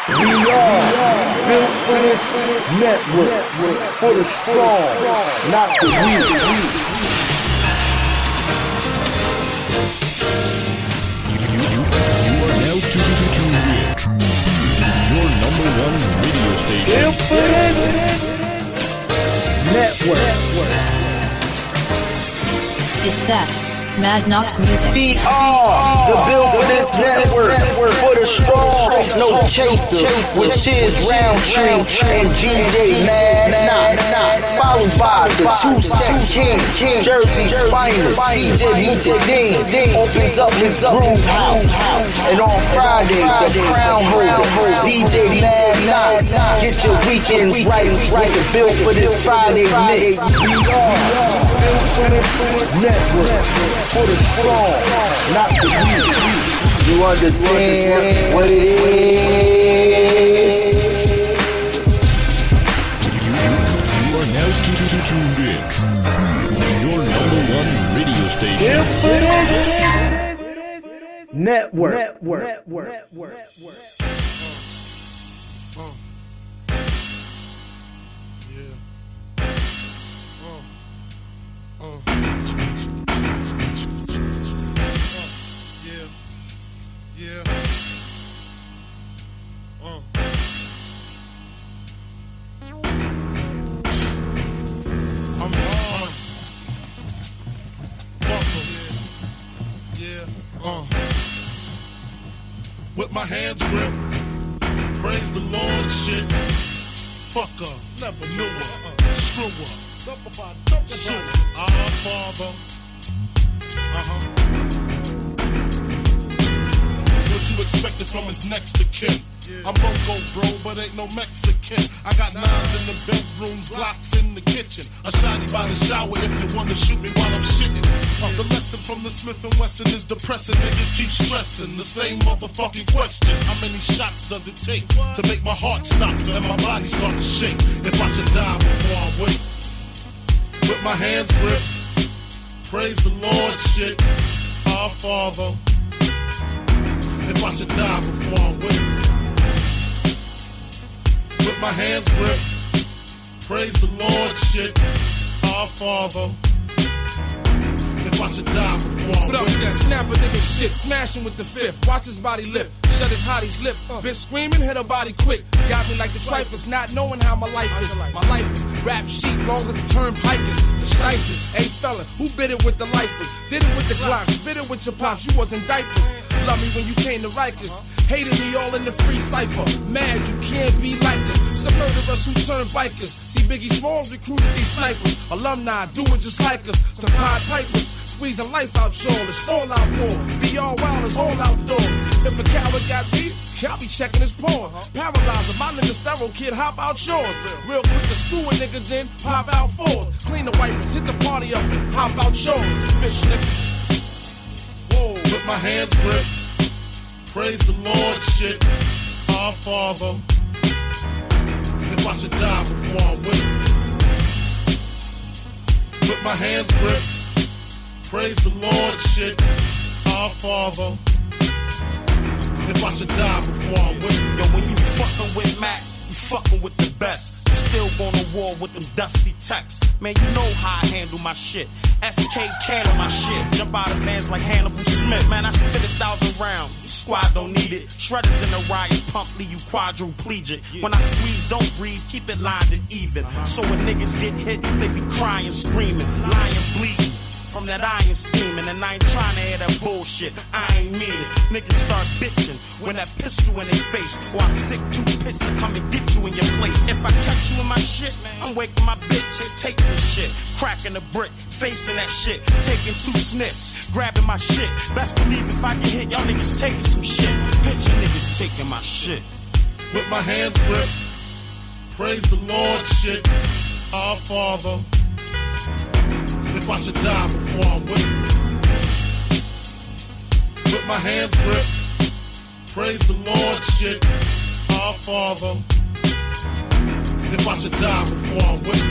We are built for this network, for the strong, not the weak. You are now tuned in your #1 radio station. Built for this network. It's that Mad Knox music. We are the built for this network, for the strong, no chaser, with Chizz, Roundtree, and DJ Mad Knox, followed by the two-step king, Jersey's finest, DJ Dean, opens up his groove house, and on Friday, the crown holder, DJ Mad Knox, get your weekends right with the built for this Friday mix. We are built for this network, for the strong, not the weak. You understand what it is? You are now tuned in your #1 radio station. Built for this network. With my hands gripped, praise the Lord, shit. Fuck her, never knew her. Screw her, sue her. Our Father. What you expected from his next to kin? I'm Bronco, bro, but ain't no Mexican. I got nines in the bedrooms, Glocks in the kitchen. A shotty by the shower if you wanna shoot me while I'm shitting. The lesson from the Smith & Wesson is depressing. Niggas keep stressing the same motherfucking question. How many shots does it take to make my heart stop and my body start to shake? If I should die before I wake, with my hands gripped, praise the Lord, shit. Our Father. If I should die before I wake, with my hands gripped, praise the Lord, shit. Our Father. If I should die before I Put up wake. that snap a nigga shit, smash him with the fifth. Watch his body lift, shut his hottie's lips. Bitch screaming, hit her body quick. Got me like the trifles, not knowing how my life is. My life is rap sheet, long as the turnpike is. The shysters, hey fella, who bit it with the lifers? Did it with the Glocks, bit it with your pops, you was in diapers. Love me when you came to Rikers. Hated me all in the free cipher. Mad you can't be like us. Some murderers who turn bikers. See Biggie Smalls recruited these snipers. Alumni do it just like us. Some Pied Pipers squeezing life out y'all. It's all out war. Be all wild, it's all outdoors. If a coward got beat, I'll be checking his porn. Paralyzer, my nigga sterile kid, hop out yours. Real quick to school a nigga, then pop out fours. Clean the wipers, hit the party up and hop out yours. Bitch nigga. Whoa. With my hands gripped, praise the Lord, shit. Our Father. If I should die before I wake, with my hands gripped, praise the Lord, shit. Our Father. If I should die before I wake. Yo, when you fucking with Mac, you fucking with the best. You still going to war with them dusty texts. Man, you know how I handle my shit. SK can my shit. Jump out of vans like Hannibal Smith. Man, I spit 1,000 rounds. Your squad don't need it. Shredders in the riot, pump leave you quadriplegic. When I squeeze, don't breathe, keep it lined and even. So when niggas get hit, they be crying, screaming, lying, bleeding. From that iron steaming, and I ain't trying to hear that bullshit. I ain't mean it. Niggas start bitching when that pistol in their face, or I sick 2 pits to come and get you in your place. If I catch you in my shit, I'm waking my bitch and taking the shit, cracking the brick, facing that shit, taking 2 sniffs, grabbing my shit. Best believe if I get hit, y'all niggas taking some shit. Picture niggas taking my shit. With my hands gripped, praise the Lord, shit. Our Father. If I should die before I wake, with my hands gripped, praise the Lord, shit. Our Father. If I should die before I wake.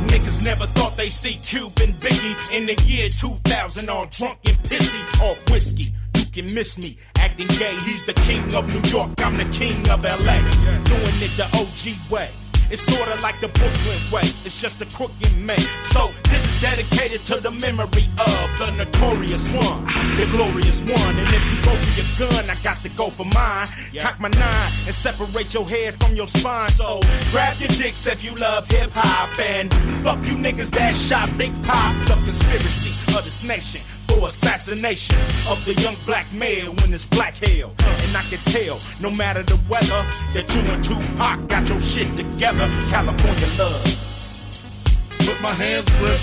Niggas never thought they see Cube and Biggie in the year 2000, all drunk and pissy off whiskey. You can miss me, act acting gay. He's the king of New York, I'm the king of LA. Doing it the OG way. It's sorta like the Brooklyn way. It's just a crooked man. So this is dedicated to the memory of the notorious one, the glorious one. And if you go for your gun, I got to go for mine. Cock my 9 and separate your head from your spine. So grab your dicks if you love hip hop, and fuck you niggas that shot Big Pop. The conspiracy of this nation for assassination of the young black male when it's black hell. And I can tell, no matter the weather, that you and Tupac got your shit together. California love. Put my hands grip.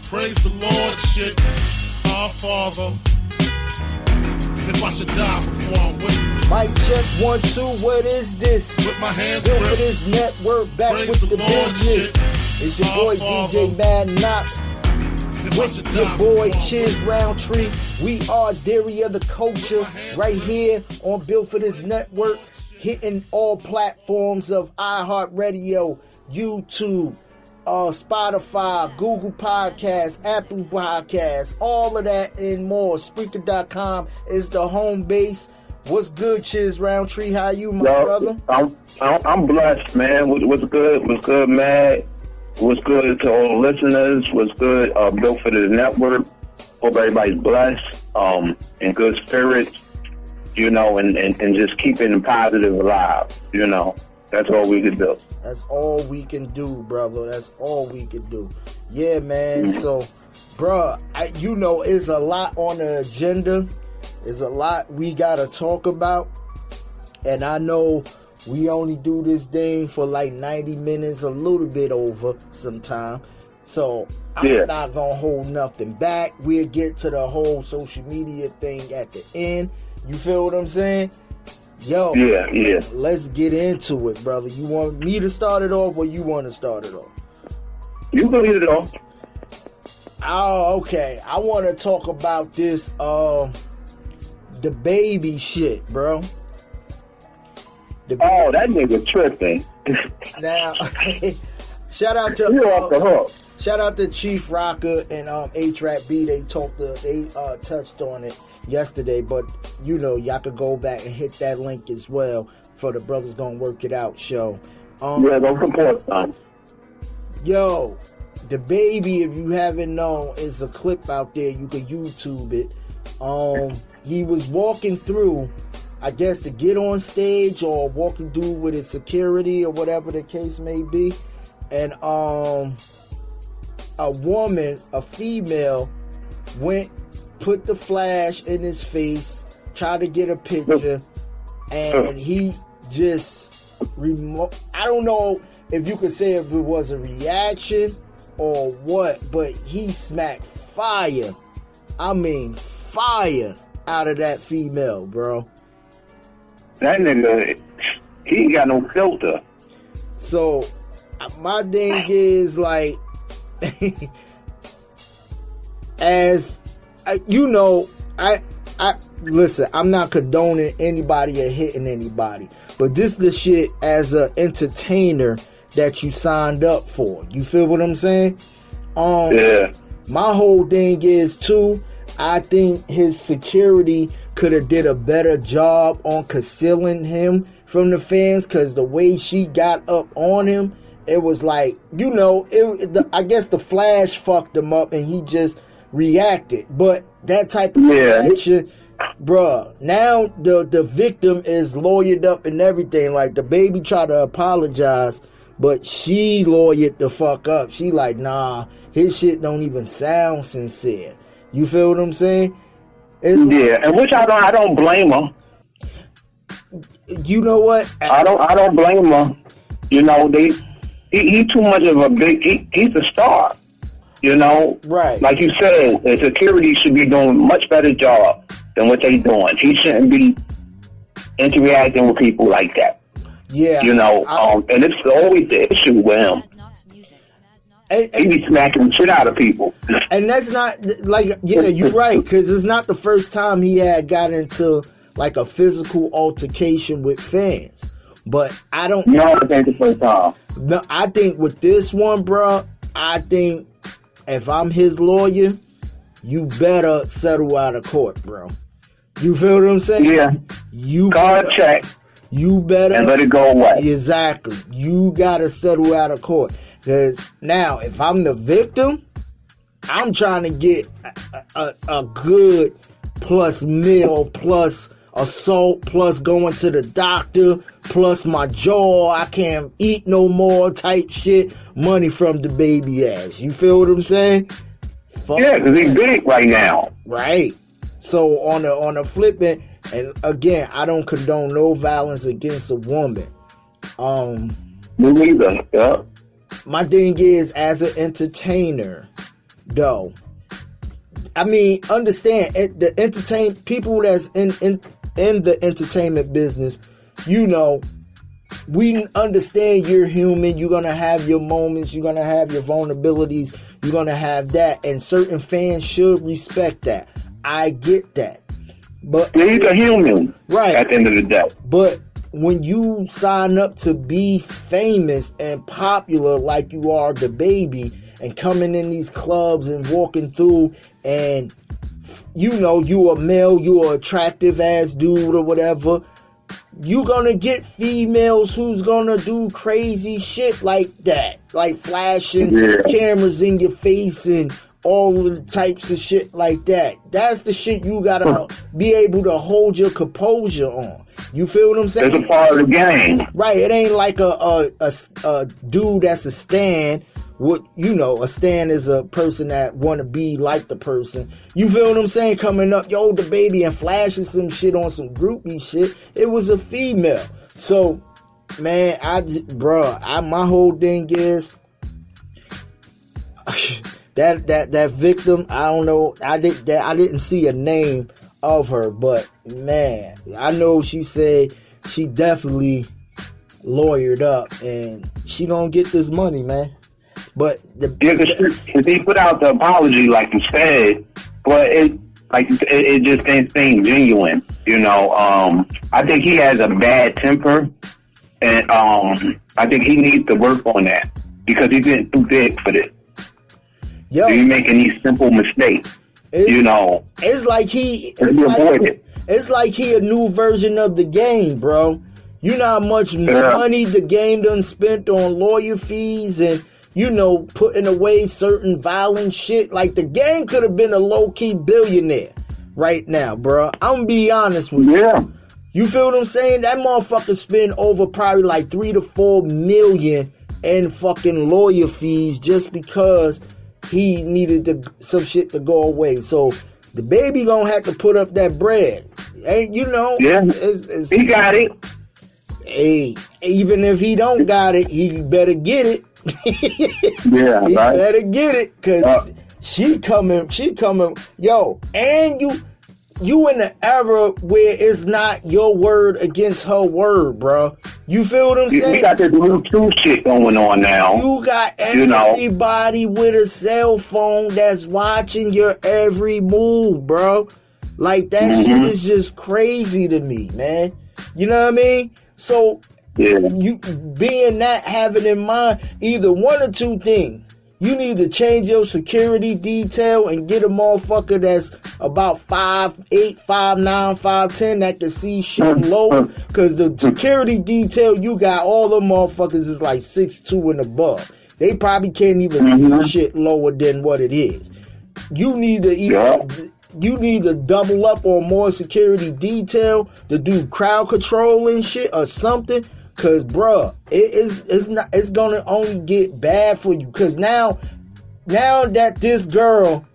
Praise the Lord, shit. Our Father. If I should die before I'm with you. Mic check 1, 2. What is this? Put my hands Built grip. for this network, back Praise with the the Lord, business. shit. It's your boy Our DJ Mad Knox. If I With should your die boy before I'm Chizz Roundtree. We are Dairy of the Culture right here on Built for This Network, hitting all platforms of iHeartRadio, YouTube, Spotify, Google Podcasts, Apple Podcasts, all of that and more. Spreaker.com is the home base. What's good, Chizz Roundtree? How you, my brother? I'm blessed, man. What's good? What's good, man? What's good to all the listeners? What's good? Built for the network. Hope everybody's blessed, in good spirits, you know, and just keeping the positive alive, you know. That's all we can do. That's all we can do, brother. That's all we can do. Yeah, man. So, bruh, you know, it's a lot on the agenda. There's a lot we got to talk about. And I know we only do this thing for like 90 minutes, a little bit over sometime. So I'm not going to hold nothing back. We'll get to the whole social media thing at the end. You feel what I'm saying? Yo, let's get into it, brother. You want me to start it off or you want to start it off? You can lead it off. Oh, okay. I want to talk about this, the baby shit, bro. That nigga tripping. Now, shout out to you're off the hook. Shout out to Chief Rocker and H-Rap B. They touched on it yesterday, but you know y'all could go back and hit that link as well for the Brothers Don't Work It Out show. Go support son. Yo, the baby, if you haven't known, is a clip out there. You can YouTube it. He was walking through, I guess, to get on stage or walking through with his security or whatever the case may be. And a woman, a female, put the flash in his face, tried to get a picture, and he just I don't know if you could say if it was a reaction or what, but he smacked fire. I mean, fire out of that female, bro. That nigga, he ain't got no filter. So, my thing is like, as you know, I listen, I'm not condoning anybody or hitting anybody, but this is the shit as an entertainer that you signed up for. You feel what I'm saying? My whole thing is too, I think his security could have did a better job on concealing him from the fans, because the way she got up on him, it was like, you know, I guess the flash fucked him up and he just reacted. But that type of reaction, bruh, now the victim is lawyered up and everything. Like, the baby tried to apologize, but she lawyered the fuck up. She like, nah, his shit don't even sound sincere. You feel what I'm saying? And which I don't blame her. You know what? I don't blame her. You know, he too much of a he's a star. You know, right? Like you said, the security should be doing a much better job than what they doing. He shouldn't be interacting with people like that. Yeah, you know, and it's always the issue with him. He be smacking the shit out of people. And that's not, like, yeah, you're right, because it's not the first time he had got into, like, a physical altercation with fans. But I don't... No, I think the first time. No, I think with this one, bro, I think if I'm his lawyer, you better settle out of court, bro. You feel what I'm saying? Yeah. You Card check. You better and let it go away. Exactly. You gotta settle out of court. Because now, if I'm the victim, I'm trying to get a good plus meal, plus assault, plus going to the doctor, plus my jaw, I can't eat no more type shit, money from the baby ass. You feel what I'm saying? Yeah, because he's big right now. Right. So on the flipping, and again, I don't condone no violence against a woman. Me neither. Yeah. My thing is, as an entertainer, though, I mean, understand the people that's in the entertainment business. You know, we understand you're human. You're gonna have your moments. You're gonna have your vulnerabilities. You're gonna have that, and certain fans should respect that. I get that, but he's a human, right? At the end of the day, but when you sign up to be famous and popular like you are the baby, and coming in these clubs and walking through, and you know you a male, you a attractive ass dude or whatever, you gonna get females who's gonna do crazy shit like that, like flashing cameras in your face and all of the types of shit like that. That's the shit you gotta be able to hold your composure on. You feel what I'm saying? It's a part of the game. Right. It ain't like a dude that's a stan. What, you know, a stan is a person that want to be like the person. You feel what I'm saying? Coming up, yo, the baby, and flashing some shit on some groupie shit. It was a female. So, man, my whole thing is that victim. I don't know. I didn't see a name of her, but man, I know she said she definitely lawyered up and she don't get this money, man. But he put out the apology like you said, but it just didn't seem genuine. You know, I think he has a bad temper, and I think he needs to work on that because he's getting too big for this. Yo, so he's making these simple mistakes. You know, it's like he a new version of the game, bro. You know how much money the game done spent on lawyer fees and, you know, putting away certain violent shit. Like, the game could have been a low-key billionaire right now, bro. I'm gonna be honest with you. Yeah. You feel what I'm saying? That motherfucker spent over probably like $3 to $4 million in fucking lawyer fees just because he needed some shit to go away. So the baby gonna have to put up that bread. Ain't you know? Yeah, he got it. Hey, even if he don't got it, he better get it. Yeah, he right. better get it, cause she coming. Yo, and you in the era where it's not your word against her word, bro. You feel what I'm saying? We got this new truth shit going on now. You got everybody with a cell phone that's watching your every move, bro. Like, that shit is just crazy to me, man. You know what I mean? So, you being that, having in mind, either one or two things. You need to change your security detail and get a motherfucker that's about 5'8", 5'9", 5'10", that can see shit low. Cause the security detail you got, all them motherfuckers is like 6'2" and above. They probably can't even see shit lower than what it is. You need to you need to double up on more security detail to do crowd control and shit or something. Cause bruh, it's gonna only get bad for you. Cause now that this girl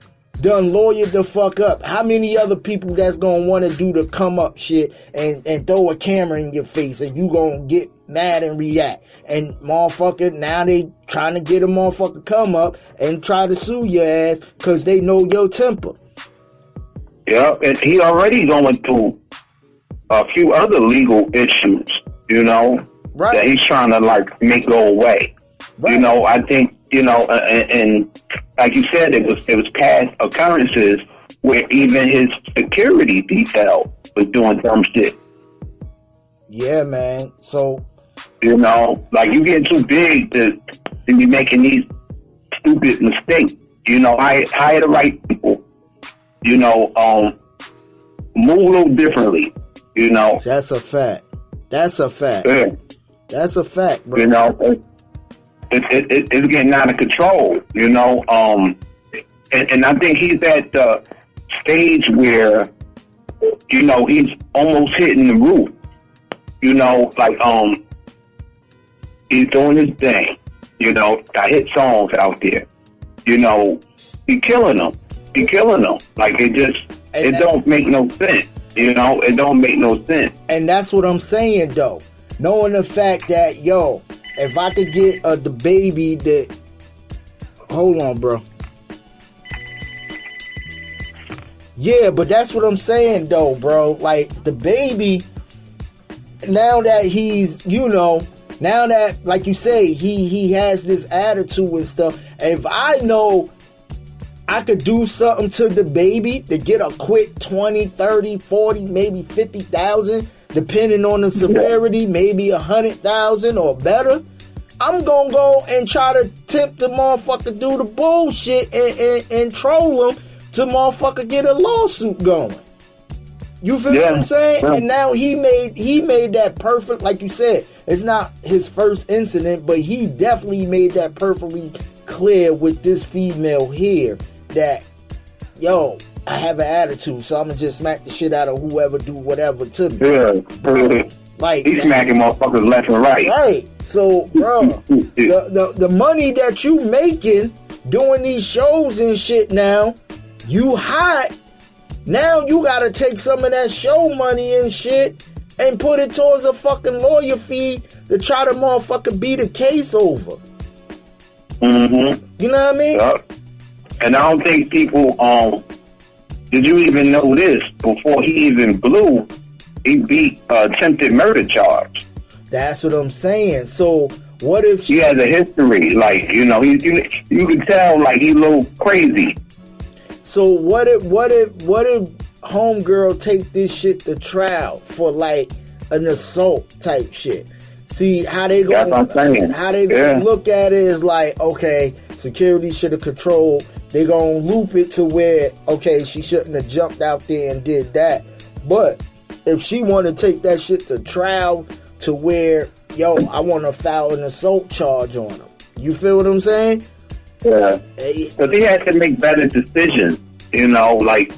done lawyered the fuck up, how many other people that's gonna wanna do the come up shit and throw a camera in your face and you gonna get mad and react? And motherfucker, now they trying to get a motherfucker come up and try to sue your ass cause they know your temper. Yeah, and he already going through a few other legal issues, you know. Right. That he's trying to like make go away. Right. You know, I think, you know, and like you said, it was past occurrences where even his security detail was doing dumb shit. Yeah, man. So, you know, like, you getting too big to be making these stupid mistakes. You know, hire the right people. You know, move a little differently. You know. That's a fact. That's a fact. Yeah. That's a fact, bro. You know, it's getting out of control. You know, and I think he's at the stage where, you know, he's almost hitting the roof. You know, like he's doing his thing. You know, got hit songs out there. You know, he killing them. He killing them. Like it don't make no sense. You know, it don't make no sense. And that's what I'm saying, though. Knowing the fact that, yo, if I could get the baby that... Hold on, bro. Yeah, but that's what I'm saying, though, bro. Like, the baby, now that he's, you know, now that, like you say, he has this attitude and stuff, and if I know I could do something to the baby to get a quick 20, 30, 40, maybe 50,000, depending on the severity, maybe 100,000 or better, I'm gonna go and try to tempt the motherfucker do the bullshit and troll him to motherfucker get a lawsuit going. You feel what I'm saying? Yeah. And now he made that perfect, like you said, it's not his first incident, but he definitely made that perfectly clear with this female here that, yo, I have an attitude, so I'm gonna just smack the shit out of whoever do whatever to me. Yeah. Like, he's smacking motherfuckers left and right. Right. So, bro, the money that you making doing these shows and shit now, you hot. Now you gotta take some of that show money and shit and put it towards a fucking lawyer fee to try to motherfucker beat a case over. Mm-hmm. You know what I mean? Yep. And I don't think people, did you even know this? Before he even blew, he beat attempted murder charge. That's what I'm saying. So what if he has a history? Like, you know, you can tell like he's a little crazy. So what if homegirl take this shit to trial for like an assault type shit? See how they go. How they look at it is like, okay, security should have controlled. They gonna loop it to where, okay, she shouldn't have jumped out there and did that. But if she want to take that shit to trial to where, yo, I want to file an assault charge on him. You feel what I'm saying? Yeah. But he had to make better decisions. You know, like,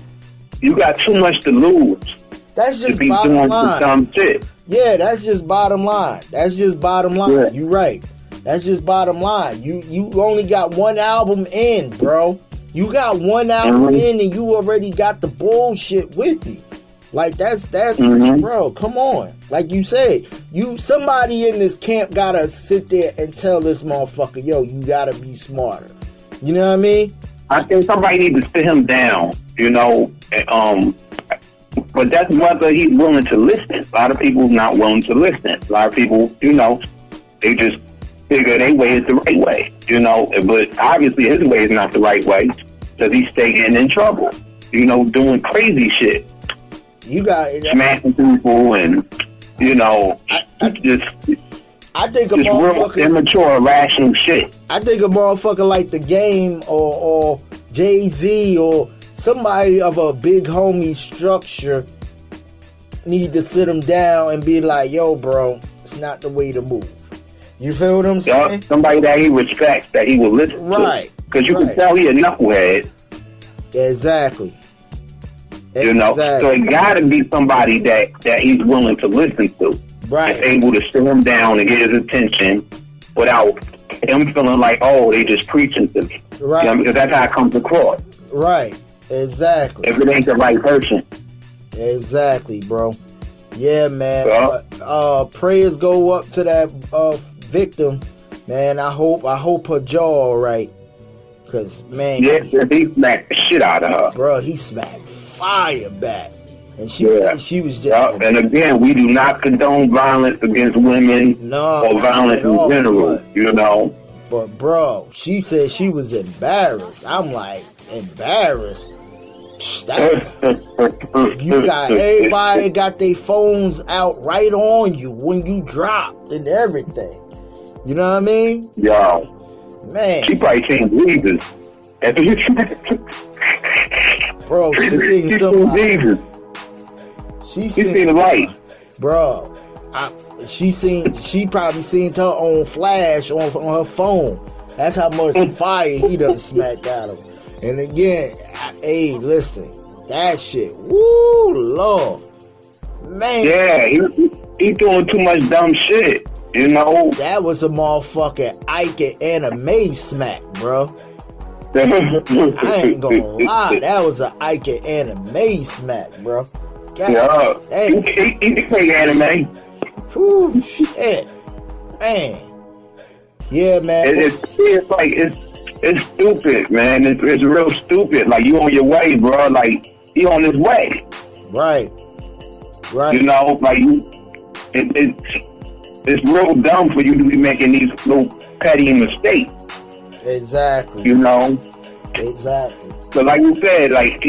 you got too much to lose. That's just to be bottom doing line. Some shit. Yeah, that's just bottom line. That's just bottom line. Yeah. You right. That's just bottom line. You only got one album in, bro. You got one album in and you already got the bullshit with you. Like that's bro, come on. Like you said, somebody in this camp gotta sit there and tell this motherfucker, yo, you gotta be smarter. You know what I mean? I think somebody needs to sit him down, you know, but that's whether he's willing to listen. A lot of people not willing to listen. A lot of people, you know, they just figure their way is the right way, you know, but obviously his way is not the right way because he's staying in trouble, you know, doing crazy shit. You got smacking people and, you know, I think a motherfucker, real immature, irrational shit. I think a motherfucker like The Game or Jay-Z or somebody of a big homie structure need to sit him down and be like, yo, bro, it's not the way to move. You feel what I'm saying? Somebody that he respects, that he will listen to. Because you can tell he a knucklehead. Exactly. You know, so it gotta be somebody that he's willing to listen to. Right. That's able to sit him down and get his attention without him feeling like, oh, they just preaching to me. Right. You know, because that's how it comes across. Right. Exactly. If it ain't the right person. Exactly, bro. Yeah, man. Prayers go up to that victim, man. I hope her jaw all right. Cause man, he smacked the shit out of her, bro. He smacked fire back, and she said she was just. And again, we do not condone violence against women or violence in general. You know, but bro, she said she was embarrassed. I'm like, embarrassed. You got everybody got their phones out right on you when you dropped and everything. You know what I mean? Yeah. Man, she probably can't believe this. Bro, she seen somebody. She seen the light. Bro, she probably seen her on flash on her phone. That's how much fire he done smacked out of her. And again, hey, listen, that shit, woo, Lord, man. Yeah, he doing too much dumb shit, you know. That was a motherfucking Ike and anime smack, bro. I ain't gonna lie, that was an Ike and anime smack, bro. God, yeah, he can play anime. Whew, shit, man. Yeah, man. It's like it's stupid, man. It's real stupid. Like, you on your way, bro. Like, he on his way. Right. You know, like, it's real dumb for you to be making these little petty mistakes. Exactly. You know? Exactly. So, like you said, like,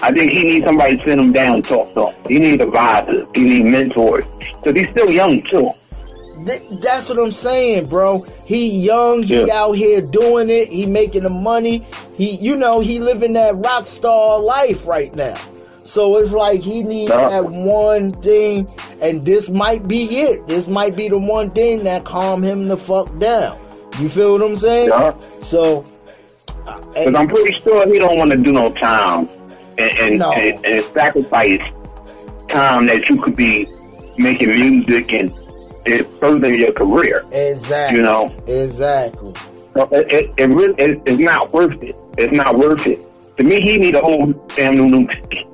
I think he needs somebody to sit him down and talk to him. He needs advisors. He needs mentors. Because he's still young, too. That's what I'm saying, bro. He young, he out here doing it, he making the money. He living that rock star life right now. So it's like he needs that one thing, and this might be it. This might be the one thing that calm him the fuck down. You feel what I'm saying? Yeah. So, because I'm pretty sure he don't want to do no time and sacrifice time that you could be making music and furthering your career. Exactly. You know? Exactly. So it's not worth it. It's not worth it. To me, he need a whole damn new ticket.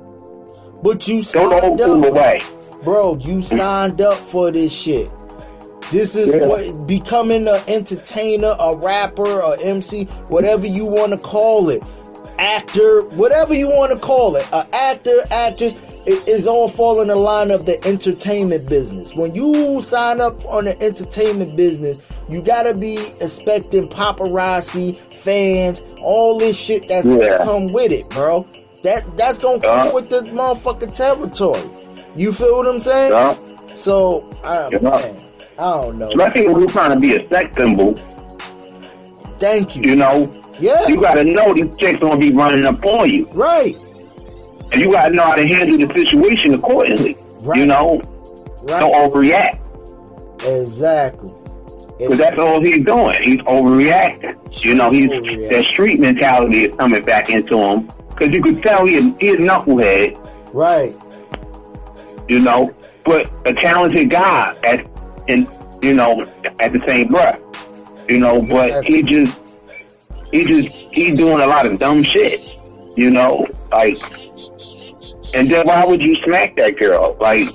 But you throw the whole signed fool up, away. bro. You signed up for this shit. This is what becoming an entertainer, a rapper, a MC, whatever you want to call it, actor, whatever you want to call it, an actor, actress. It is all fall in the line of the entertainment business. When you sign up on the entertainment business, you gotta be expecting paparazzi, fans, all this shit that's gonna come with it, bro. That's gonna come with the motherfucking territory. You feel what I'm saying? So, man, I don't know. Especially when you're trying to be a sex symbol. Thank you. You know? Yeah. You gotta know these chicks gonna be running up on you. Right. And you gotta know how to handle the situation accordingly. Right. You know? Right. Don't overreact. Exactly. Because that's all he's doing. He's overreacting. You know, that street mentality is coming back into him. Because you could tell he's a knucklehead. Right. You know? But a talented guy at the same breath. You know, but he's doing a lot of dumb shit. You know? Like, and then why would you smack that girl? Like,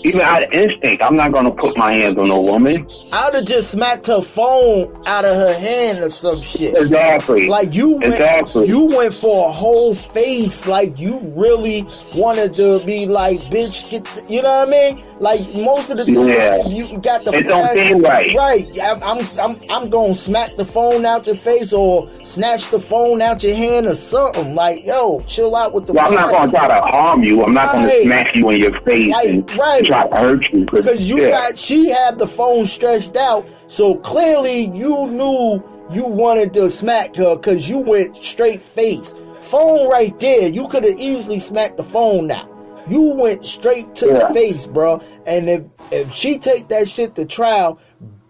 even out of instinct, I'm not gonna put my hands on no woman. I would have just smacked her phone out of her hand or some shit. Exactly. Like you went for a whole face. Like you really wanted to be like, bitch, you know what I mean? Like most of the time, you got the. It don't seem right. Right. I'm gonna smack the phone out your face or snatch the phone out your hand or something. Like, yo, chill out with the. Well, I'm not gonna try to harm you. I'm not gonna smack you in your face and try to hurt you. Because she had the phone stretched out, so clearly you knew you wanted to smack her because you went straight face. Phone right there. You could have easily smacked the phone now. You went straight to the face, bro. And if she take that shit to trial,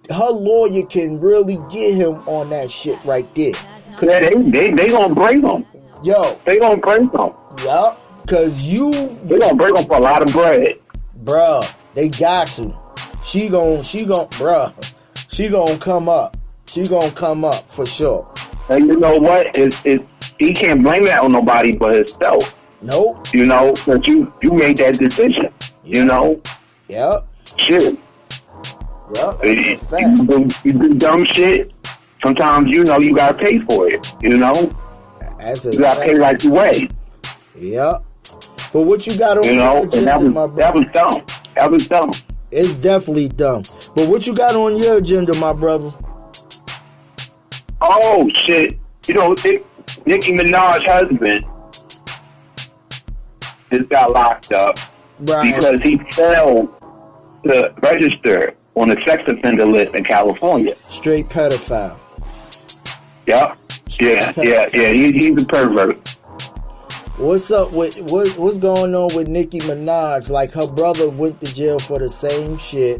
her lawyer can really get him on that shit right there. Yeah, they gonna break him. Yo, they gonna break him. Yup, cause they gonna break him for a lot of bread, bro. They got to. She gon' bruh. She gonna come up. She gonna come up for sure. And you know what? He can't blame that on nobody but himself. Nope. You know, but you made that decision. Yep. You know? Yep. Shit. Yep. You do dumb shit. Sometimes, you know, you gotta pay for it. You know? You gotta pay like you weigh. Yep. But what you got on your agenda, my brother? That was dumb. That was dumb. It's definitely dumb. But what you got on your agenda, my brother? Oh, shit. You know, Nicki Minaj's husband just got locked up because he failed to register on the sex offender list in California. Straight pedophile. Yep. Yeah. He's a pervert. What's up with what's going on with Nicki Minaj? Like her brother went to jail for the same shit.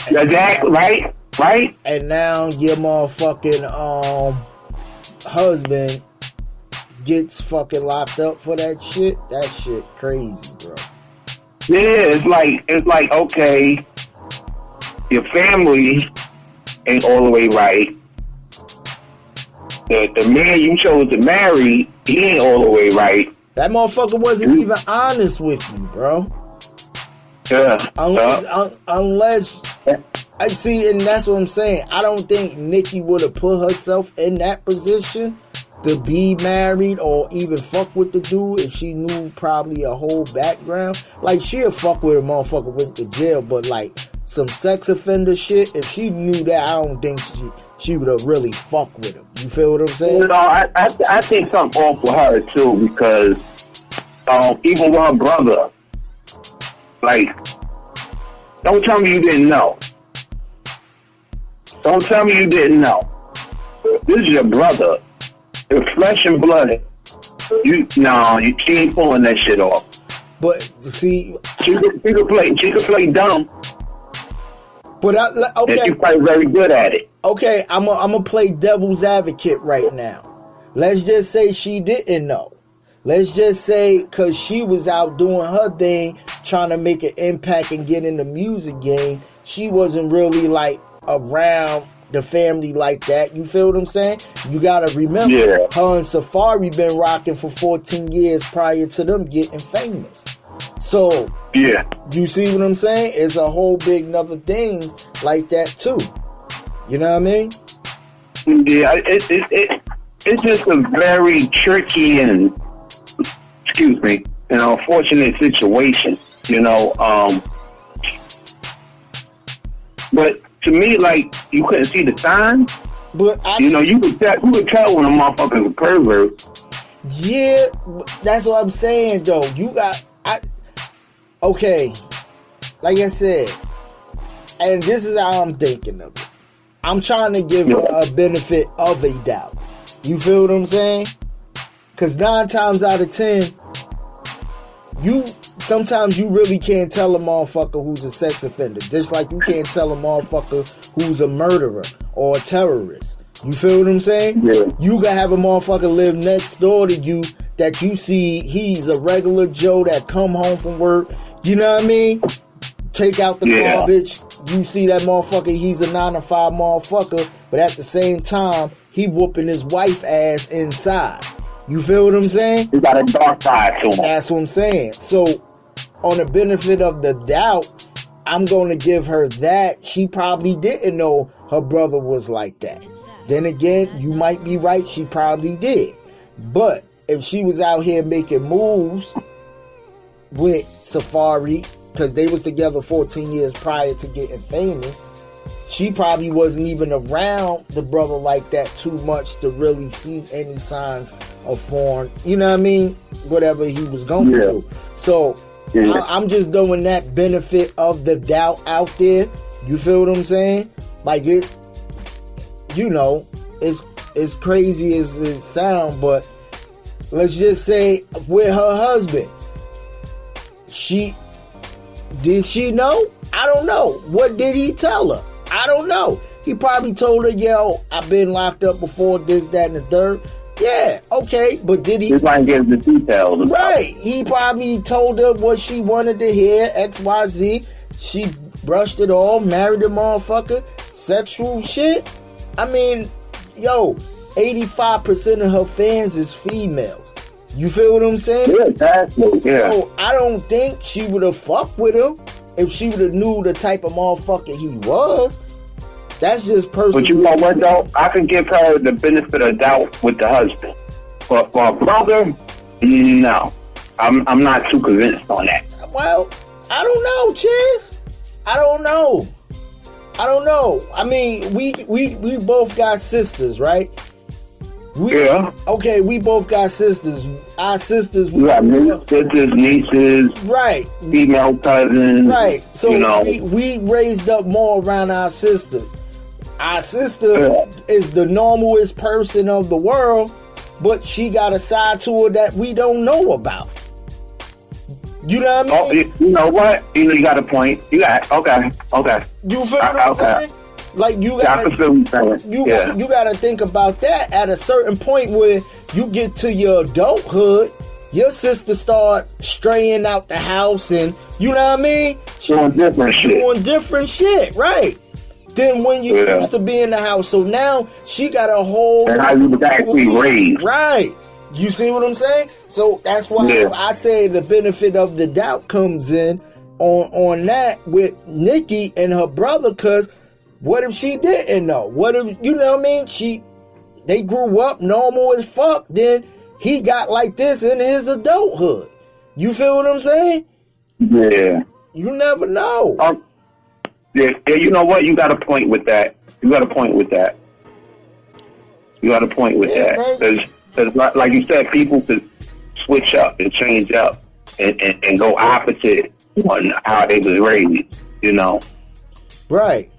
Exactly, right? And now your motherfucking husband gets fucking locked up for that shit. That shit crazy, bro. Yeah, it's like okay, your family ain't all the way right. The man you chose to marry, he ain't all the way right. That motherfucker wasn't even honest with you, bro. Yeah. Unless I see, and that's what I'm saying. I don't think Nicki would have put herself in that position to be married or even fuck with the dude if she knew probably a whole background. Like, she'll fuck with a motherfucker went to jail, but like some sex offender shit, if she knew that, I don't think she would have really fucked with him. You feel what I'm saying? You know, I think something off with her too, because even with her brother, like, don't tell me you didn't know. Don't tell me you didn't know. This is your brother. It's flesh and blood. She ain't pulling that shit off. But see, she could play dumb. But okay, and she plays very good at it. Okay, I'm gonna play devil's advocate right now. Let's just say she didn't know. Let's just say because she was out doing her thing, trying to make an impact and get in the music game, she wasn't really like around the family like that. You feel what I'm saying? You gotta remember, her and Safari been rocking for 14 years prior to them getting famous. So, yeah, you see what I'm saying? It's a whole big nother thing like that too. You know what I mean? Yeah, it's just a very tricky and, excuse me, an unfortunate situation, you know. But to me, like, you couldn't see the signs. But you could tell when a motherfucker's a pervert. Yeah, that's what I'm saying though. Okay, like I said, and this is how I'm thinking of it. I'm trying to give her a benefit of a doubt. You feel what I'm saying? Because 9 times out of 10, sometimes you really can't tell a motherfucker who's a sex offender. Just like you can't tell a motherfucker who's a murderer or a terrorist. You feel what I'm saying? Yeah. You can have a motherfucker live next door to you that you see he's a regular Joe that come home from work. You know what I mean? Take out the garbage. You see that motherfucker, he's a 9-to-5 motherfucker, but at the same time, he whooping his wife ass inside. You feel what I'm saying? He got a dark side to him. That's what I'm saying. So, on the benefit of the doubt, I'm going to give her that. She probably didn't know her brother was like that. Then again, you might be right, she probably did. But if she was out here making moves with Safari, because they was together 14 years prior to getting famous, she probably wasn't even around the brother like that too much to really see any signs of foreign, you know what I mean, whatever he was going through. So I'm just doing that benefit of the doubt out there. You feel what I'm saying? Like, it, you know, it's crazy as it sound, but let's just say with her husband, did she know? I don't know. What did he tell her? I don't know. He probably told her, yo, I've been locked up before, this, that, and the third. Yeah, okay, but did he? He's trying to get the details. Right. He probably told her what she wanted to hear, XYZ. She brushed it all, married the motherfucker, sexual shit. I mean, yo, 85% of her fans is females. You feel what I'm saying? Yeah, exactly. Yeah. So I don't think she would have fucked with him if she would have knew the type of motherfucker he was. That's just personal. But you know what though? I can give her the benefit of doubt with the husband. But for a brother, no. I'm not too convinced on that. Well, I don't know, Chizz. I don't know. I mean, we both got sisters, right? Okay, we both got sisters. Our sisters. We got sisters, nieces. Right. Female cousins. Right. So, you know, we raised up more around our sisters. Our sister is the normalest person of the world, but she got a side to her that we don't know about. You know what I mean? You know what? You got a point. You got okay. You feel what I'm saying? Like you gotta think about that at a certain point where you get to your adulthood. Your sister start straying out the house, and you know what I mean? Doing different shit, right? Then when you used to be in the house, so now she got a whole. And how you was actually raised, right? You see what I'm saying? So that's why I say the benefit of the doubt comes in on that with Nikki and her brother, because what if she didn't know? What if, you know what I mean? They grew up normal as fuck, then he got like this in his adulthood. You feel what I'm saying? Yeah. You never know. Yeah, you know what? You got a point with that. Because, like you said, people could switch up and change up and go opposite on how they was raised, you know? Right.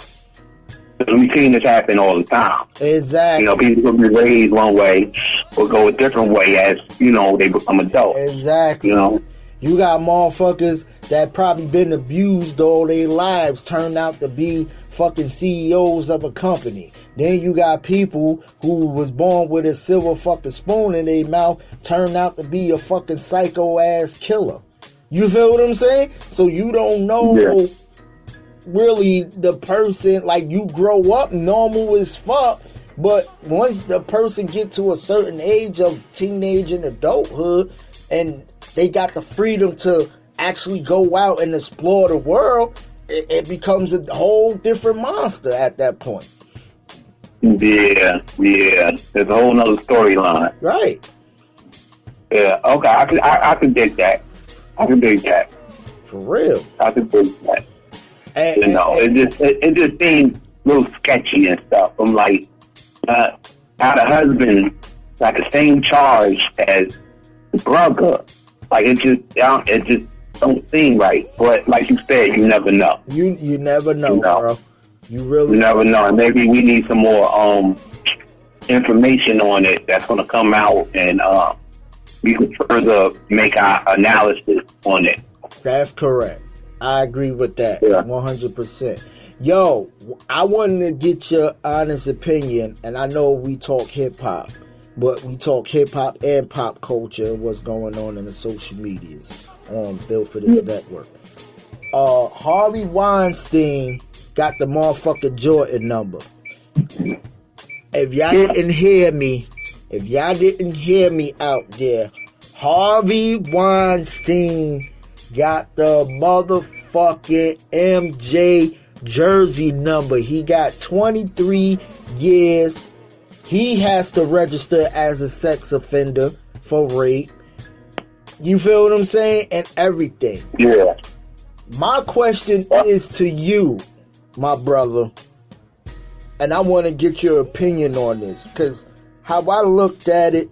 Because we've seen this happen all the time. Exactly. You know, people can be raised one way or go a different way as, you know, they become adults. Exactly. You know? You got motherfuckers that probably been abused all their lives, turned out to be fucking CEOs of a company. Then you got people who was born with a silver fucking spoon in their mouth, turned out to be a fucking psycho ass killer. You feel what I'm saying? So you don't know really the person, like you grow up normal as fuck, but once the person get to a certain age of teenage and adulthood, and they got the freedom to actually go out and explore the world, it becomes a whole different monster at that point. Yeah. There's a whole nother storyline. Right. Yeah, okay. I can dig that. For real. I can dig that. It just seems a little sketchy and stuff. I'm like, how the husband got the same charge as the brother. Like, it just don't seem right. But like you said, you never know. You never know, bro. You really never know. And maybe we need some more information on it that's going to come out, and we can further make our analysis on it. That's correct. I agree with that 100%. Yo, I wanted to get your honest opinion, and I know we talk hip-hop, but we talk hip-hop and pop culture and what's going on in the social medias on Built for This Network. Harvey Weinstein got the motherfucking Jordan number. If y'all didn't hear me out there, Harvey Weinstein got the motherfucking MJ jersey number. He got 23 years. He has to register as a sex offender for rape. You feel what I'm saying? And everything. Yeah. My question is to you, my brother, and I want to get your opinion on this, because how I looked at it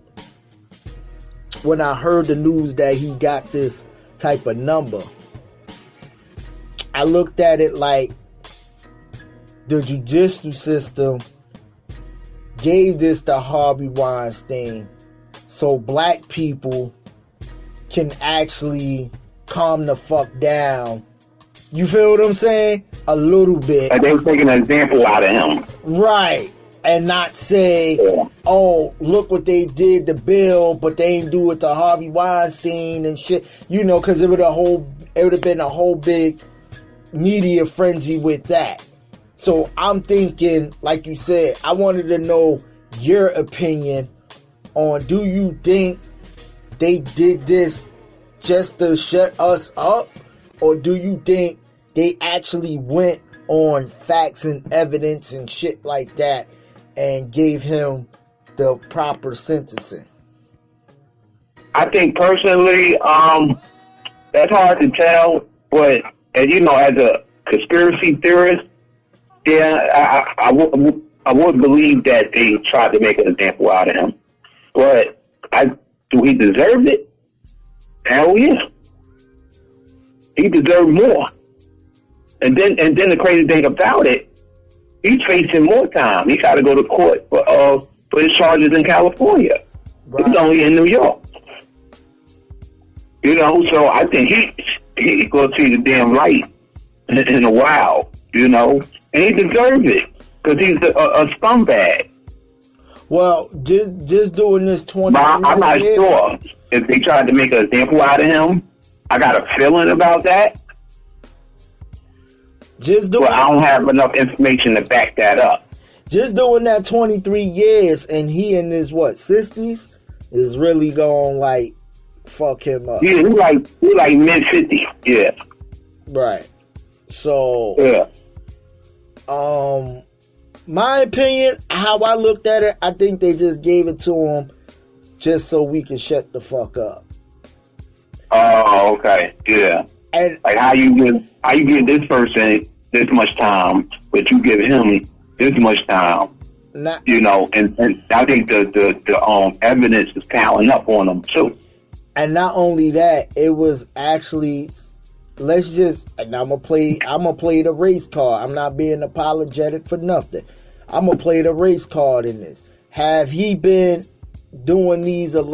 when I heard the news that he got this type of number, I looked at it like the judicial system gave this to Harvey Weinstein so black people can actually calm the fuck down. You feel what I'm saying? A little bit. Like they were taking an example out of him. Right. And not say, oh, look what they did to Bill, but they ain't do it to Harvey Weinstein and shit. You know, because it would have been a whole big media frenzy with that. So I'm thinking, like you said, I wanted to know your opinion on, do you think they did this just to shut us up? Or do you think they actually went on facts and evidence and shit like that and gave him the proper sentencing? I think personally, that's hard to tell. But, you know, as a conspiracy theorist, yeah, I would believe that they tried to make an example out of him. But do he deserve it? Hell yeah. He deserved more. And then the crazy thing about it, he's facing more time. He got to go to court for his charges in California. Right. He's only in New York. You know, so I think he gonna see the damn light in a while. You know, and he deserves it because he's a scumbag. Well, just doing this 20. But I'm not sure if they tried to make an example out of him. I got a feeling about that. But I don't have enough information to back that up. Just doing that 23 years and he in his 60s is really going like fuck him up. Yeah, he like mid 50s. Yeah. Right. So yeah. My opinion, how I looked at it, I think they just gave it to him just so we can shut the fuck up. Oh, okay. Yeah. And like how you give this person this much time, but you give him this much time. You know, and I think the evidence is piling up on them too. And not only that, it was actually, and I'm gonna play the race card. I'm not being apologetic for nothing. I'm gonna play the race card in this. Have he been doing these not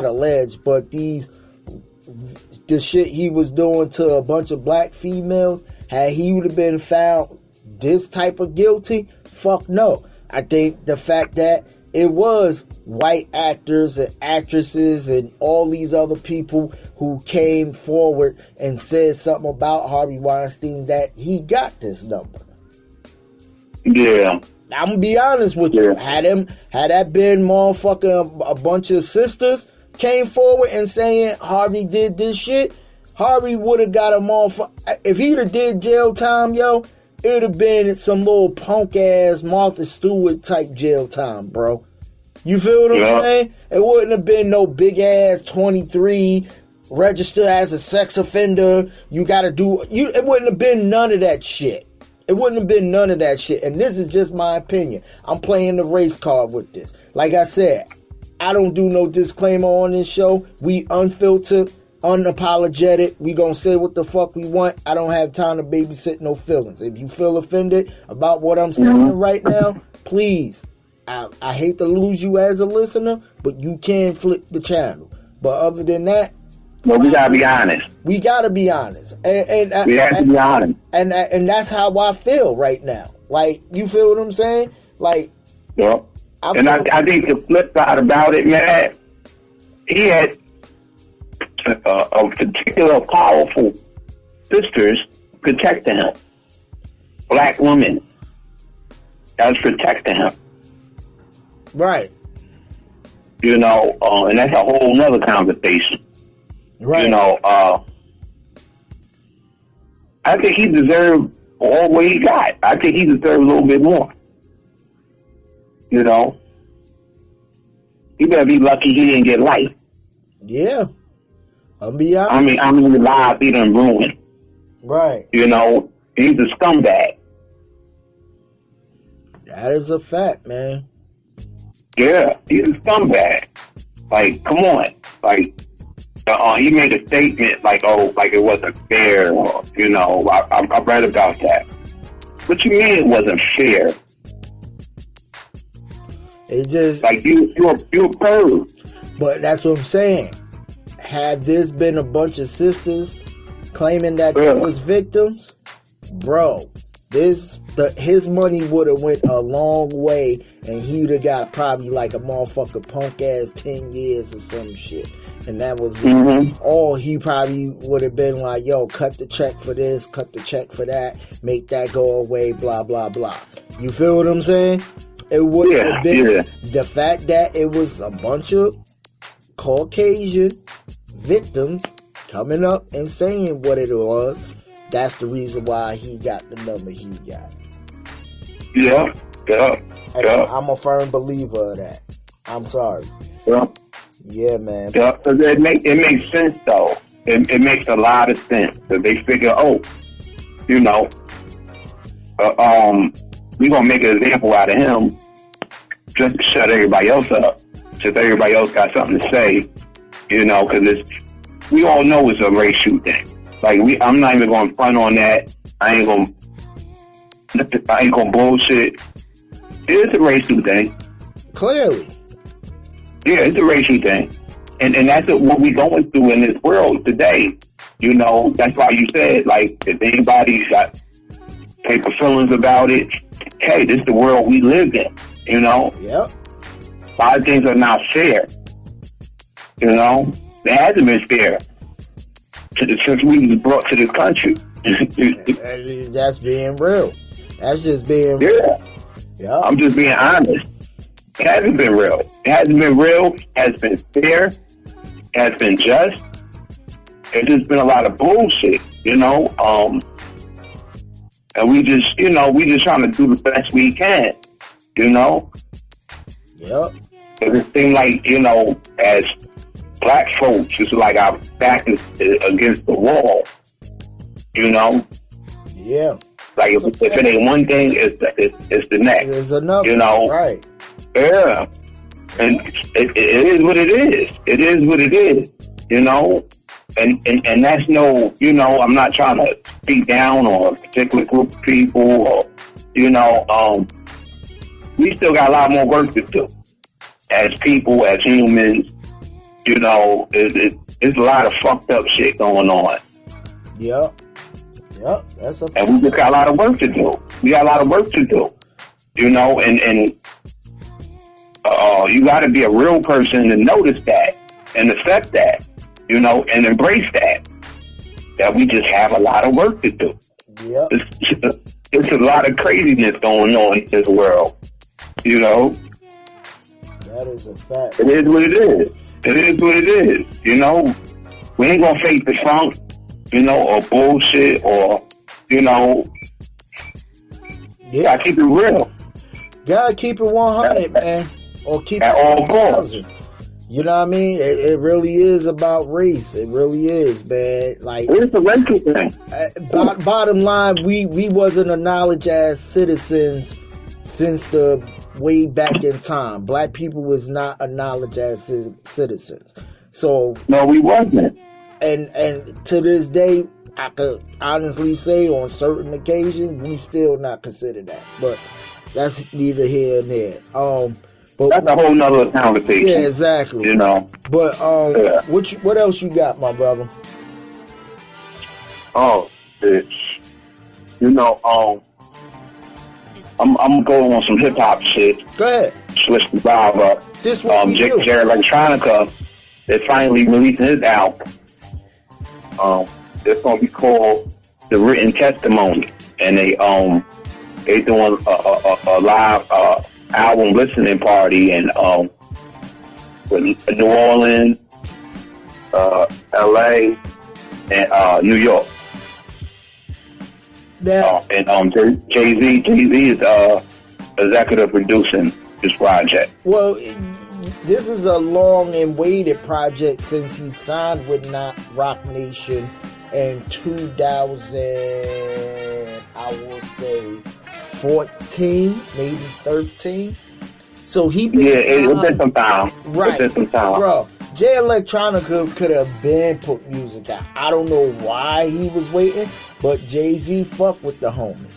alleged, but the shit he was doing to a bunch of black females, had he would have been found this type of guilty? Fuck no. I think the fact that it was white actors and actresses and all these other people who came forward and said something about Harvey Weinstein, that he got this number. Yeah. I'm gonna be honest with you. Had that been motherfucking a bunch of sisters came forward and saying Harvey did this shit, Harvey would have got a motherfucker. If he'd have did jail time, yo, it would have been some little punk ass Martha Stewart type jail time, bro. You feel what I'm saying? It wouldn't have been no big ass 23 registered as a sex offender. It wouldn't have been none of that shit. It wouldn't have been none of that shit. And this is just my opinion. I'm playing the race card with this. Like I said, I don't do no disclaimer on this show. We unfiltered, unapologetic. We gonna say what the fuck we want. I don't have time to babysit no feelings. If you feel offended about what I'm saying right now, please. I hate to lose you as a listener, but you can flip the channel. But other than that, well, we gotta be honest. We gotta be honest, and we have to be honest. And that's how I feel right now. Like, you feel what I'm saying? Like, yeah. I think the flip side about it, man, he had a particular powerful sisters protecting him. Black women that was protecting him. Right. You know, and that's a whole nother conversation. Right. You know, I think he deserved all what he got. I think he deserved a little bit more. You know, he better be lucky he didn't get life. Yeah. I'll be honest. I mean, the life he done ruined. Right. You know, he's a scumbag. That is a fact, man. Yeah, he's a scumbag. Like, come on. Like, he made a statement like it wasn't fair, or, you know, I read about that. What you mean it wasn't fair? It just... Like, you're a perv. But that's what I'm saying. Had this been a bunch of sisters claiming that they was victims, bro, his money would have went a long way, and he would have got probably like a motherfucker punk ass 10 years or some shit. And that was all. He probably would have been like, yo, cut the check for this, cut the check for that, make that go away, blah, blah, blah. You feel what I'm saying? It would have been the fact that it was a bunch of Caucasian victims coming up and saying what it was. That's the reason why he got the number he got. Yeah. I'm a firm believer of that. I'm sorry. Yeah, man. Yeah, because it makes sense, though. It makes a lot of sense. Because they figure, you know, we're going to make an example out of him just to shut everybody else up. Just everybody else got something to say, you know, because we all know it's a racial thing. Like, I'm not even going to front on that. I ain't going to bullshit. It's a racial thing. Clearly. Yeah, it's a racial thing. And that's what we're going through in this world today. You know, that's why you said, like, if anybody's got paper feelings about it, hey, this is the world we live in, you know? Yep. A lot of things are not fair. You know? It hasn't been fair since we was brought to this country. That's being real. That's just being real. Yeah. Yep. I'm just being honest. It hasn't been real. It hasn't been real. It has been fair. It has been just. It's just been a lot of bullshit, you know? And we just trying to do the best we can, you know? Yep. But it seems like, you know, as black folks, it's like our back is against the wall, you know? Yeah. Like if it ain't one thing, it's the next. There's another, you know? Right. Yeah. And it is what it is. It is what it is, you know? And that's no, you know, I'm not trying to speak down on a particular group of people or, you know, we still got a lot more work to do as people, as humans, you know, it's a lot of fucked up shit going on. Yep. Yep. That's a and we just got a lot of work to do. We got a lot of work to do, you know, and you got to be a real person to notice that and accept that. You know, and embrace that we just have a lot of work to do. Yep. It's a lot of craziness going on in this world, you know. That is a fact. It is what it is. It is what it is, you know. We ain't gonna fake the funk, you know, or bullshit, or, you know. Yeah. Gotta keep it real. Gotta keep it 100, man. Or keep at it all costs. You know what I mean? It really is about race. It really is, man. Like, it's a racial thing. Bottom line, we wasn't acknowledged as citizens since the way back in time. Black people was not acknowledged as citizens. So no, we wasn't. And to this day, I could honestly say on certain occasions we still not considered that. But that's neither here nor there. But that's a whole nother conversation. Yeah, exactly. You know. But what else you got, my brother? Oh, bitch. You know, I'm going on some hip hop shit. Go ahead. Switch the vibe up. This what we do. Jared Electronica is finally releasing his album. It's gonna be called The Written Testimony, and they doing a live album listening party in New Orleans, LA, and New York. Now, and Jay-Z is executive producing this project. Well, this is a long and waited project since he signed with Rock Nation in 2000, I will say 14, maybe 13. So he been it's been some time. Right. It's been some time. Bro, Jay Electronica could have been put music out. I don't know why he was waiting, but Jay-Z fucked with the homie.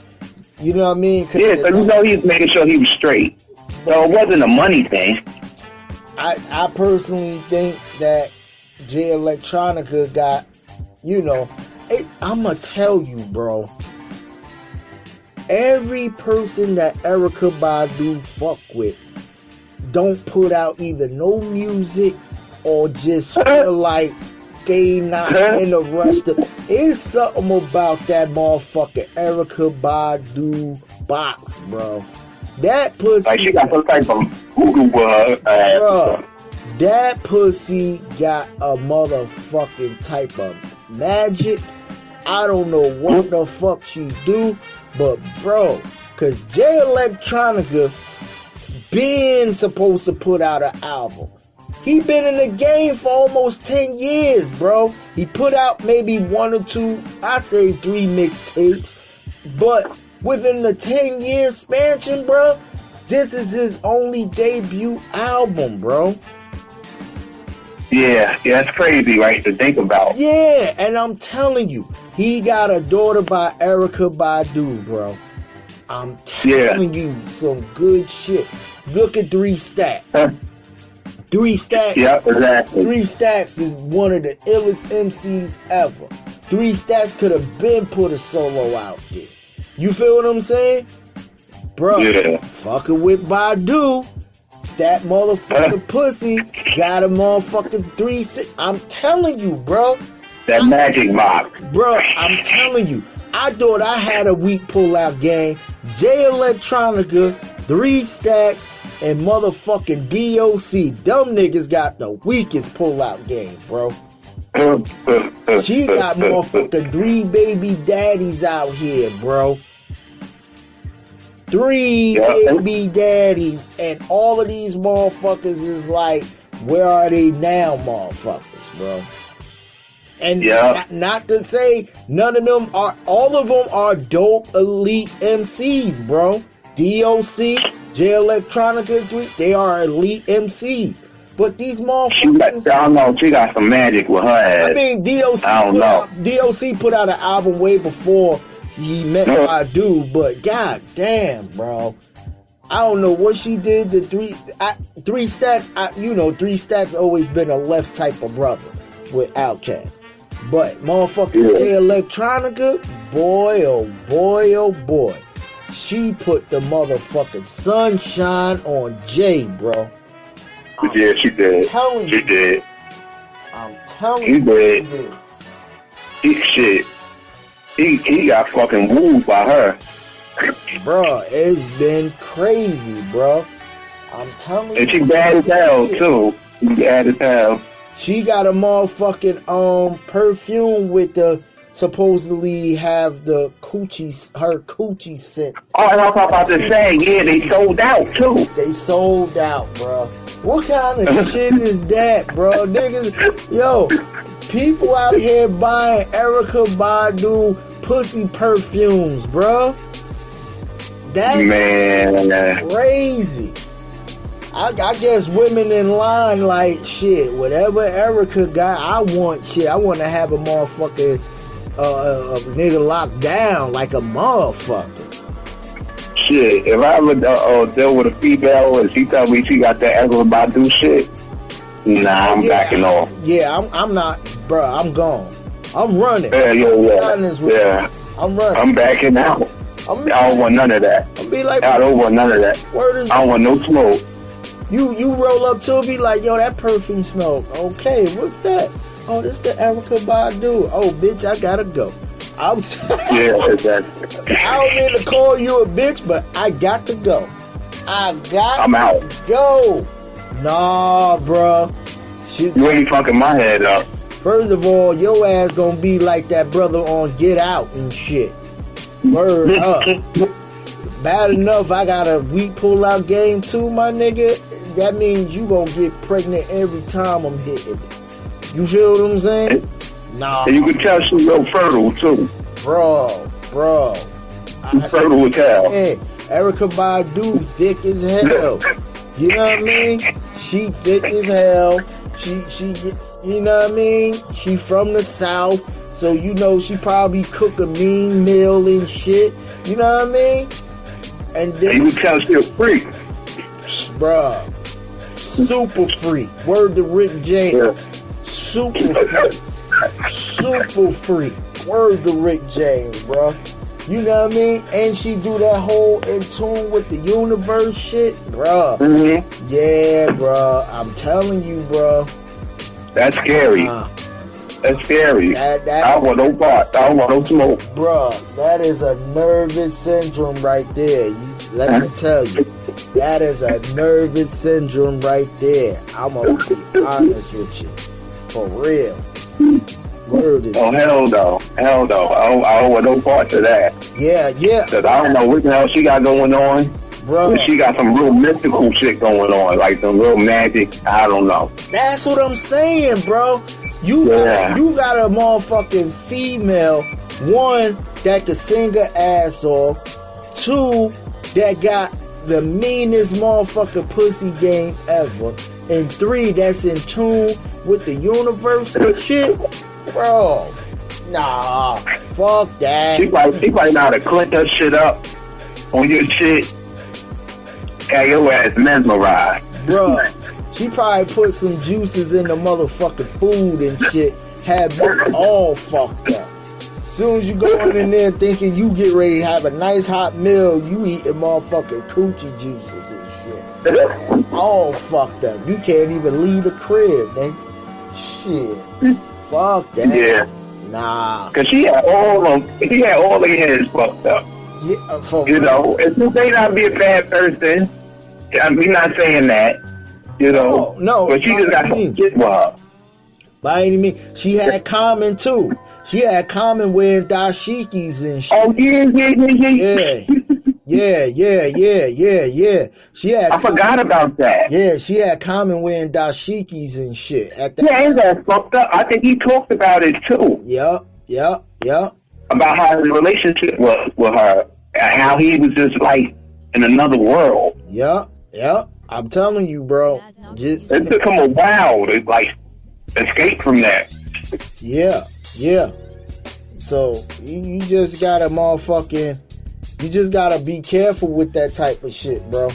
You know what I mean? Yeah, so you know he's making sure he was straight. So it wasn't a money thing. I personally think that Jay Electronica got, you know, I'm going to tell you, bro. Every person that Erykah Badu fuck with don't put out either no music or just feel like they not in a rush to. It's something about that motherfucking Erykah Badu box, bro. That pussy, like she got some type of voodoo, bro. That pussy got a motherfucking type of magic. I don't know what the fuck she do, but bro, cause Jay Electronica been supposed to put out an album. He been in the game for almost 10 years, bro. He put out maybe 1 or 2, I say 3 mixtapes, but within the 10-year span, bro, this is his only debut album, bro. Yeah, that's crazy, right, to think about. Yeah, and I'm telling you, he got a daughter by Erykah Badu, bro. I'm telling you some good shit. Look at 3 Stack. 3 Stacks. Yep, exactly. 3 Stacks is one of the illest MCs ever. 3 Stacks could have been put a solo out there. You feel what I'm saying? Bro, Yeah. fucking with Badu, that motherfucking pussy got a motherfucking 3 6. I'm telling you, bro. That magic box. Bro, I'm telling you. I thought I had a weak pullout game. J Electronica, 3 Stacks, and motherfucking DOC. Them niggas got the weakest pullout game, bro. She got motherfucking 3 baby daddies out here, bro. 3 baby daddies, and all of these motherfuckers is like, where are they now, motherfuckers, bro? And not to say none of them are, all of them are dope elite MCs, bro. DOC, J Electronica, 3, they are elite MCs. But these motherfuckers, I don't know, she got some magic with her ass. I mean, DOC put out an album way before he met Badu, but god damn, bro. I don't know what she did to 3 Stacks. 3 Stacks always been a left type of brother with Outkast. But motherfucking J Electronica, boy, oh boy, oh boy. She put the motherfucking sunshine on Jay, bro. Yeah, she did. She did. I'm telling you. He got fucking wooed by her. Bro, it's been crazy, bro. I'm telling you. And she bad as hell, too. She bad as hell. She got a motherfucking perfume with the supposedly have the her coochie scent. Oh, and I was about to say, yeah, they sold out too. They sold out, bro. What kind of shit is that, bro? Niggas, yo, people out here buying Erykah Badu pussy perfumes, bro. That's crazy. I guess women in line like shit. Whatever Erykah got, I want shit. I want to have a motherfucking a nigga locked down like a motherfucker. Shit, if I would deal with a female and she tell me she got that Erykah Badu shit, nah, I'm backing off. Yeah, I'm not, bro. I'm gone. I'm running. Yeah. I'm running. I'm backing out. I don't want none of that. I don't want none of that. I don't want no smoke. You roll up to me like, yo, that perfume smoke. Okay, what's that? Oh, this the Erykah Badu. Oh, bitch, I gotta go. Yeah, exactly. I don't mean to call you a bitch, but I got to go. I'm out. Go. Nah, bro. You ain't fucking my head up. First of all, your ass gonna be like that brother on Get Out and shit. Word up. Bad enough I got a weak pull-out game too, my nigga. That means you gonna get pregnant every time I'm hitting it. You feel what I'm saying? Nah. And you can tell she's real fertile too. Bro. She's fertile as hell. Erykah Badu thick as hell. You know what I mean? She thick as hell. She you know what I mean? She from the South, so you know she probably cook a mean meal and shit. You know what I mean? And then you can tell she a freak. Bruh. Super freak. Word to Rick James. Yeah. Super freak. Word to Rick James, bro. You know what I mean? And she do that whole in tune with the universe shit, bro. Mm-hmm. Yeah, bro. I'm telling you, bro. That's scary. That's scary. I don't want no part. I don't want no smoke. Bro, that is a nervous syndrome right there. Let me tell you. That is a nervous syndrome right there. I'm going to be honest with you. For real. Word is hell no. Hell no. I don't want no parts of that. Yeah. Because I don't know what the hell she got going on. Bro. She got some real mystical shit going on. Like some real magic. I don't know. That's what I'm saying, bro. You got a motherfucking female. One, that can sing her ass off. Two, that got the meanest motherfucking pussy game ever. And three, that's in tune with the universe and shit. Bro, nah, fuck that. She probably know how to clean that shit up on your shit. Got your ass mesmerized. Bro, She probably put some juices in the motherfucking food and shit. Had me all fucked up. Soon as you go in there thinking you get ready to have a nice hot meal, you eating motherfucking coochie juices and shit. All fucked up. You can't even leave the crib, man. Shit. Fuck that. Yeah. Nah. Cause she had all the heads fucked up. Yeah, you know, and she may not be a bad person. I'm not saying that. You know. No. But she just got some shit with her. By any means. She had Common too. She had Common wearing dashikis and shit. Oh Yeah. She had. I forgot about that. Yeah, she had Common wearing dashikis and shit. Ain't that fucked up? I think he talked about it too. Yep. About how his relationship was with her, and how he was just like in another world. Yep. I'm telling you, bro. It took him a while to like escape from that. Yeah. So you just gotta you just gotta be careful with that type of shit, bro.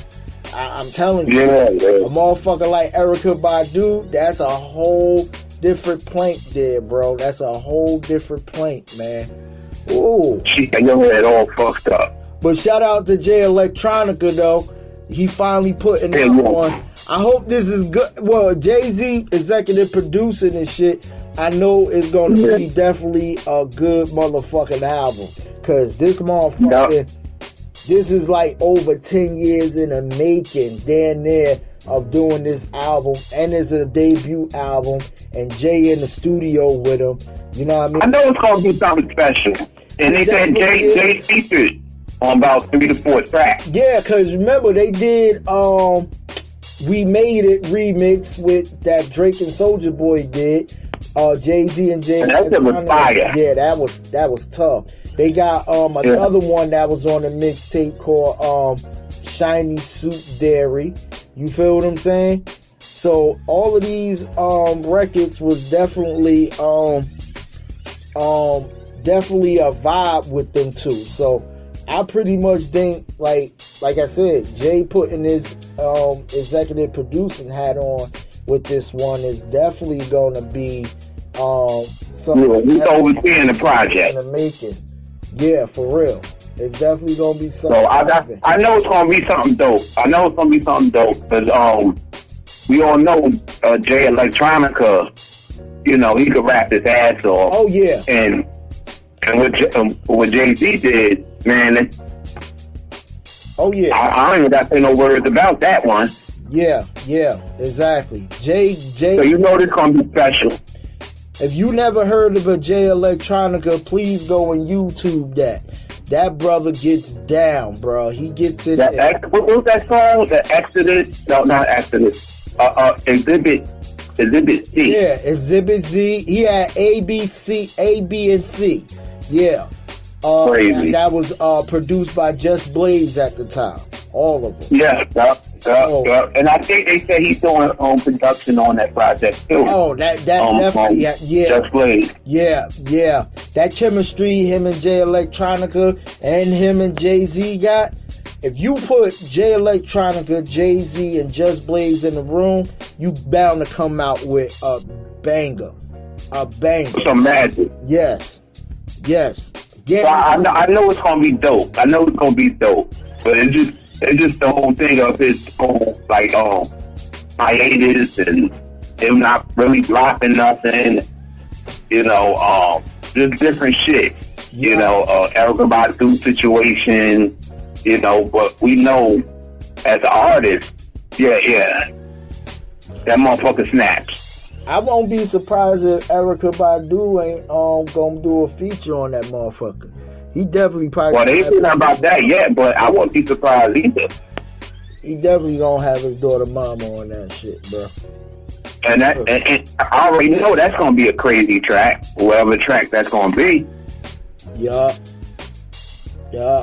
I'm telling you, a motherfucker like Erykah Badu, that's a whole different plank there, bro. That's a whole different plank, man. Ooh. She got your head all fucked up. But shout out to Jay Electronica though. He finally putting it on. I hope this is good. Well, Jay-Z executive producing and shit. I know it's going to be definitely a good motherfucking album. Because this motherfucker, this is like over 10 years in the making, damn near, of doing this album. And it's a debut album. And Jay in the studio with him. You know what I mean? I know it's going to be something special. And they said Jay featured on about 3 to 4 tracks. Yeah, because remember, they did We Made It remix with that Drake and Soulja Boy did. Jay-Z and Jay. That was fire. Yeah, that was tough. They got another one that was on the mixtape called Shiny Suit Dairy. You feel what I'm saying? So all of these records was definitely definitely a vibe with them too. So I pretty much think, like I said, Jay putting his executive producing hat on with this one is definitely going to be something. He's overseeing the project. In the making. Yeah, for real. It's definitely going to be something. So I know it's going to be something dope. Because we all know Jay Electronica, you know, he could rap his ass off. Oh, yeah. And what Jay-Z did, man, oh yeah, I don't even got to say no words about that one. Yeah, exactly. Jay. So you know this gonna be special. If you never heard of a Jay Electronica, please go and YouTube that. That brother gets down, bro. He gets it. What was that song? The Exodus? No, not Exodus. Exhibit C. Yeah, Exhibit Z. He had A, B, and C. Yeah. Crazy. That was produced by Just Blaze at the time. All of them. Yeah. And I think they said he's doing production on that project too. Oh, that definitely, yeah. Just Blaze. Yeah. That chemistry him and Jay Electronica and him and Jay-Z got. If you put Jay Electronica, Jay-Z, and Just Blaze in the room, you bound to come out with a banger. Some magic. Yes. Well, I know it's gonna be dope. But it's just the whole thing of his whole hiatus and him not really dropping nothing. You know, just different shit. Yeah. You know, Erykah Badu situation. You know, but we know as an artist, yeah, that motherfucker snaps. I won't be surprised if Erykah Badu ain't gonna do a feature on that motherfucker. He definitely probably. Well, they ain't saying about that yet, but I won't be surprised either. He definitely gonna have his daughter mama on that shit, bro. And I already know that's gonna be a crazy track, whatever track that's gonna be. Yeah.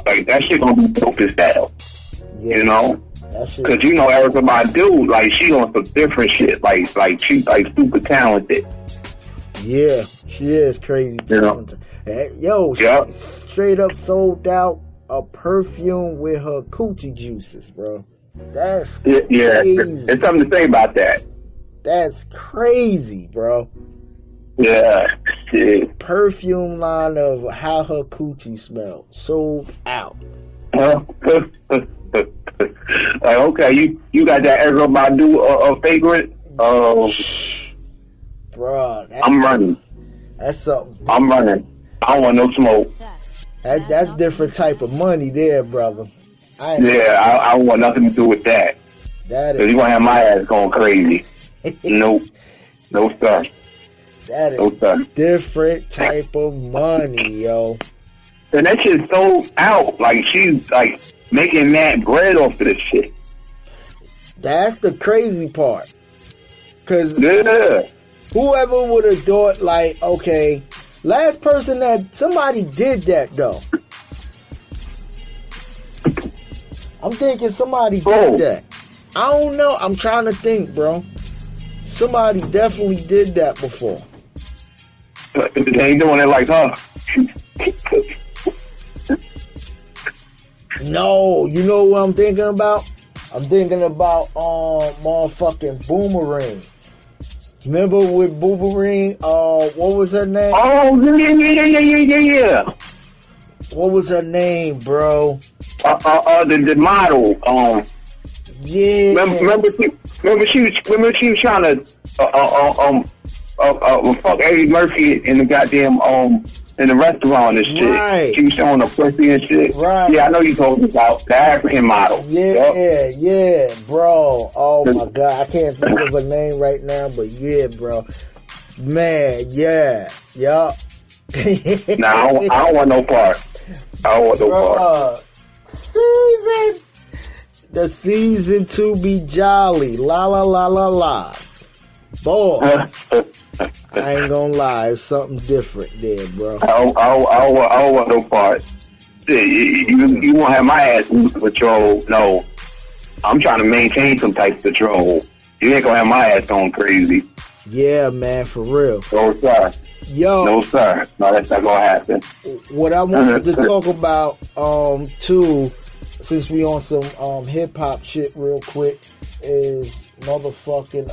Like that shit gonna be dope as hell. Yeah. You know. Cause you know Erykah Badu, like she on some different shit, like she's like super talented. Yeah, she is crazy talented. Yo, she straight up sold out a perfume with her coochie juices, bro. That's Yeah, crazy. there's something to say about that. That's crazy, bro. Yeah, shit. Perfume line of how her coochie smelled. Sold out. Okay, you got that Erykah Badu favorite? Bro, I'm running. That's something. I'm running. I don't want no smoke. That's different type of money there, brother. I don't want nothing to do with that. That Cause is, you gonna have my ass going crazy. Nope. No sir. that No is sir. different type of money, yo. And that shit's sold out. Like she's like making mad bread off of this shit. That's the crazy part. Cause Yeah. whoever would have thought, like, okay, last person that somebody did that though. I'm thinking somebody did that. I don't know. I'm trying to think, bro. Somebody definitely did that before. They ain't doing it like her. No, you know what I'm thinking about? I'm thinking about motherfucking Boomerang. Remember with Boomerang? What was her name? Oh yeah. What was her name, bro? The model. Yeah. Remember she was trying to fuck Eddie Murphy in the goddamn in the restaurant and shit. Right. She was showing her pussy and shit. Right. Yeah, I know you talking about the African model. Yeah, bro. Oh my god, I can't think of her name right now, but yeah, bro. Man, yeah. Yup. Nah, I don't want no part. I don't want no part. The season to be jolly. La la la la la. Boy, I ain't gonna lie, it's something different there, bro. I don't want no part. You won't have my ass in patrol. No, I'm trying to maintain some type of patrol. You ain't gonna have my ass going crazy. Yeah, man, for real. No sir. Yo, No sir. No, that's not gonna happen. what I wanted to talk about, too, since we on some hip hop shit real quick, is motherfucking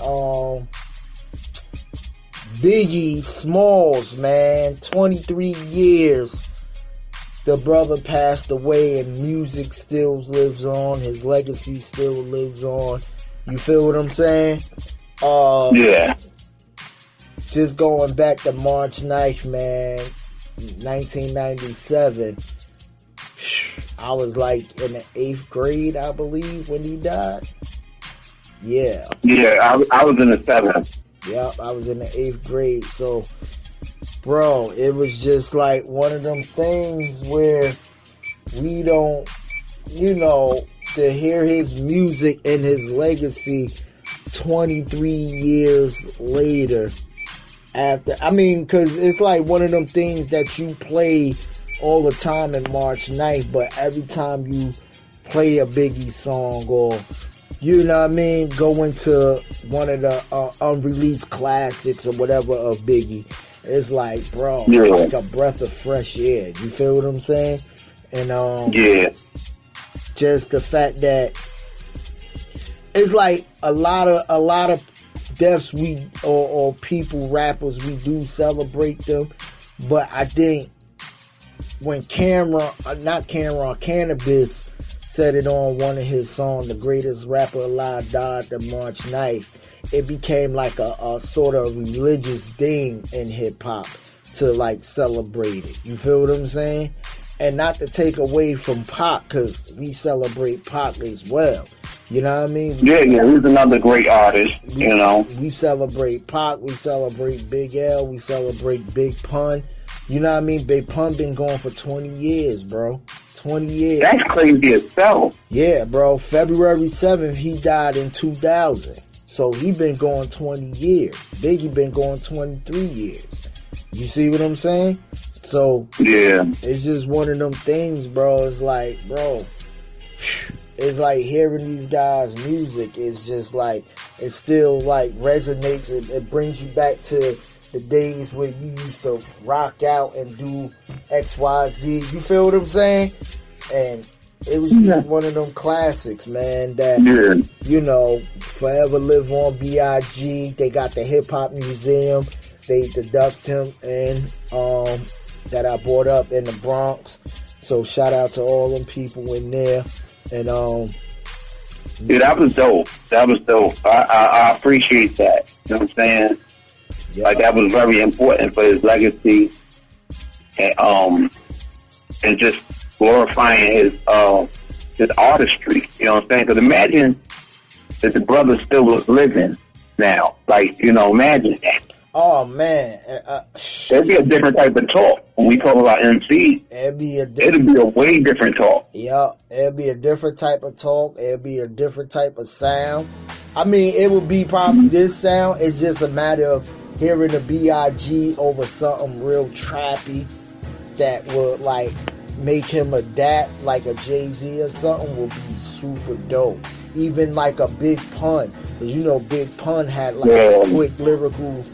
Biggie Smalls, man. 23 years. The brother passed away and music still lives on. His legacy still lives on. You feel what I'm saying? Yeah. Just going back to March 9th, man, 1997. I was like in the 8th grade, I believe, when he died. Yeah. Yeah, I was in the 7th. Yep, I was in the 8th grade. So, bro, it was just like one of them things where we don't, to hear his music and his legacy 23 years later. Because it's like one of them things that you play all the time in March 9th, but every time you play a Biggie song or, you know what I mean, go into one of the unreleased classics or whatever of Biggie, it's like, bro, like a breath of fresh air. You feel what I'm saying? And yeah, just the fact that it's like a lot of deaths or people, rappers, we do celebrate them, but I think when Cannabis said it on one of his songs, the greatest rapper alive died the March 9th, it became like a sort of religious thing in hip hop to like celebrate it. You feel what I'm saying? And not to take away from Pac, because we celebrate Pac as well. You know what I mean? Yeah, he's another great artist, We celebrate Pac, we celebrate Big L, we celebrate Big Pun. You know what I mean? Big Pun been going for 20 years, bro. 20 years. That's crazy itself. Yeah, bro. February 7th, he died in 2000. So he been going 20 years. Biggie been going 23 years. You see what I'm saying? So, yeah, it's just one of them things, bro. It's like, bro, it's like hearing these guys' music is just like, it still like resonates. It brings you back to the days where you used to rock out and do XYZ. You feel what I'm saying? And it was just one of them classics, man, that, you know, forever live on. B.I.G. They got the Hip Hop Museum. They deduct him in, that I brought up in the Bronx. So shout out to all them people in there. And, yeah, that was dope. That was dope. I appreciate that. You know what I'm saying? Yeah. Like, that was very important for his legacy. And just glorifying his artistry. You know what I'm saying? Because imagine that the brother still was living now. Like, you know, imagine that. Oh, man. It'd be a different type of talk. When we talk about MC, it'd be a way different talk. Yeah, it'd be a different type of talk. It'd be a different type of sound. I mean, it would be probably this sound. It's just a matter of hearing the B.I.G. over something real trappy that would, like, make him adapt, like a Jay-Z or something, would be super dope. Even like a Big Pun. Because, you know, Big Pun had, like, a quick lyrical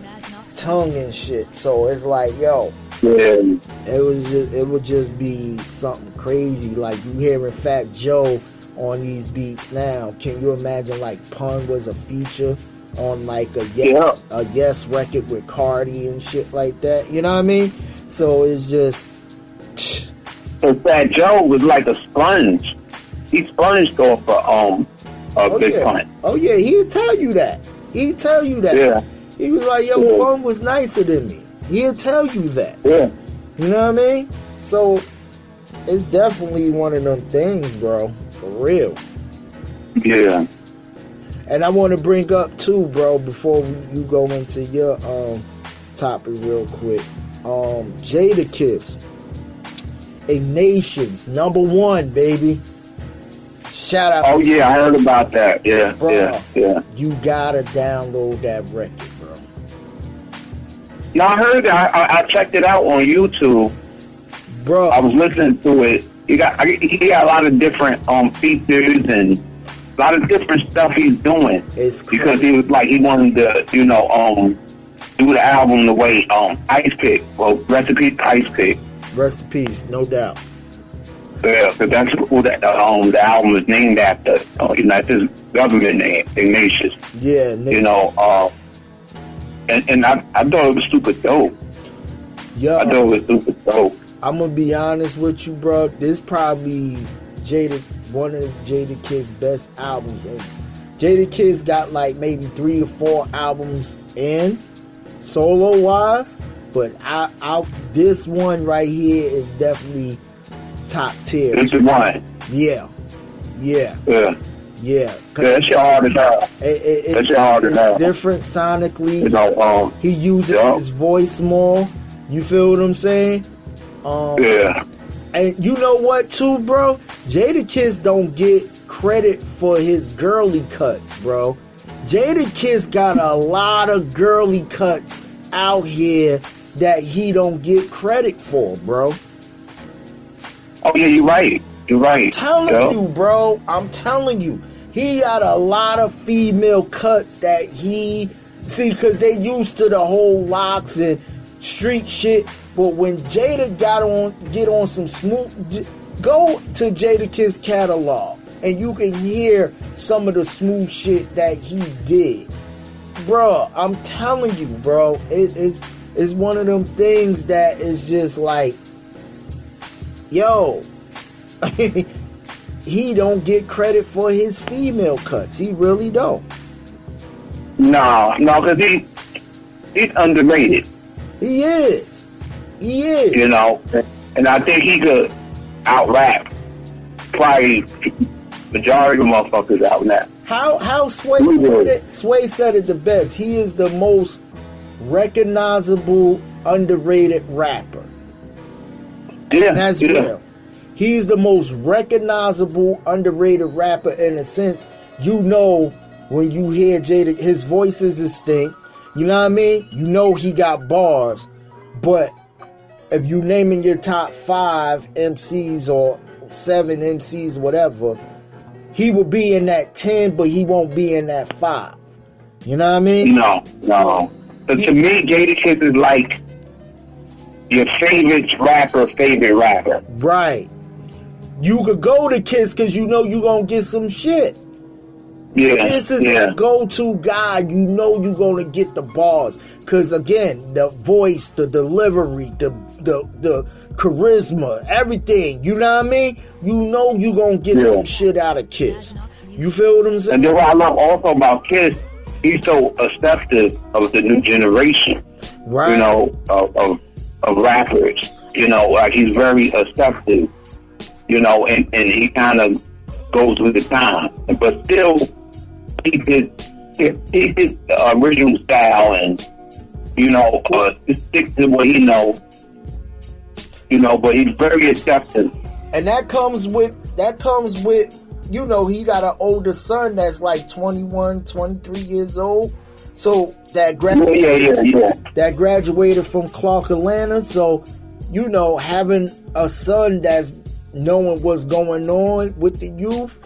tongue and shit. So it's like, yo, it would just be something crazy. Like, you hearing Fat Joe on these beats now. Can you imagine, like, Pun was a feature on, like, a Yes record with Cardi and shit like that? You know what I mean? So it's just... So Fat Joe was like a sponge. He sponged off a Big Pun. Oh, yeah, he'll tell you that. He'll tell you that. Yeah. He was like, yo, Pun was nicer than me. He'll tell you that. Yeah. You know what I mean? So, it's definitely one of them things, bro. For real. Yeah. And I want to bring up, too, bro, before you go into your topic real quick. Jadakiss. A Nation's #1, baby. Shout out. Oh, yeah, I heard about that. Yeah, bro, yeah. You gotta download that record, bro. No, I heard it. I checked it out on YouTube. Bro. I was listening to it. He got a lot of different features and a lot of different stuff he's doing. It's crazy. Because he was like, he wanted to, you know, do the album the way Ice Pick. Well, Recipe Ice Pick. Rest in peace, no doubt. Yeah, because that's who the album is named after. You know, it's his government name, Ignatius. Yeah, you know, and I thought it was super dope. Yeah, I thought it was super dope. I'm gonna be honest with you, bro. This probably one of Jadakiss' best albums, and Jadakiss got like maybe 3 or 4 albums in solo wise, but this one right here is definitely top tier. This is one. Yeah. That shit hard as hell. That shit hard as hell. Different sonically. You know, he uses his voice more. You feel what I'm saying? Yeah. And you know what, too, bro? Jadakiss don't get credit for his girly cuts, bro. Jadakiss got a lot of girly cuts out here that he don't get credit for, bro. Oh, yeah, you're right. You're right. I'm telling you, bro. I'm telling you. He got a lot of female cuts that he... See, because they used to the whole locks and street shit. But when Jada get on some smooth... Go to Jadakiss catalog and you can hear some of the smooth shit that he did. Bro, I'm telling you, bro. It's one of them things that is just like... Yo, he don't get credit for his female cuts. He really don't. No, because he's underrated. He is. You know, and I think he could out-rap probably majority of motherfuckers out now. How Sway said it? Sway said it the best. He is the most recognizable, underrated rapper. Yeah, that's real. He's the most recognizable, underrated rapper in a sense. You know, when you hear Jada, his voice is distinct. You know what I mean? You know he got bars. But if you naming your top 5 MCs or 7 MCs, whatever, he will be in that 10, but he won't be in that 5. You know what I mean? No. But to me, Jadakiss is like your favorite rapper. Right. you could go to Kiss because you know you're going to get some shit. Yeah. This is the go-to guy. You know you're going to get the bars. Because, again, the voice, the delivery, the charisma, everything. You know what I mean? You know you're going to get some shit out of Kiss. You feel what I'm saying? And then what I love also about Kiss, he's so accepted of the new generation. Right. You know, of rappers. You know, like he's very accepted. You know, and he kind of goes with the time. But still, he did the original style and, you know, stick to what he knows. You know, but he's very accepting. And that comes with, you know, he got an older son that's like 21, 23 years old. So that graduated from Clark, Atlanta. So, you know, having a son that's knowing what's going on with the youth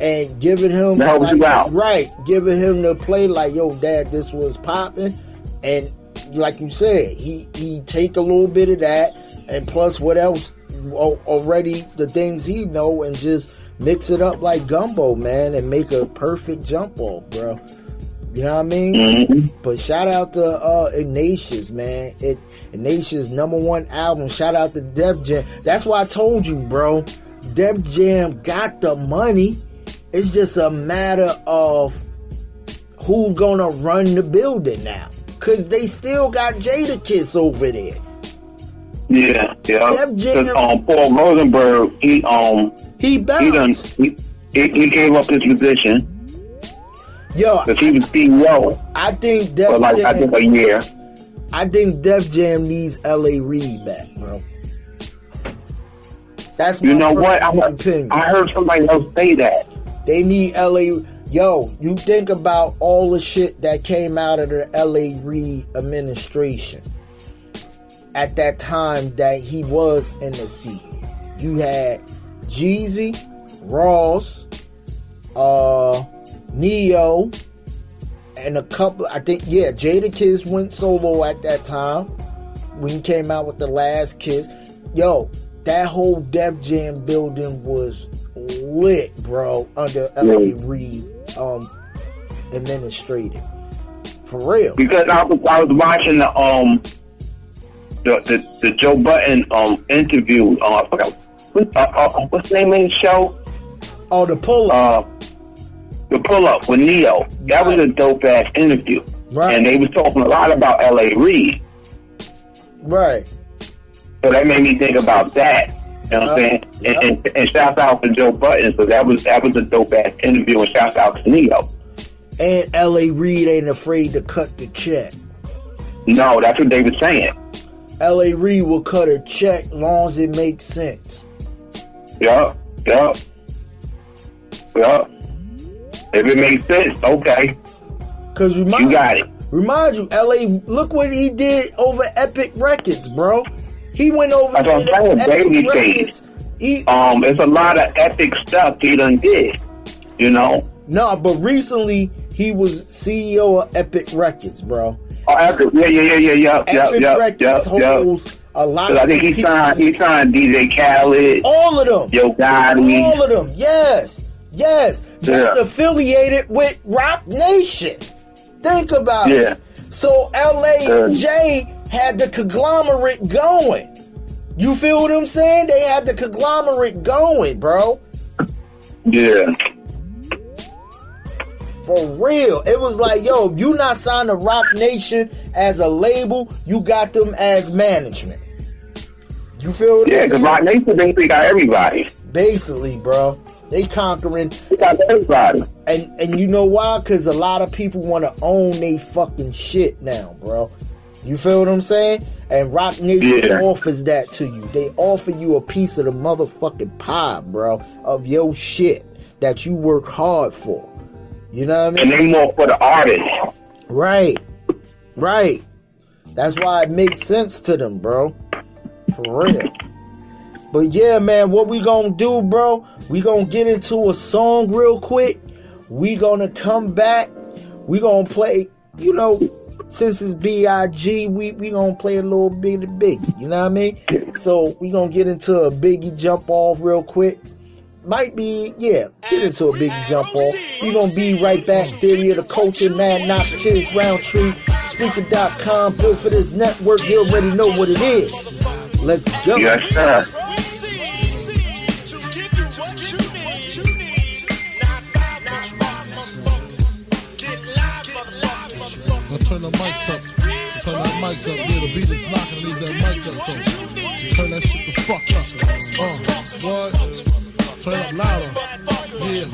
and giving him giving him the play like, yo, Dad, this was popping. And like you said, he take a little bit of that and plus what else already the things he know and just mix it up like gumbo, man, and make a perfect jump off, bro. You know what I mean? Mm-hmm. But shout out to Ignatius, man. Ignatius' #1 album. Shout out to Def Jam. That's why I told you, bro. Def Jam got the money. It's just a matter of who's gonna run the building now. Cause they still got Jadakiss over there. Yeah. Def Jam. Paul Rosenberg, he bounced. He gave up his position. Yo, because he was CEO. I think Def for Jam, I think a year. I think Def Jam needs L.A. Reid back, bro. That's my opinion. I heard somebody else say that. They need L.A. Yo, you think about all the shit that came out of the L.A. Reid administration at that time that he was in the seat. You had Jeezy, Ross, Neo, and a couple, I think, Jadakiss went solo at that time when he came out with The Last Kiss. Yo, that whole Def Jam building was lit, bro, under L.A. Reid administrative. For real. Because I was watching the Joe Budden interview. I forgot what's the name of the show? Oh, the Pull-Up. The Pull-Up with Neo. That was a dope ass interview. Right. And they was talking a lot about L.A. Reid. Right. So that made me think about that. You know what I'm saying? And shout out to Joe Budden. So that was a dope ass interview, and shout out to Neo. And L.A. Reid ain't afraid to cut the check. No, that's what they were saying. L.A. Reid will cut a check long as it makes sense. Yeah. If it makes sense, okay. Cause you got it. Remind you, L.A. Look what he did over Epic Records, bro. He went over Epic Records. It's a lot of epic stuff he done did. You know. No, but recently he was CEO of Epic Records, bro. Oh, Epic, yeah. Epic Records holds a lot. I think he signed DJ Khaled. All of them. Yo Gotti. All of them. Yes. That's affiliated with Rock Nation. Think about it. So LAJ had the conglomerate going. You feel what I'm saying? They had the conglomerate going, bro. Yeah. For real. It was like, yo, you not signed to Rock Nation as a label, you got them as management. You feel what I'm saying? Yeah, because Rock Nation basically got everybody. Basically, bro. They conquering. They got everybody. And you know why? Because a lot of people want to own they fucking shit now, bro. You feel what I'm saying? And Rock Nation offers that to you. They offer you a piece of the motherfucking pie, bro, of your shit that you work hard for. You know what I mean? And they more for the artist. Right. That's why it makes sense to them, bro. For real. But yeah, man, what we gonna do, bro? We gonna get into a song real quick. We gonna come back. We gonna play, you know, since it's B.I.G., we gonna play a little bit of Biggie. You know what I mean? So we gonna get into a Biggie jump off real quick. might be, get into a big jump off. We're going to be right back. Theory of the Culture, Mad Knox, Chizz, Roundtree, Speaker.com, built for this network. You already know what it is. Let's go. Yes, sir. Now turn the mics up. Turn that mic up. Yeah, the beat is knocking. Leave that mic up though. Turn that shit the fuck up. What? Turn it up louder. Yeah.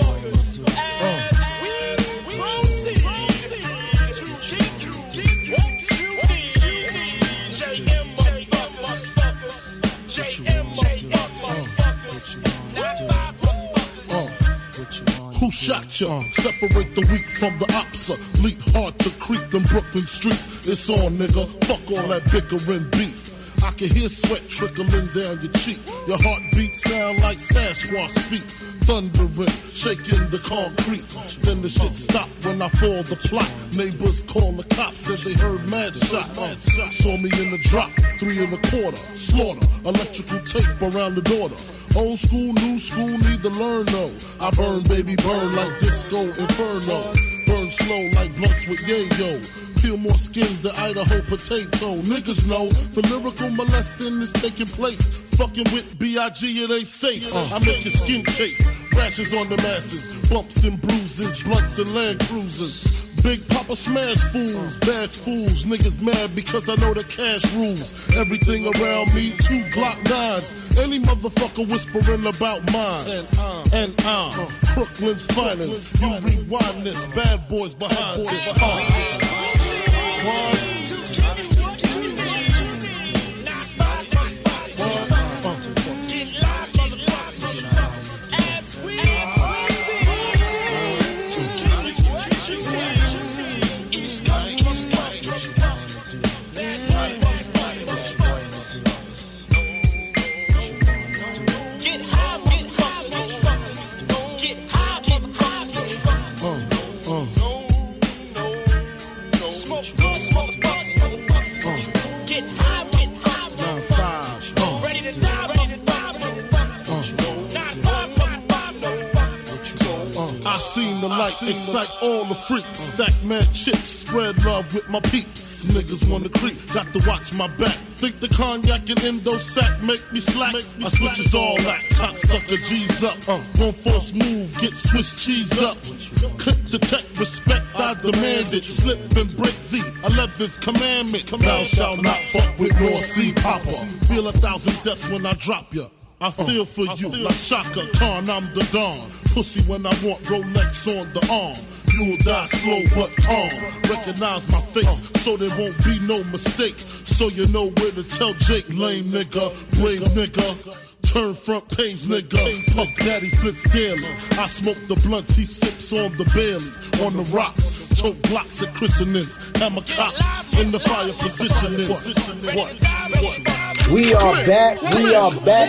Who shot ya? Separate the weak from the opsa. Leap hard to creep them Brooklyn streets. It's on, nigga. Fuck all that bickering beef. I can hear sweat trickling down your cheek. Your heartbeat sound like Sasquatch feet. Thundering, shaking the concrete. Then the shit stopped when I fall the plot. Neighbors call the cops, said they heard mad shots. Saw me in the drop, 3 1/4. Slaughter, electrical tape around the daughter. Old school, new school, need to learn though. I burn, baby, burn like disco inferno. Burn slow like blunts with yayo. Peel more skins than Idaho potato. Niggas know the lyrical molesting is taking place. Fucking with B.I.G. it ain't safe. I make your skin chafe. Rashes on the masses. Bumps and bruises. Blunts and Land Cruisers. Big Papa smash fools, bash fools. Niggas mad because I know the cash rules. Everything around me, 2 Glock 9s. Any motherfucker whispering about mine. And I'm Brooklyn's finest. You rewind this, bad boys behind this. I seen the light excite all the freaks. Stack mad chips, spread love with my peeps. Niggas wanna creep, got to watch my back. Think the cognac and endo sack make me slack. I switches all that, cocksucker G's up. One force move, get Swiss cheese up. Click to tech, respect, I demand it. Slip and break the 11th commandment. Thou shalt not fuck with North Sea Papa. Feel 1,000 deaths when I drop ya. I feel for you like Shaka Khan, I'm the Don. Pussy when I want Rolex on the arm. You'll die slow but calm. Recognize my face so there won't be no mistake. So you know where to tell Jake, lame nigga, brave nigga. Turn front page nigga, Puff Daddy flips daily. I smoke the blunts, he sips on the Baileys. On the rocks, choke blocks and christenings. Hammer cops in the fire positioning. What? We are back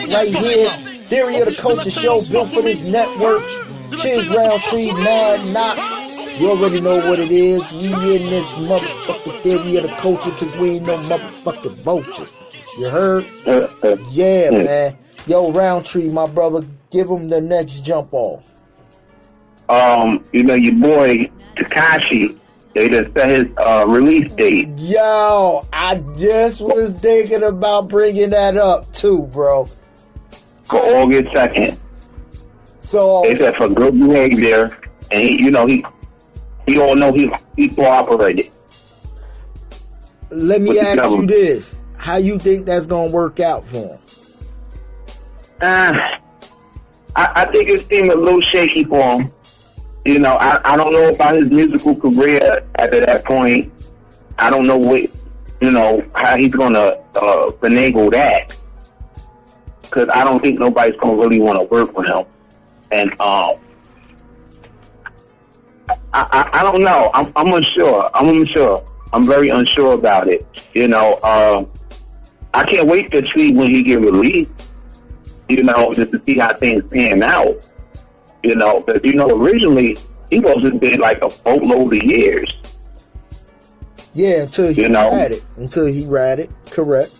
right here. Theory of the Culture show built for this network. Chizz, Roundtree, Mad Knox. You already know what it is. We in this motherfucking Theory of the Culture because we ain't no motherfucking vultures. You heard? Yeah, man. Yo, Roundtree, my brother, give him the next jump off. Your boy Tekashi, they just set his release date. Yo, I just was thinking about bringing that up too, bro. For August 2nd. So they said for good behavior, and he don't know he cooperated. Let me ask you this: how you think that's gonna work out for him? I think it seemed a little shaky for him. I don't know about his musical career after that point. I don't know how he's gonna finagle that, because I don't think nobody's gonna really want to work with him. And I don't know. I'm unsure. I'm very unsure about it. I can't wait to see when he get released. Just to see how things pan out. Because originally he wasn't been like a boatload of years. Yeah, until he read it. Correct.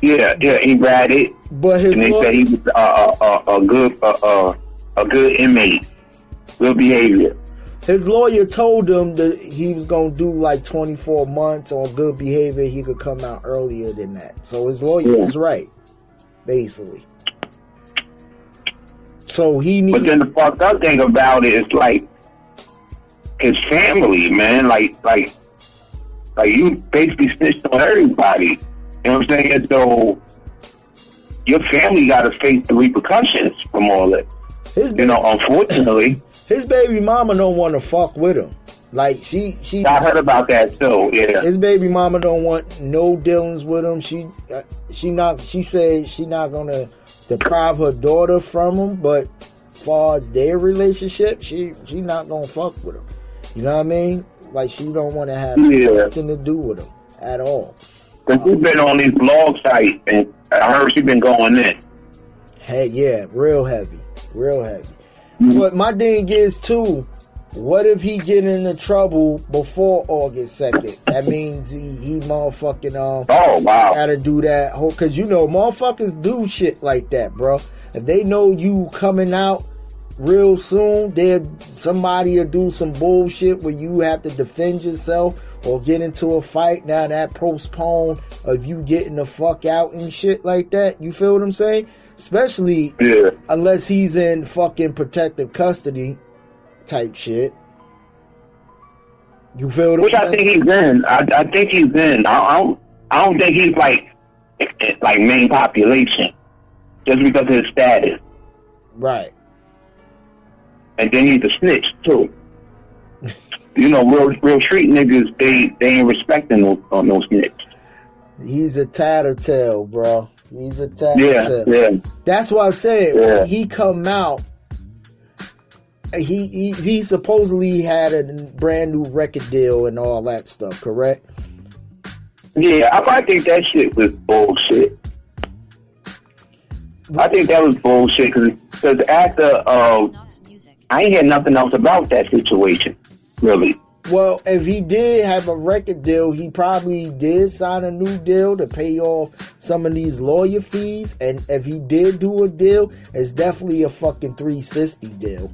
Yeah, he ratted. But his and they said he was a good inmate, good behavior. His lawyer told him that he was gonna do like 24 months on good behavior. He could come out earlier than that. So his lawyer was right, basically. So he needs. But then the fucked up thing about it is like his family, man. Like you basically snitched on everybody. You know what I'm saying? So your family got to face the repercussions from all that. Unfortunately, his baby mama don't want to fuck with him. Like she. I heard about that too. Yeah. His baby mama don't want no dealings with him. She said she not gonna deprive her daughter from him, but far as their relationship, she not gonna fuck with him. You know what I mean? Like she don't want to have nothing to do with him at all. Cause she's been on these blog sites, and I heard she's been going in. Hey, yeah, real heavy. But my thing is too, what if he get into trouble before August 2nd? That means he motherfucking oh wow, gotta do that whole, cause motherfuckers do shit like that, bro. If they know you coming out real soon, somebody will do some bullshit where you have to defend yourself or get into a fight. Now that postpone of you getting the fuck out and shit like that. You feel what I'm saying? Especially unless he's in fucking protective custody type shit. You feel what I'm saying? I think he's in. I think he's in. I don't think he's like main population just because of his status. Right. And then he's a snitch too. Real street niggas, they ain't respecting no snitch. He's a tattletale, bro. He's a tattletale. Yeah. That's why I said when he come out, he supposedly had a brand new record deal and all that stuff, correct? Yeah, I think that shit was bullshit. I think that was bullshit because after I ain't hear nothing else about that situation, really. Well, if he did have a record deal, he probably did sign a new deal to pay off some of these lawyer fees. And if he did do a deal, it's definitely a fucking 360 deal.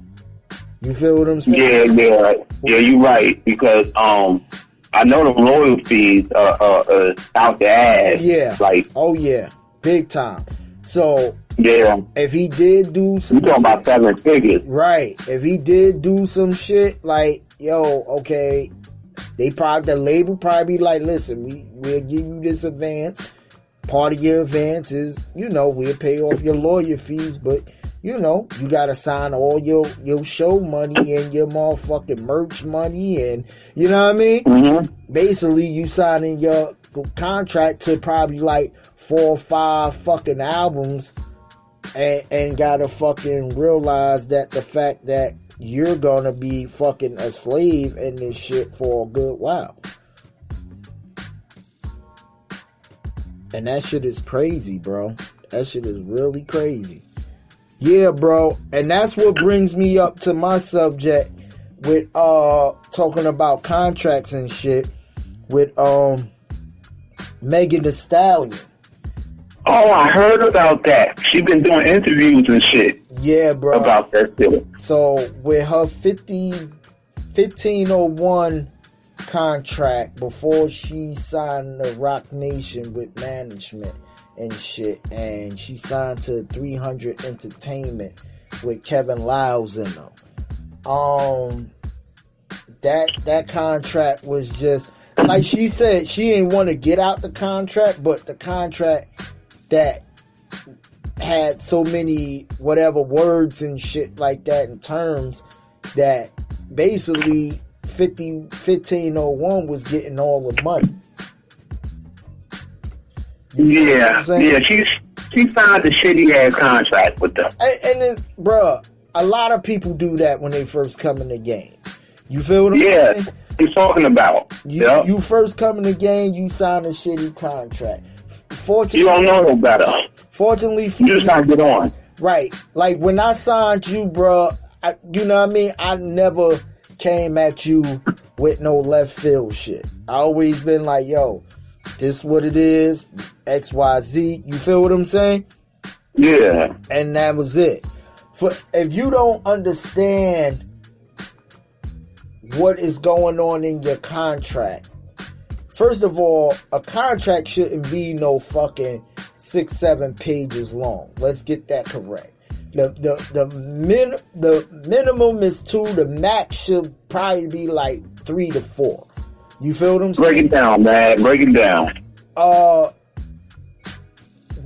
You feel what I'm saying? Yeah, you're right. Because I know the lawyer fees are out the ass. Yeah. Oh yeah, big time. So if he did do some, you talking about 7 figures, right? If he did do some shit like, okay, the label probably be like, listen, we'll give you this advance. Part of your advance is, we'll pay off your lawyer fees, but you gotta sign all your show money and your motherfucking merch money, and you know what I mean? Mm-hmm. Basically, you signing your contract to probably like 4 or 5 fucking albums, and gotta fucking realize that the fact that you're gonna be fucking a slave in this shit for a good while. And that shit is crazy, bro. That shit is really crazy. Yeah, bro. And that's what brings me up to my subject with talking about contracts and shit with Megan Thee Stallion. Oh, I heard about that. She been doing interviews and shit. Yeah, bro. About that shit. So with her 1501 contract before she signed the Rock Nation with management and shit, and she signed to 300 Entertainment with Kevin Lyles in them. That contract was just like she said, she didn't want to get out the contract, but the contract that had so many whatever words and shit like that and terms that basically 1501 was getting all the money. Yeah, she signed a shitty ass contract with them. And it's, bruh, a lot of people do that when they first come in the game. You feel what I'm saying? Yeah, you're talking about. You first come in the game, you sign a shitty contract. Fortunately, you don't know no better. Fortunately, you just not get on. Right. Like when I signed you, bruh, you know what I mean? I never came at you with no left field shit. I always been like, yo, this what it is, XYZ. You feel what I'm saying? Yeah. And that was it. If you don't understand what is going on in your contract, first of all, a contract shouldn't be no fucking 6-7 pages long. Let's get that correct. The minimum is 2. The max should probably be like 3 to 4. You feel what I'm saying? Break it down, man. Break it down.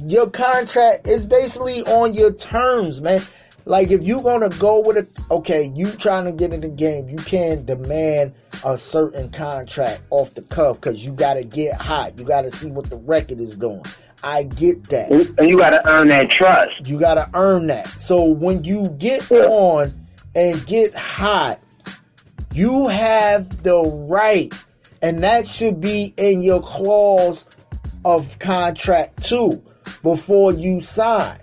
Your contract is basically on your terms, man. Like, if you gonna go with okay, you trying to get in the game, you can't demand a certain contract off the cuff because you gotta get hot. You gotta see what the record is doing. I get that. And you gotta earn that trust. You gotta earn that. So when you get on and get hot, you have the right, and that should be in your clause of contract too, before you sign.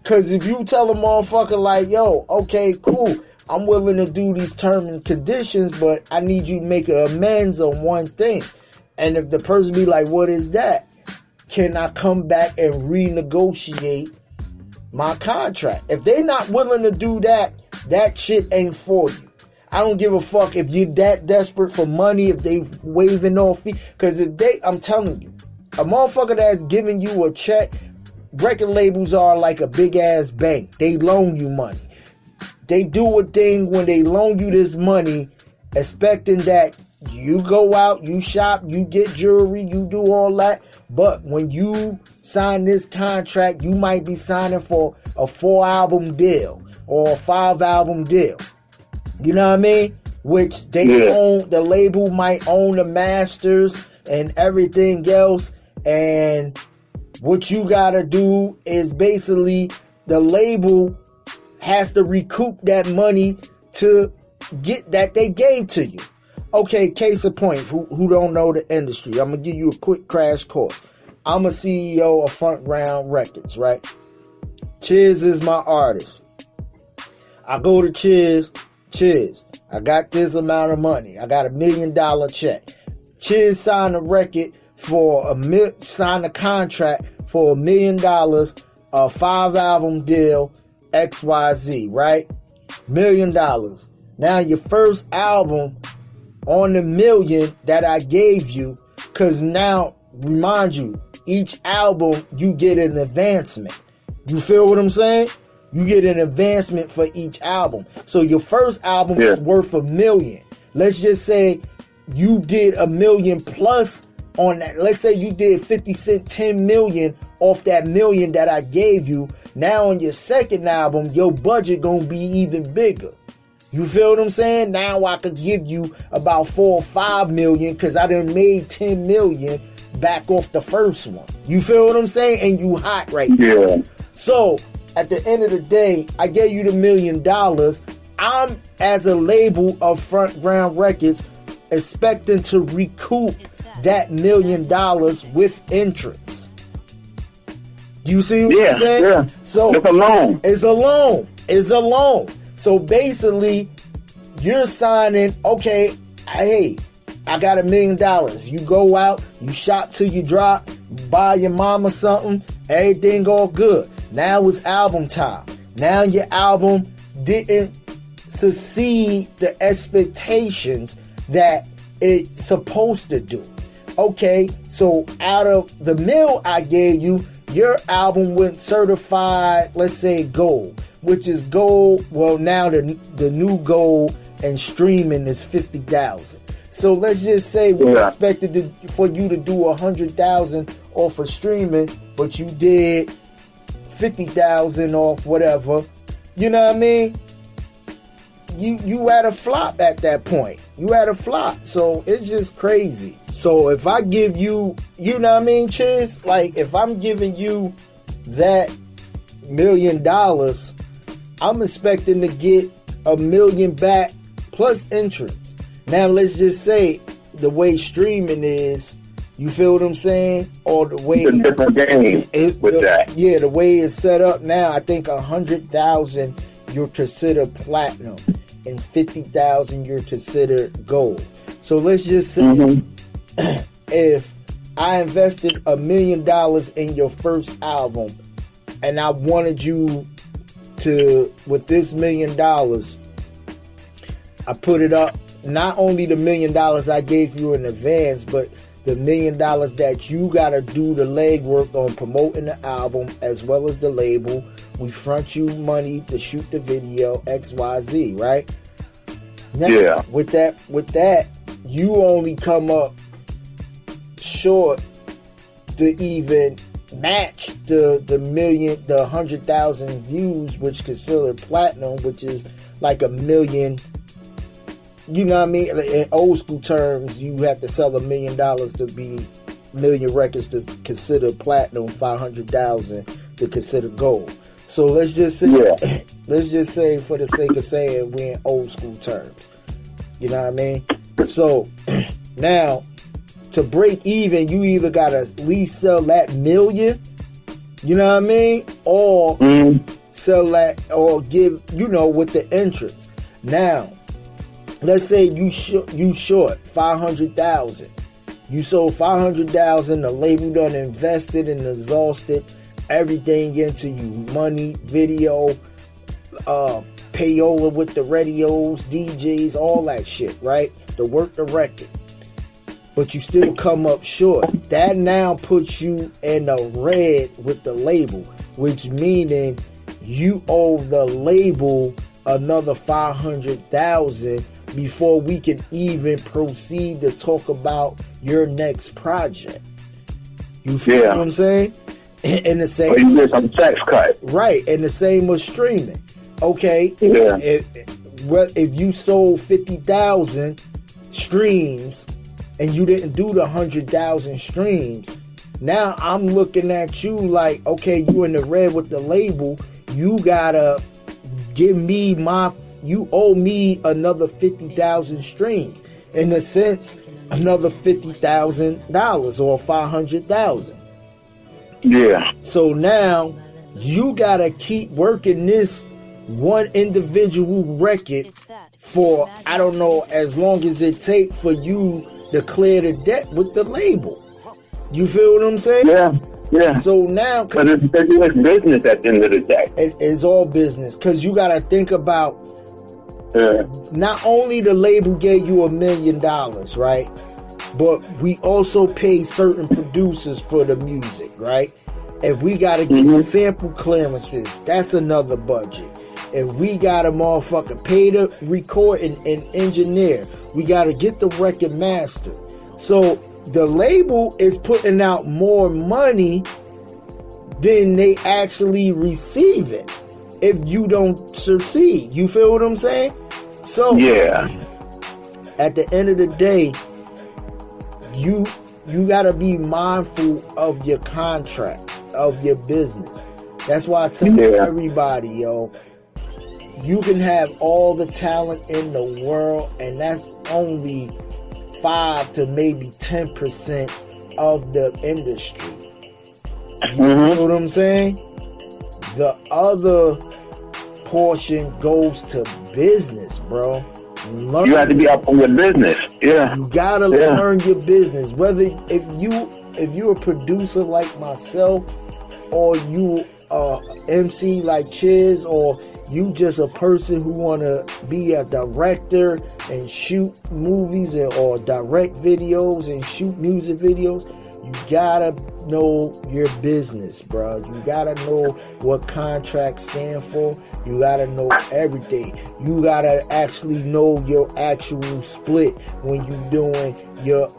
Cause if you tell a motherfucker like, yo, okay, cool, I'm willing to do these terms and conditions, but I need you to make an amends on one thing. And if the person be like, what is that? Can I come back and renegotiate my contract? If they not willing to do that, that shit ain't for you. I don't give a fuck if you're that desperate for money, if they waiving off fee. Cause if they, I'm telling you, a motherfucker that's giving you a check, record labels are like a big ass bank. They loan you money. They do a thing when they loan you this money, expecting that you go out, you shop, you get jewelry, you do all that. But when you sign this contract, you might be signing for a 4-album deal or a 5-album deal. You know what I mean? Which they own, the label might own the masters and everything else. And what you gotta do is basically the label has to recoup that money to get that they gave to you. Okay, case in point, who don't know the industry, I'm gonna give you a quick crash course. I'm a CEO of Front Round Records, right? Chizz is my artist. I go to Chizz, I got this amount of money. I got $1 million check. Chizz signed a record for signed a contract for $1 million, a 5-album deal, XYZ, right? $1 million. Now your first album on the $1 million that I gave you, cause now, remind you, each album you get an advancement. You feel what I'm saying? You get an advancement for each album. So your first album is worth $1 million. Let's just say you did $1 million plus on that. Let's say you did 50 Cent 10 million off that $1 million that I gave you. Now on your second album, your budget gonna be even bigger. You feel what I'm saying? Now I could give you about 4 or 5 million because I done made 10 million back off the first one. You feel what I'm saying? And you hot right now. So at the end of the day, I gave you the $1 million. I'm, as a label of Front Ground Records, expecting to recoup that $1 million with interest. You see what I'm saying? Yeah. So it's a loan. It's a loan. It's a loan. So basically, you're signing, okay, hey, I got $1 million. You go out, you shop till you drop, buy your mama something, everything all good. Now it's album time. Now your album didn't succeed the expectations that it's supposed to do. Okay, so out of the $1 million I gave you, your album went certified, let's say gold, which is gold. Well, now the new gold and streaming is 50,000. So let's just say we expected for you to do 100,000 off of streaming, but you did 50,000 off whatever. You know what I mean? You had a flop at that point. You had a flop. So it's just crazy. So if I give you, you know what I mean, Chizz? Like if I'm giving you that $1 million, I'm expecting to get $1 million back plus interest. Now let's just say the way streaming is, you feel what I'm saying? Or the way it's a different game with that. Yeah, the way it's set up now, I think 100,000 you're considered platinum and 50,000 you're considered gold. So let's just say if I invested $1 million in your first album, and I wanted you to, with this $1 million, I put it up, not only the $1 million I gave you in advance, but the $1 million that you gotta do the legwork on promoting the album as well as the label. We front you money to shoot the video, XYZ, right? Now, Yeah. With that, you only come up short to even match the 100,000 views, which considered platinum, which is like $1 million. You know what I mean? In old school terms, you have to sell $1 million to be million records to consider platinum, 500,000 to consider gold. So let's just say, for the sake of saying, we're in old school terms. You know what I mean? So now, to break even, you either gotta at least sell that $1 million, you know what I mean, or sell that, or give, with the entrance. Now, let's say you short 500,000. You sold 500,000. The label done invested and exhausted everything into you: money, video, payola with the radios, DJs, all that shit, right? To work the record. But you still come up short. That now puts you in the red with the label, which meaning you owe the label another 500,000 before we can even proceed to talk about your next project. You feel what I'm saying? And the same, you get some tax cut, right? And the same with streaming. Okay, yeah. If you sold 50,000 streams and you didn't do the 100,000 streams, now I'm looking at you like, okay, you in the red with the label. You gotta give me you owe me another 50,000 streams. In a sense, another $50,000 or 500,000. Yeah. So now you gotta keep working this one individual record for, I don't know, as long as it take for you to clear the debt with the label. You feel what I'm saying? Yeah. Yeah. So now, but it's business at the end of the day. It's all business, because you gotta think about, not only the label gave you $1 million, right? But we also pay certain producers for the music, right? If we gotta get sample clearances, that's another budget. If we gotta motherfucker pay to record and engineer, we gotta get the record mastered. So the label is putting out more money than they actually receive it if you don't succeed. You feel what I'm saying? So yeah, at the end of the day, you gotta be mindful of your contract, of your business. That's why I tell everybody, yo, you can have all the talent in the world, and that's only 5 to maybe 10% of the industry. You know what I'm saying? The other portion goes to business, bro. You have to be up on your business. Yeah. You gotta learn your business. Whether if you're a producer like myself, or you MC like Chizz, or you just a person who wanna be a director and shoot movies or direct videos and shoot music videos, you gotta know your business, bro. You gotta know what contracts stand for. You gotta know everything. You gotta actually know your actual split when you doing your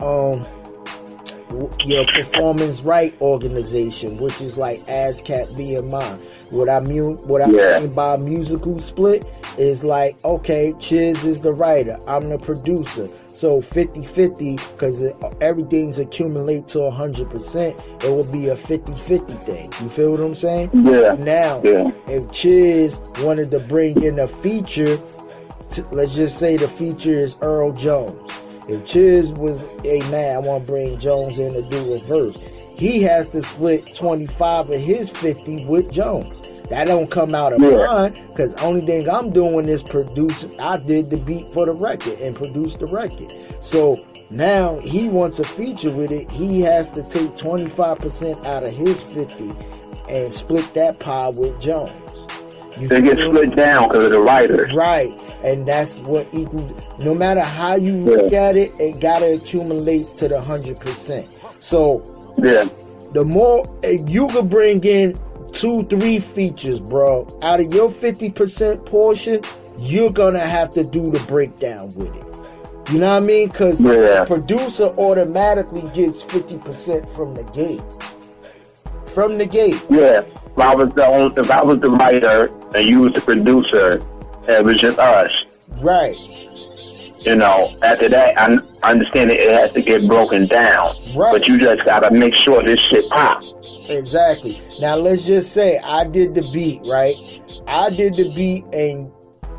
performance right organization, which is like ASCAP BMI. What I mean by musical split is like, okay, Chizz is the writer, I'm the producer. So 50-50, because everything's accumulate to 100%, it will be a 50-50 thing. You feel what I'm saying? Yeah. Now, if Chizz wanted to bring in a feature, let's just say the feature is Earl Jones. If Chizz was, hey man, I want to bring Jones in to do a verse, he has to split 25 of his 50 with Jones. That don't come out of mine, because the only thing I'm doing is produce. I did the beat for the record and produced the record. So Now he wants a feature with it. He has to take 25% out of his 50 and split that pie with Jones. They get split down because of the writers. Right. And that's what equals, no matter how you look at it, it gotta accumulate to the 100%. So the more you could bring in 2-3 features, bro, out of your 50% portion, you're gonna have to do the breakdown with it. You know what I mean? Because the producer automatically gets 50% from the gate. From the gate. Yeah. If I was the writer and you was the producer, it was just us. Right. You know, after that, I understand it has to get broken down. Right. But you just gotta make sure this shit pops. Exactly. Now let's just say I did the beat, right? I did the beat and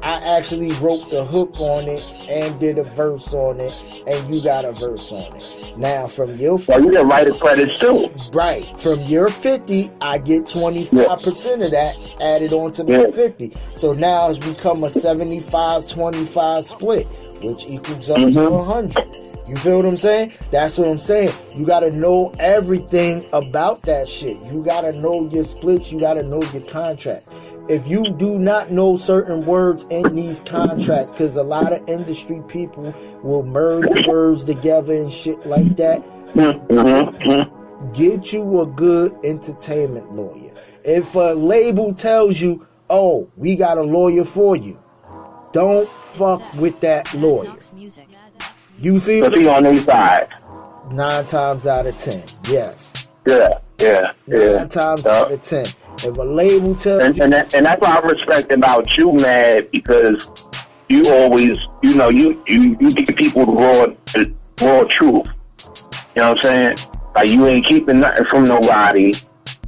I actually wrote the hook on it and did a verse on it, and you got a verse on it. Now from your 50, well, you can write the credits too. Right. From your 50, I get 25% of that added onto my 50. So now it's become a 75-25 split, which equals up to 100. You feel what I'm saying? That's what I'm saying. You gotta know everything about that shit. You gotta know your splits. You gotta know your contracts. If you do not know certain words in these contracts, because a lot of industry people will merge words together and shit like that, get you a good entertainment lawyer. If a label tells you, oh, we got a lawyer for you, don't fuck with that lawyer. You see? But he on their side. 9 times out of 10, yes. Yeah. 9 times out of 10. If a label tells you... And that's what I respect about you, man, because you always, you know, you give people the raw truth. You know what I'm saying? Like, you ain't keeping nothing from nobody.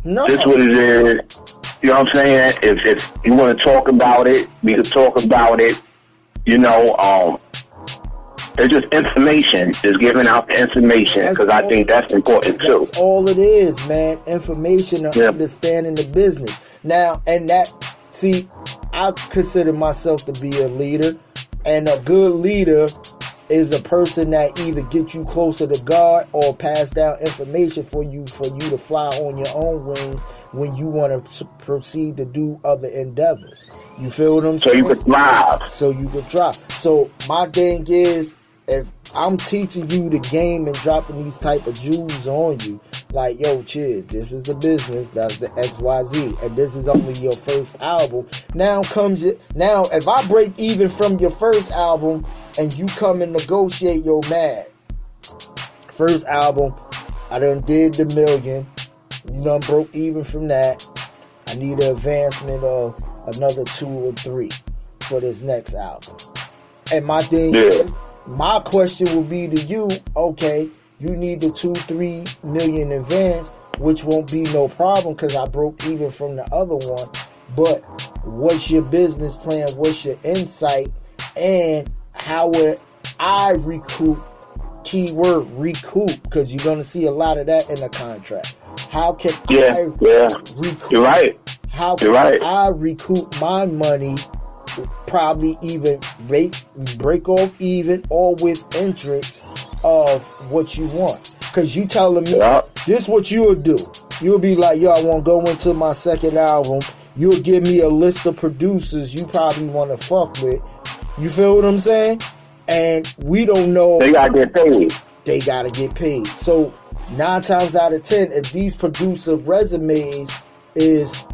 No. This what it is. You know what I'm saying? If you want to talk about it, we can talk about it. You know, it's just information. Just giving out the information, because I think that's important too. That's all it is, man. Information and understanding the business. Now, and that, see, I consider myself to be a leader, and a good leader is a person that either gets you closer to God or pass down information for you to fly on your own wings when you want to proceed to do other endeavors. You feel what I'm saying? So you could thrive. So you could thrive. So my thing is, if I'm teaching you the game and dropping these type of jewels on you, like, yo, Chizz, this is the business, that's the XYZ, and this is only your first album. Now if I break even from your first album and you come and negotiate your mad, first album, I done did the million, you done broke even from that, I need an advancement of another 2 or 3 for this next album. And my thing is, my question would be to you, okay, you need the 2-3 million advance, which won't be no problem because I broke even from the other one. But what's your business plan? What's your insight? And how would I recoup? Keyword recoup, because you're going to see a lot of that in the contract. How can I recoup? You're right. How can I recoup my money? Probably even break off even or with interest of what you want. Because you telling me this what you would do. You'll be like, yo, I want to go into my second album. You'll give me a list of producers you probably want to fuck with. You feel what I'm saying? And we don't know. They got to get paid. They got to get paid. So 9 times out of 10, if these producer resumes is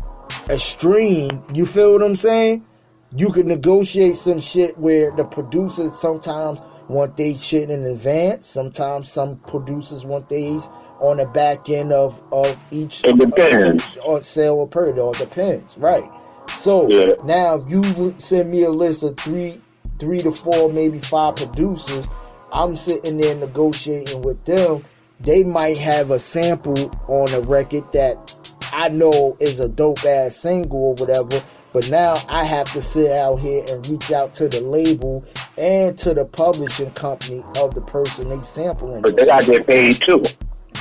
extreme, you feel what I'm saying? You could negotiate some shit where the producers sometimes want they shit in advance. Sometimes some producers want these on the back end of each. It depends. Or sale or per. It all depends, right? So now you send me a list of 3 to 4, maybe 5 producers. I'm sitting there negotiating with them. They might have a sample on a record that I know is a dope ass single or whatever. But now I have to sit out here and reach out to the label and to the publishing company of the person they sampling. But they gotta get paid too.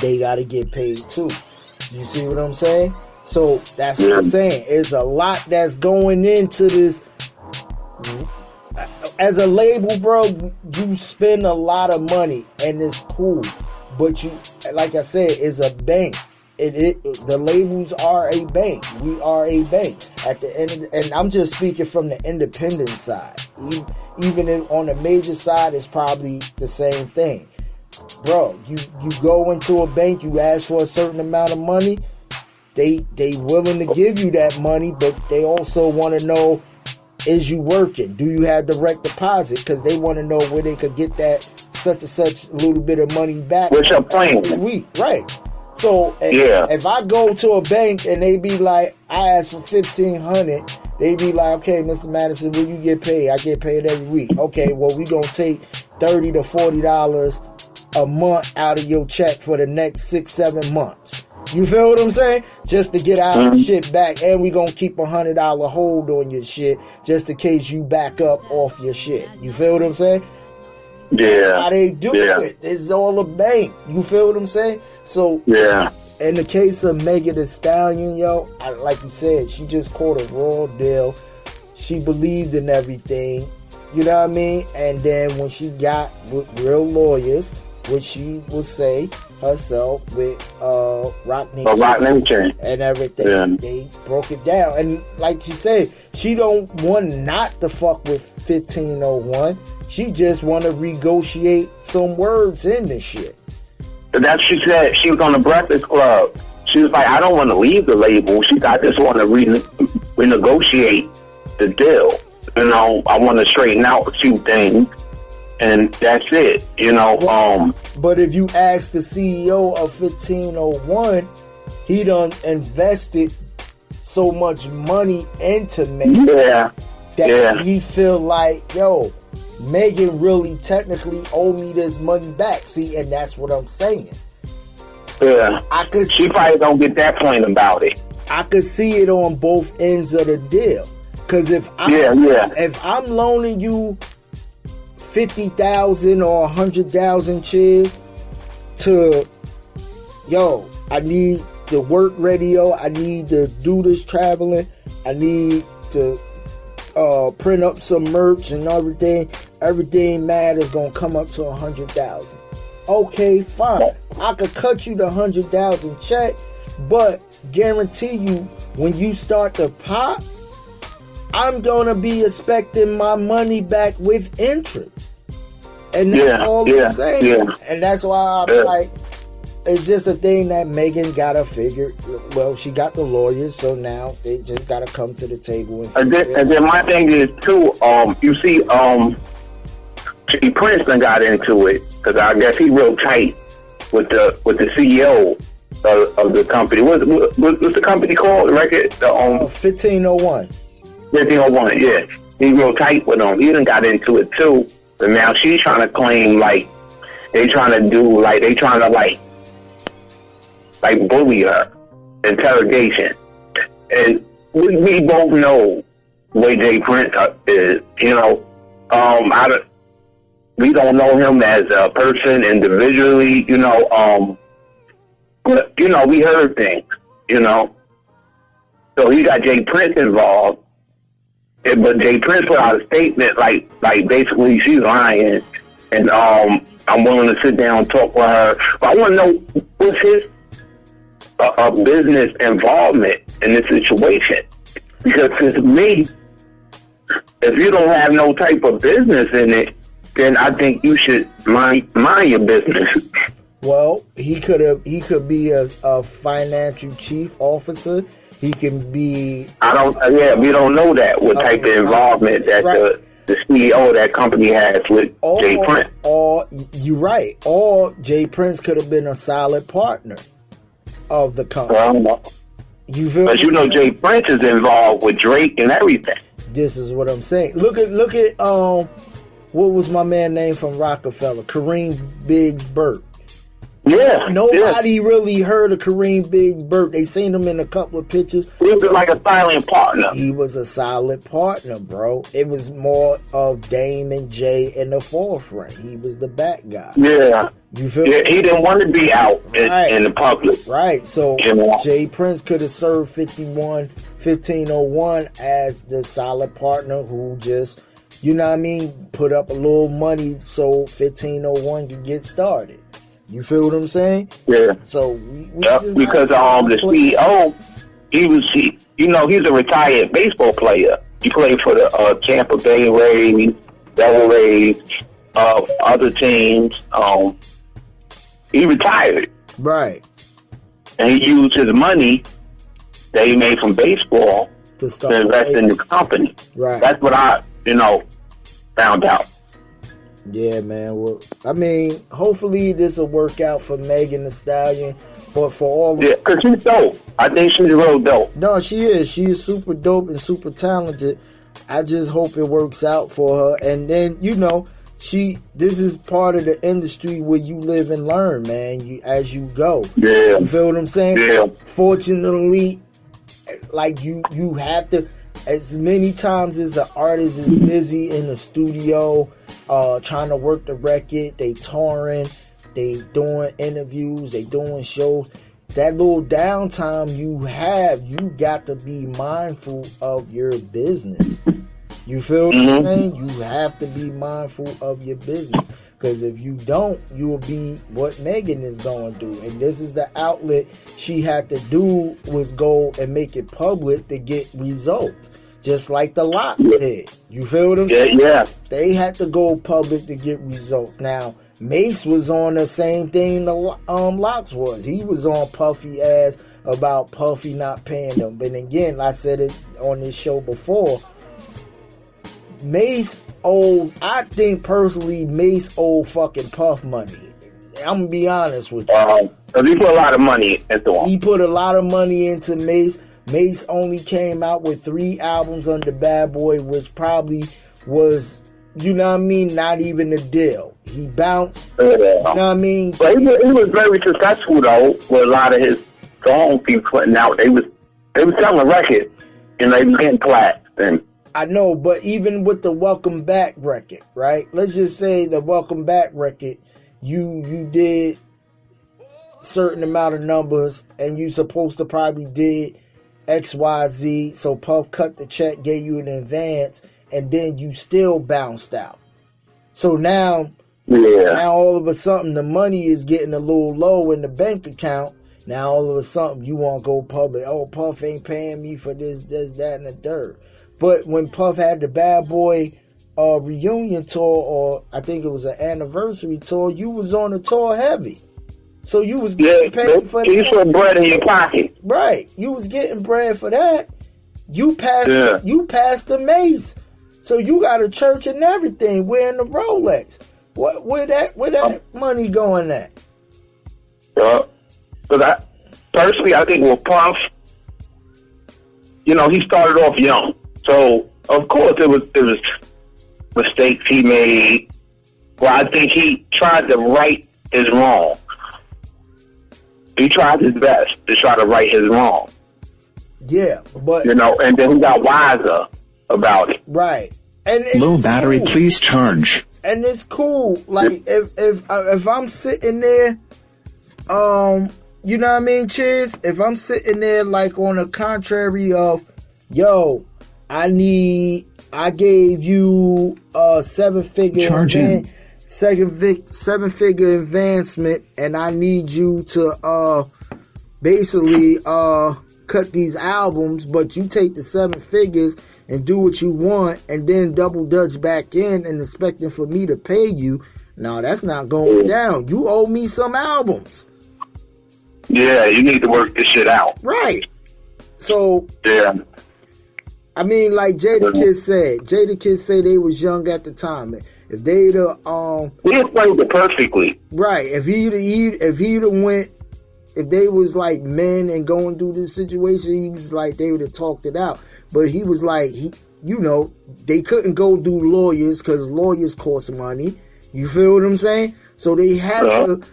They gotta get paid too. You see what I'm saying? So that's what I'm saying. It's a lot that's going into this. as a label, bro, you spend a lot of money and it's cool. But you, like I said, it's a bank. The labels are a bank. We are a bank. At the end, and I'm just speaking from the independent side. Even on the major side, it's probably the same thing. Bro, you go into a bank, you ask for a certain amount of money, they willing to give you that money, but they also want to know, is you working? Do you have direct deposit? Because they want to know where they could get that such and such little bit of money back. What's your plan? Every week, right? So if I go to a bank and they be like, I ask for $1,500, they be like, okay, Mr. Madison, when you get paid? I get paid every week. Okay, well, we gonna take $30 to $40 a month out of your check for the next 6-7 months. You feel what I'm saying? Just to get our shit back, and we gonna keep $100 hold on your shit just in case you back up off your shit. You feel what I'm saying? Yeah. That's how they do it. It's all a bank. You feel what I'm saying? So in the case of Megan Thee Stallion, yo, like you said, she just caught a raw deal. She believed in everything. You know what I mean? And then when she got with real lawyers, which she will say herself with Rock Nation and everything, they broke it down. And like she said, she don't want not to fuck with 1501. She just want to negotiate some words in this shit. That's she said. She was on the Breakfast Club. She was like, I don't want to leave the label. She I just want to renegotiate the deal. You know, I want to straighten out a few things. And that's it, you know. But if you ask the CEO of 1501, he done invested so much money into Megan that he feel like, yo, Megan really technically owe me this money back. See, and that's what I'm saying. Yeah, she probably don't get that point about it. I could see it on both ends of the deal. Because if I'm loaning you 50,000 or 100,000 Chizz to, yo, I need to work radio, I need to do this traveling, I need to print up some merch and everything mad is gonna come up to 100,000. Okay, fine. I could cut you the 100,000 check, but guarantee you when you start to pop, I'm gonna be expecting my money back with interest, and that's all I'm saying. And that's why I'm like, it's just a thing that Megan gotta figure. Well, she got the lawyers, so now they just gotta come to the table. And then my thing is too. You see, Princeton got into it because I guess he real tight with the CEO of the company. What's the company called? The record? 1501. 1501, yeah. He real tight with him. He done got into it too. But now she's trying to claim like they trying to bully her. Interrogation. And we both know where Jay Prince is. You know, we don't know him as a person individually, you know, but you know, we heard things, you know. So he got Jay Prince involved. But Jay Prince put out a statement like basically she's lying, and I'm willing to sit down and talk with her. But I want to know what's his business involvement in this situation, because to me, if you don't have no type of business in it, then I think you should mind your business. Well, he could be a financial chief officer. He can be. We don't know that what type of involvement that the CEO of that company has with Jay Prince. Or you're right. Or Jay Prince could have been a solid partner of the company. You feel? But you know, Jay Prince is involved with Drake and everything. This is what I'm saying. Look at what was my man name from Rockefeller? Kareem Biggs Burke. Yeah. Nobody really heard of Kareem Biggs Burke. They seen him in a couple of pictures. He was like a silent partner. He was a solid partner, bro. It was more of Dame and Jay in the forefront. He was the bad guy. Yeah. You feel me? He didn't want to be out in the public. Right. So Jay Prince could have served 1501 as the solid partner who just you know what I mean, put up a little money so 1501 can get started. You feel what I'm saying? Yeah. So we just because the CEO, he's a retired baseball player. He played for the Tampa Bay Rays, Devil Rays, other teams. He retired. Right. And he used his money that he made from baseball to invest in the company. Right. That's what I, found out. Yeah, man. Well, I mean, hopefully this will work out for Megan Thee Stallion, but for all. Yeah, because she's dope. I think she's real dope. No, she is. She is super dope and super talented. I just hope it works out for her. And then, this is part of the industry where you live and learn, man, as you go. Yeah. You feel what I'm saying? Yeah. Fortunately, like you have to, as many times as an artist is busy in the studio, trying to work the record, they touring, they doing interviews, they doing shows. That little downtime you have, you got to be mindful of your business. You feel what I'm saying? You have to be mindful of your business. Because if you don't, you will be what Megan is going to do. And this is the outlet she had to do, was go and make it public to get results. Just like the Locks did. You feel what I'm saying? Yeah. They had to go public to get results. Now, Mace was on the same thing the Locks was. He was on Puffy ass about Puffy not paying them. But again, I said it on this show before, I think personally, Mace owed fucking Puff money. I'm going to be honest with you. Because he put a lot of money into him. He put a lot of money into Mace. Mace only came out with 3 albums under Bad Boy, which probably was, not even a deal. He bounced. You know what I mean? But he was very successful, though, with a lot of his songs he putting out. They was selling records, and they was getting plaques. And I know, but even with the Welcome Back record, right? Let's just say the Welcome Back record, you did certain amount of numbers, and you supposed to probably did XYZ, so Puff cut the check, gave you an advance, and then you still bounced out. So now all of a sudden the money is getting a little low in the bank account. Now all of a sudden you want to go public. Oh, Puff ain't paying me for this, that, and the third. But when Puff had the Bad Boy reunion tour, or I think it was an anniversary tour, you was on the tour heavy. So you was getting paid for that. You put bread in your pocket. Right. You was getting bread for that. You passed the Mace. So you got a church and everything wearing the Rolex. Where that money going at? Personally, I think with Puff, he started off young. So of course it was mistakes he made. Well, I think he tried to right his wrong. He tried his best to try to right his wrong. Yeah, but and then he got wiser about it. Right. And low battery, cool. Please charge. And it's cool. Like if I'm sitting there, you know what I mean, Chizz? If I'm sitting there like on the contrary of, yo, I gave you a seven-figure advancement, and I need you to basically cut these albums, but you take the 7 figures and do what you want, and then double dutch back in and expecting for me to pay you. No, that's not going down. You owe me some albums. Yeah, you need to work this shit out. Right. So yeah. I mean, like Jada Kidd said they was young at the time. If they'd he explained it perfectly. Right. If they was like men and going through this situation, he was like, they would have talked it out. But he was like, they couldn't go do lawyers because lawyers cost money. You feel what I'm saying? So they had the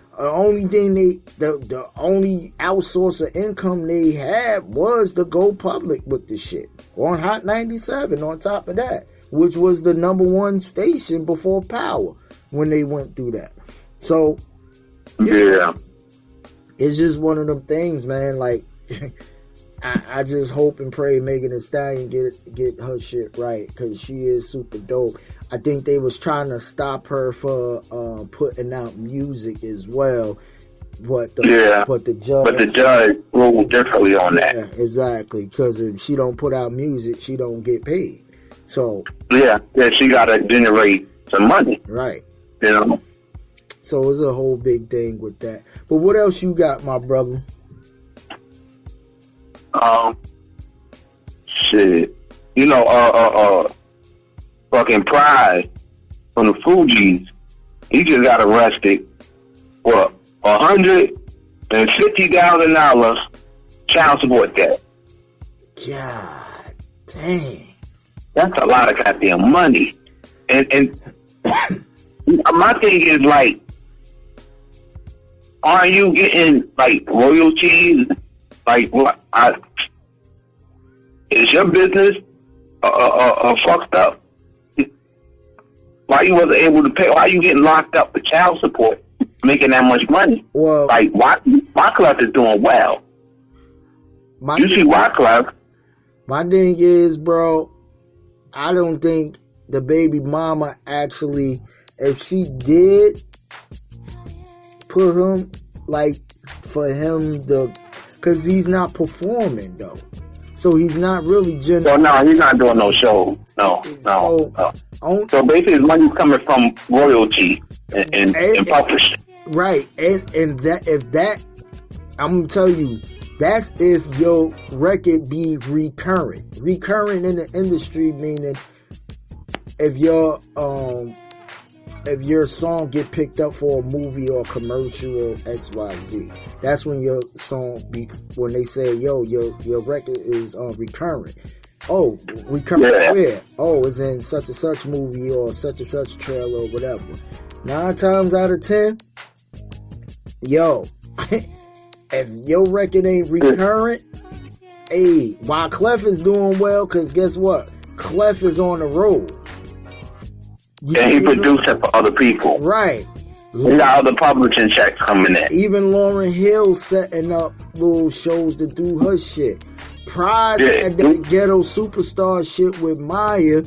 only outsource of income they had was to go public with the shit on Hot 97. On top of that, which was the #1 station before Power when they went through that. So yeah, it's just one of them things, man. Like I just hope and pray Megan Thee Stallion get her shit right, because she is super dope. I think they was trying to stop her for putting out music as well. But the judge ruled differently on that. Yeah, exactly. Because if she don't put out music, she don't get paid. So yeah, she gotta generate some money, right? You know. So it's a whole big thing with that. But what else you got, my brother? Shit. You know, fucking Pride from the Fugees, he just got arrested for $150,000 child support debt. God dang. That's a lot of goddamn money. And my thing is, like, are you getting, like, royalties? Like, what? Is your business fucked up? Why you wasn't able to pay? Why you getting locked up for child support, making that much money? Well, like, Wyclef is doing well. You see Wyclef. My thing is, bro, I don't think the baby mama actually, if she did put him, like, for him to, because he's not performing, though. So he's not really generating. No, he's not doing no show. No. So basically, his money's coming from royalty and publishing. Right, and that I'm gonna tell you, that's if your record be recurrent. Recurrent in the industry meaning if your song get picked up for a movie or commercial or XYZ. That's when your song when they say, yo, your record is recurrent. Oh, recurrent where? Oh, it's in such and such movie or such and such trailer or whatever. 9 times out of 10, yo, if your record ain't recurrent, hey, while Clef is doing well, because guess what? Clef is on the road. And he producing for other people. Right. He got other publishing checks coming in. Even Lauryn Hill setting up little shows to do her shit. Pride at that ghetto superstar shit with Maya.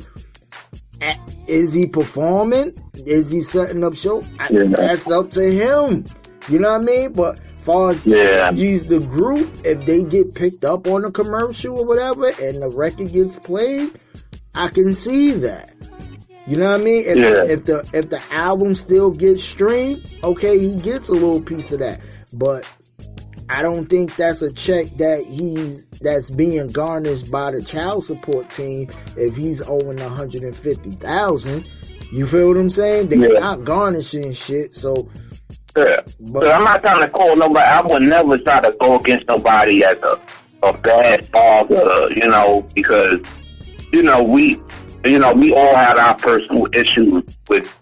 Is he performing? Is he setting up shows? That's up to him. You know what I mean? But far as the group, if they get picked up on a commercial or whatever and the record gets played, I can see that. You know what I mean? If the album still gets streamed, okay, he gets a little piece of that. But I don't think that's a check that's being garnished by the child support team if he's owing $150,000. You feel what I'm saying? They're not garnishing shit, so. But I'm not trying to call nobody. I would never try to go against nobody as a bad father, you know, because, you know, we all had our personal issues with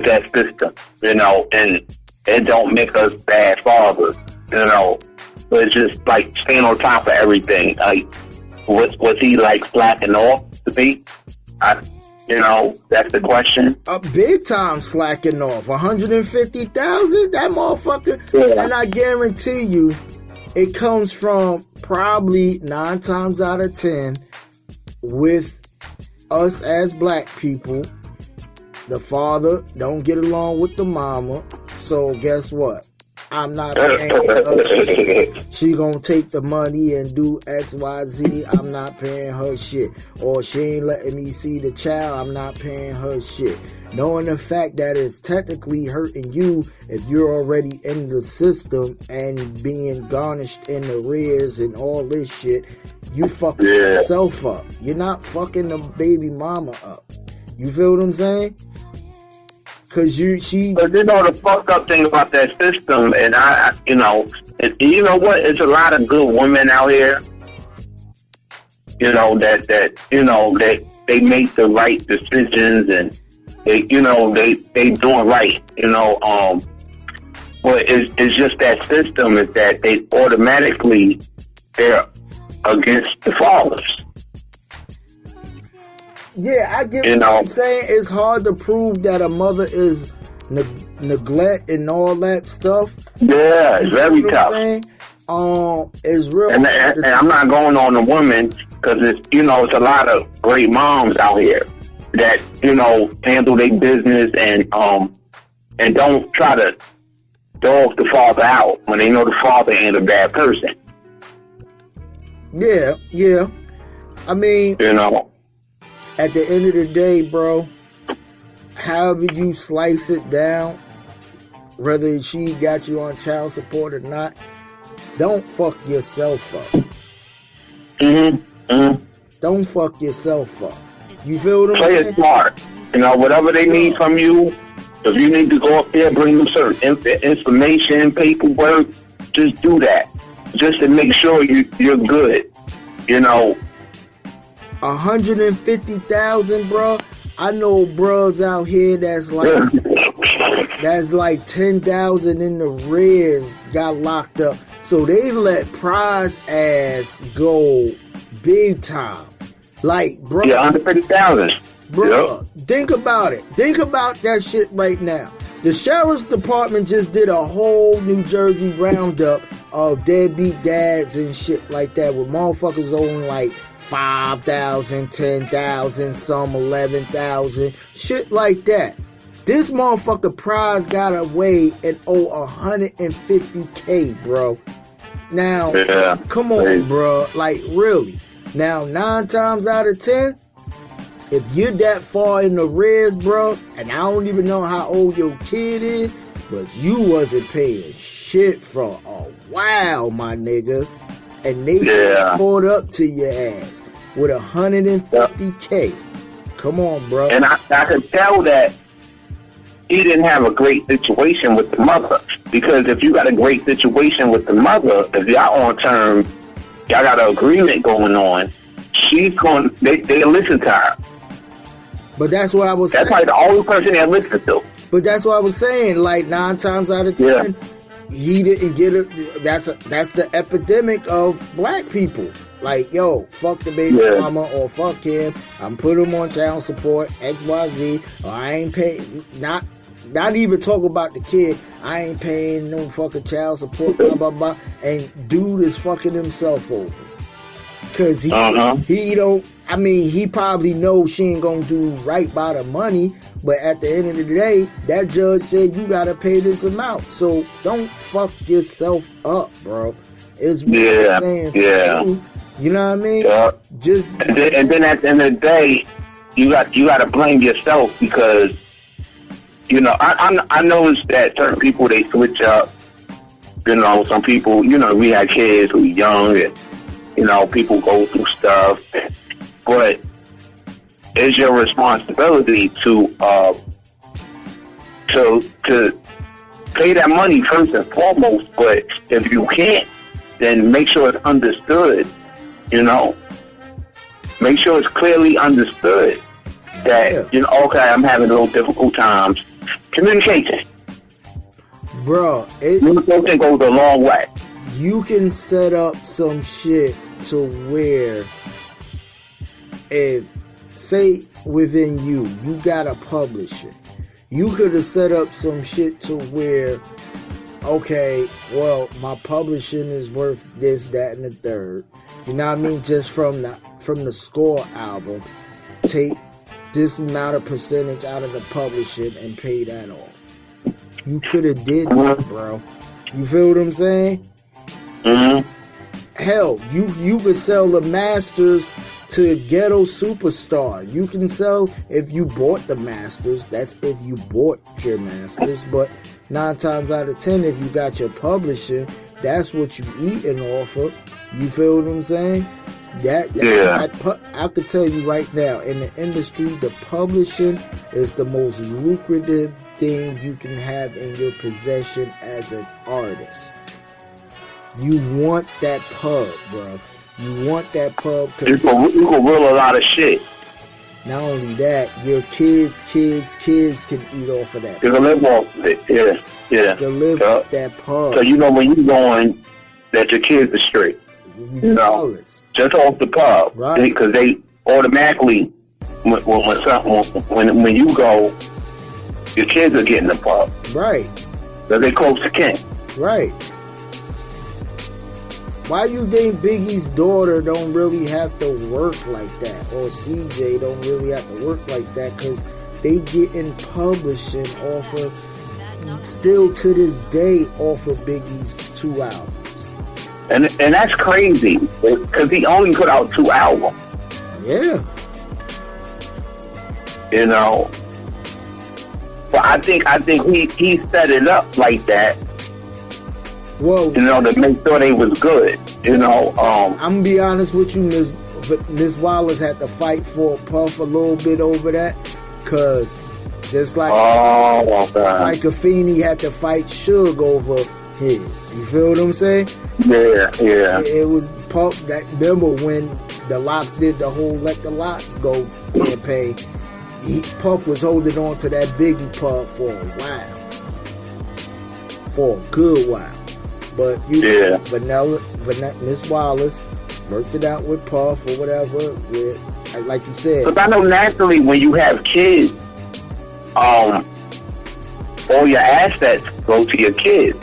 that system, you know, and it don't make us bad fathers, you know. But it's just like staying on top of everything. Like, was he like slacking off to be? You know, that's the question. Big time slacking off. $150,000, that motherfucker. Yeah. And I guarantee you, it comes from probably 9 times out of 10 with us as black people. The father don't get along with the mama, so guess what? I'm not paying her shit. She gonna take the money and do XYZ. I'm not paying her shit. Or she ain't letting me see the child. I'm not paying her shit. Knowing the fact that it's technically hurting you if you're already in the system and being garnished in the rears and all this shit, you fucking yourself up. You're not fucking the baby mama up. You feel what I'm saying? But you know the fucked up thing about that system, and you know what? It's a lot of good women out here. You know that they make the right decisions and they doing right. You know, but it's just that system is that they automatically they're against the fathers. Yeah, I get what you're saying. It's hard to prove that a mother is neglect and all that stuff. Yeah, it's very tough. It's real. And I'm not going on the women because it's a lot of great moms out here that handle their business and don't try to dog the father out when they know the father ain't a bad person. Yeah. I mean, at the end of the day, bro, however you slice it down, whether she got you on child support or not, don't fuck yourself up. Don't fuck yourself up. You feel what I'm saying? Play it smart. Whatever they need from you, if you need to go up there, bring them certain information, paperwork, just do that. Just to make sure you're good. 150,000, bro. I know bros out here that's like 10,000 in the rears got locked up. So they let prize ass go big time. Like, bro. Yeah, 150,000. Bro, think about it. Think about that shit right now. The sheriff's department just did a whole New Jersey roundup of deadbeat dads and shit like that, with motherfuckers own like 5,000, 10,000, some 11,000, shit like that. This motherfucker prize got away and owe 150K, bro. Now, come on, bro. Like, really. Now, 9 times out of 10, if you're that far in the rears, bro, and I don't even know how old your kid is, but you wasn't paying shit for a while, my nigga, and they caught up to your ass with 150K. Come on, bro. And I could tell that he didn't have a great situation with the mother, because if you got a great situation with the mother, if y'all on terms, y'all got an agreement going on, they listen to her. But that's what I was saying. That's like the only person they listen to. But that's what I was saying. Like 9 times out of 10, he didn't get it. That's the epidemic of black people. Like, yo, fuck the baby mama or fuck him. I'm putting him on child support, XYZ, or I ain't paying. Not even talk about the kid. I ain't paying no fucking child support. Blah blah blah. And dude is fucking himself over. Cause he don't. I mean, he probably knows she ain't gonna do right by the money, but at the end of the day, that judge said you gotta pay this amount. So don't fuck yourself up, bro. Is what I'm saying. You know what I mean? Just and then at the end of the day, you got to blame yourself, because I noticed that certain people, they switch up. Some people, we had kids who were young, and people go through stuff. But it's your responsibility to pay that money first and foremost. But if you can't, then make sure it's understood. Make sure it's clearly understood that okay, I'm having a little difficult times. Communication, bro. Communication goes a long way. You can set up some shit to where, if, say, within you got a publisher, you could have set up some shit to where, okay, well, my publishing is worth this, that, and the third. You know what I mean? Just from the Score album, take this amount of percentage out of the publishing and pay that off. You could have did that, bro. You feel what I'm saying? Hell, you could sell the masters to Ghetto Superstar. You can sell, if you bought the masters, that's if you bought your masters, but 9 times out of 10, if you got your publishing, that's what you eating off of. You feel what I'm saying? I could tell you right now, in the industry, the publishing is the most lucrative thing you can have in your possession as an artist. You want that pub, bro. You want that pub. You can reel a lot of shit. Not only that, your kids can eat off of that. You can live off of it, yeah. You can live off that pub. So when you going, that your kids are straight. Just off the pub. Right. Because they automatically, when you go, your kids are getting the pub. Right. So they close to kin. Right. Why you think Biggie's daughter don't really have to work like that, or CJ don't really have to work like that? Because they getting publishing off of, still to this day, off of Biggie's 2 albums. And that's crazy, because he only put out 2 albums. Yeah. You know, but I think he set it up like that. Well, you know, to make sure they was good. You know, I'm gonna be honest with you, Miss Wallace had to fight for Puff a little bit over that, cause just like like Afeni had to fight Suge over his. You feel what I'm saying? Yeah. It was Puff that. Remember when the Locks did the whole "Let the Locks Go" campaign? Puff was holding on to that Biggie Puff for a while, for a good while. But Miss Wallace worked it out with Puff or whatever. With, like you said, because I know naturally when you have kids, all your assets go to your kids.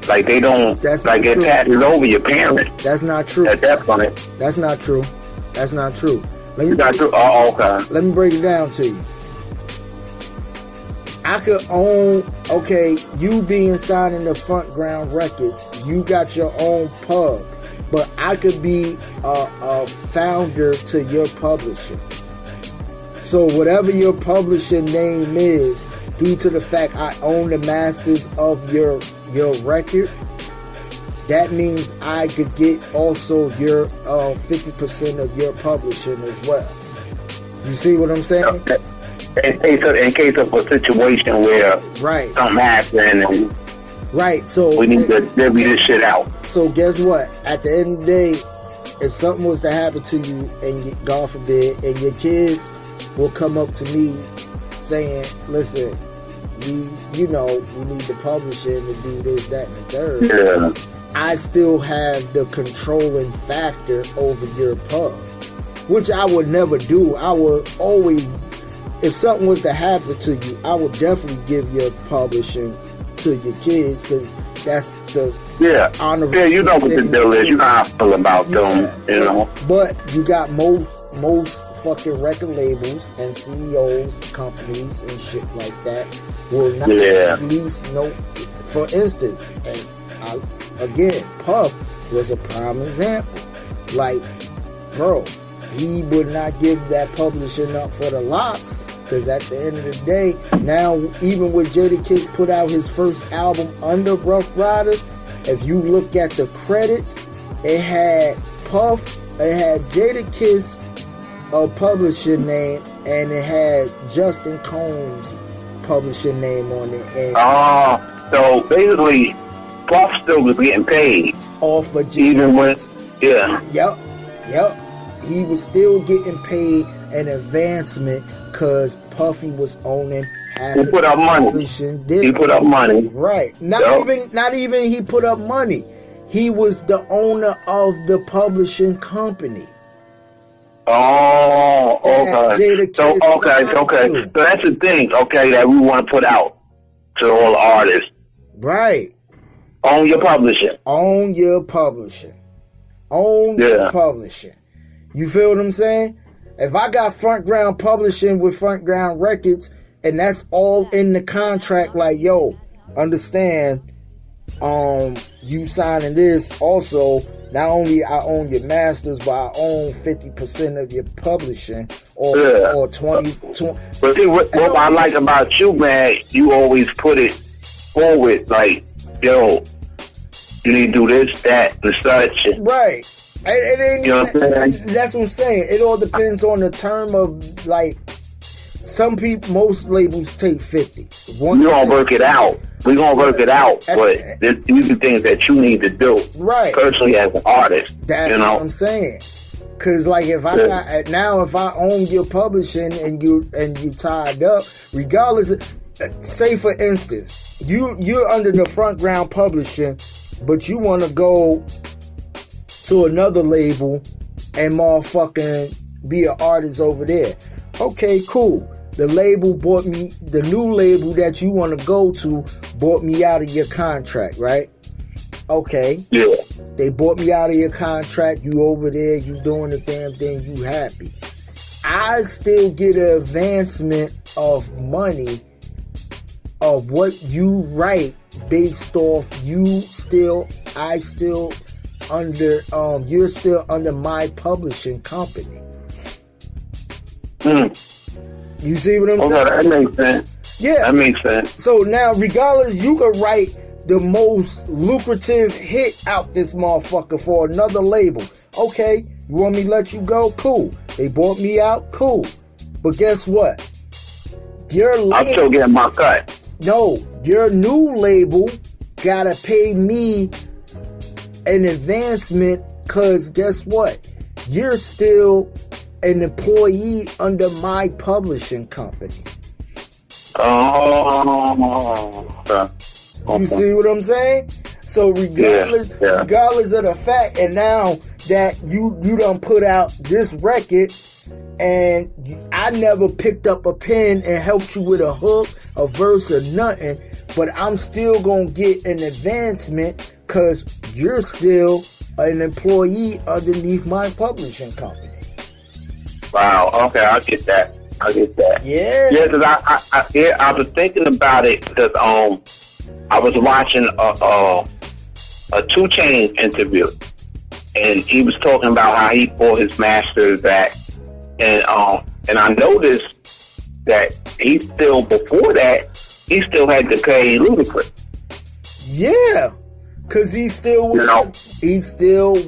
Like they don't. That's like it passes over your parents. That's not true. At that point, that's not true. That's not true. Let me Let me break it down to you. I could own, you being signed in the Front Ground Records, you got your own pub, but I could be a founder to your publisher. So whatever your publishing name is, due to the fact I own the masters of your record, that means I could get also your 50% of your publishing as well. You see what I'm saying? Okay. In case of a situation where something happened and so we need to divvy this shit out. So guess what? At the end of the day, if something was to happen to you, and God forbid, and your kids will come up to me saying, "Listen, you know, we need the publishing to do this, that, and the third." Yeah. I still have the controlling factor over your pub, which I would never do. I would always, if something was to happen to you, I would definitely give your publishing to your kids, because that's the honor. Yeah, you know what the deal is. You know how I feel about them, you know. But you got most fucking record labels and CEOs, companies and shit like that will not release no. For instance, and again, Puff was a prime example. Like, bro, he would not give that publishing up for the Locks, because at the end of the day, now even when Jadakiss put out his first album under Rough Riders, if you look at the credits, it had Puff, it had Jadakiss publishing name, and it had Justin Combs publishing name on it. And so basically, Puff still was getting paid off of Jadakiss. Even with Yep. He was still getting paid an advancement because Puffy was owning half. He put up money. He put up money. Right. Not even he put up money. He was the owner of the publishing company. Oh, okay. So that's the thing, that we want to put out to all the artists. Right. Own your publishing. Own your publishing. Own your publishing. You feel what I'm saying? If I got Front Ground Publishing with Front Ground Records, and that's all in the contract, like, yo, understand, you signing this also, not only I own your masters, but I own 50% of your publishing, or 20. But see, what I like about you, man, you always put it forward, like, yo, you need to do this, that, and such. Right. You know what I'm saying? That's what I'm saying. It all depends on the term of, like, some people, most labels take 50. We're going to work it out. We're going to work it out. But these are things that you need to do. Right. Personally as an artist. That's what I'm saying. Because, like, if I own your publishing and you tied up, regardless of, say for instance, you're under the Front Ground Publishing, but you want to go to another label and motherfucking be an artist over there. Okay, cool. The label bought me, the new label that you want to go to bought me out of your contract, right? Okay. Yeah. They bought me out of your contract. You over there, you doing the damn thing, you happy. I still get an advancement of money of what you write based off you're still under my publishing company. You see what I'm saying? That makes sense. Yeah. That makes sense. So now, regardless, you can write the most lucrative hit out this motherfucker for another label. Okay, you want me to let you go? Cool. They bought me out? Cool. But guess what? I'm still getting my cut. No, your new label gotta pay me an advancement, cause guess what? You're still an employee under my publishing company. Okay. You see what I'm saying? So regardless of the fact, and now that you done put out this record, and I never picked up a pen and helped you with a hook, a verse, or nothing, but I'm still gonna get an advancement because you're still an employee underneath my publishing company. Wow. Okay, I get that. Yeah. Yeah, because I was thinking about it because I was watching a 2 Chainz interview, and he was talking about how he bought his masters back, and I noticed that he still before that he still had to pay Ludacris. Yeah, because he still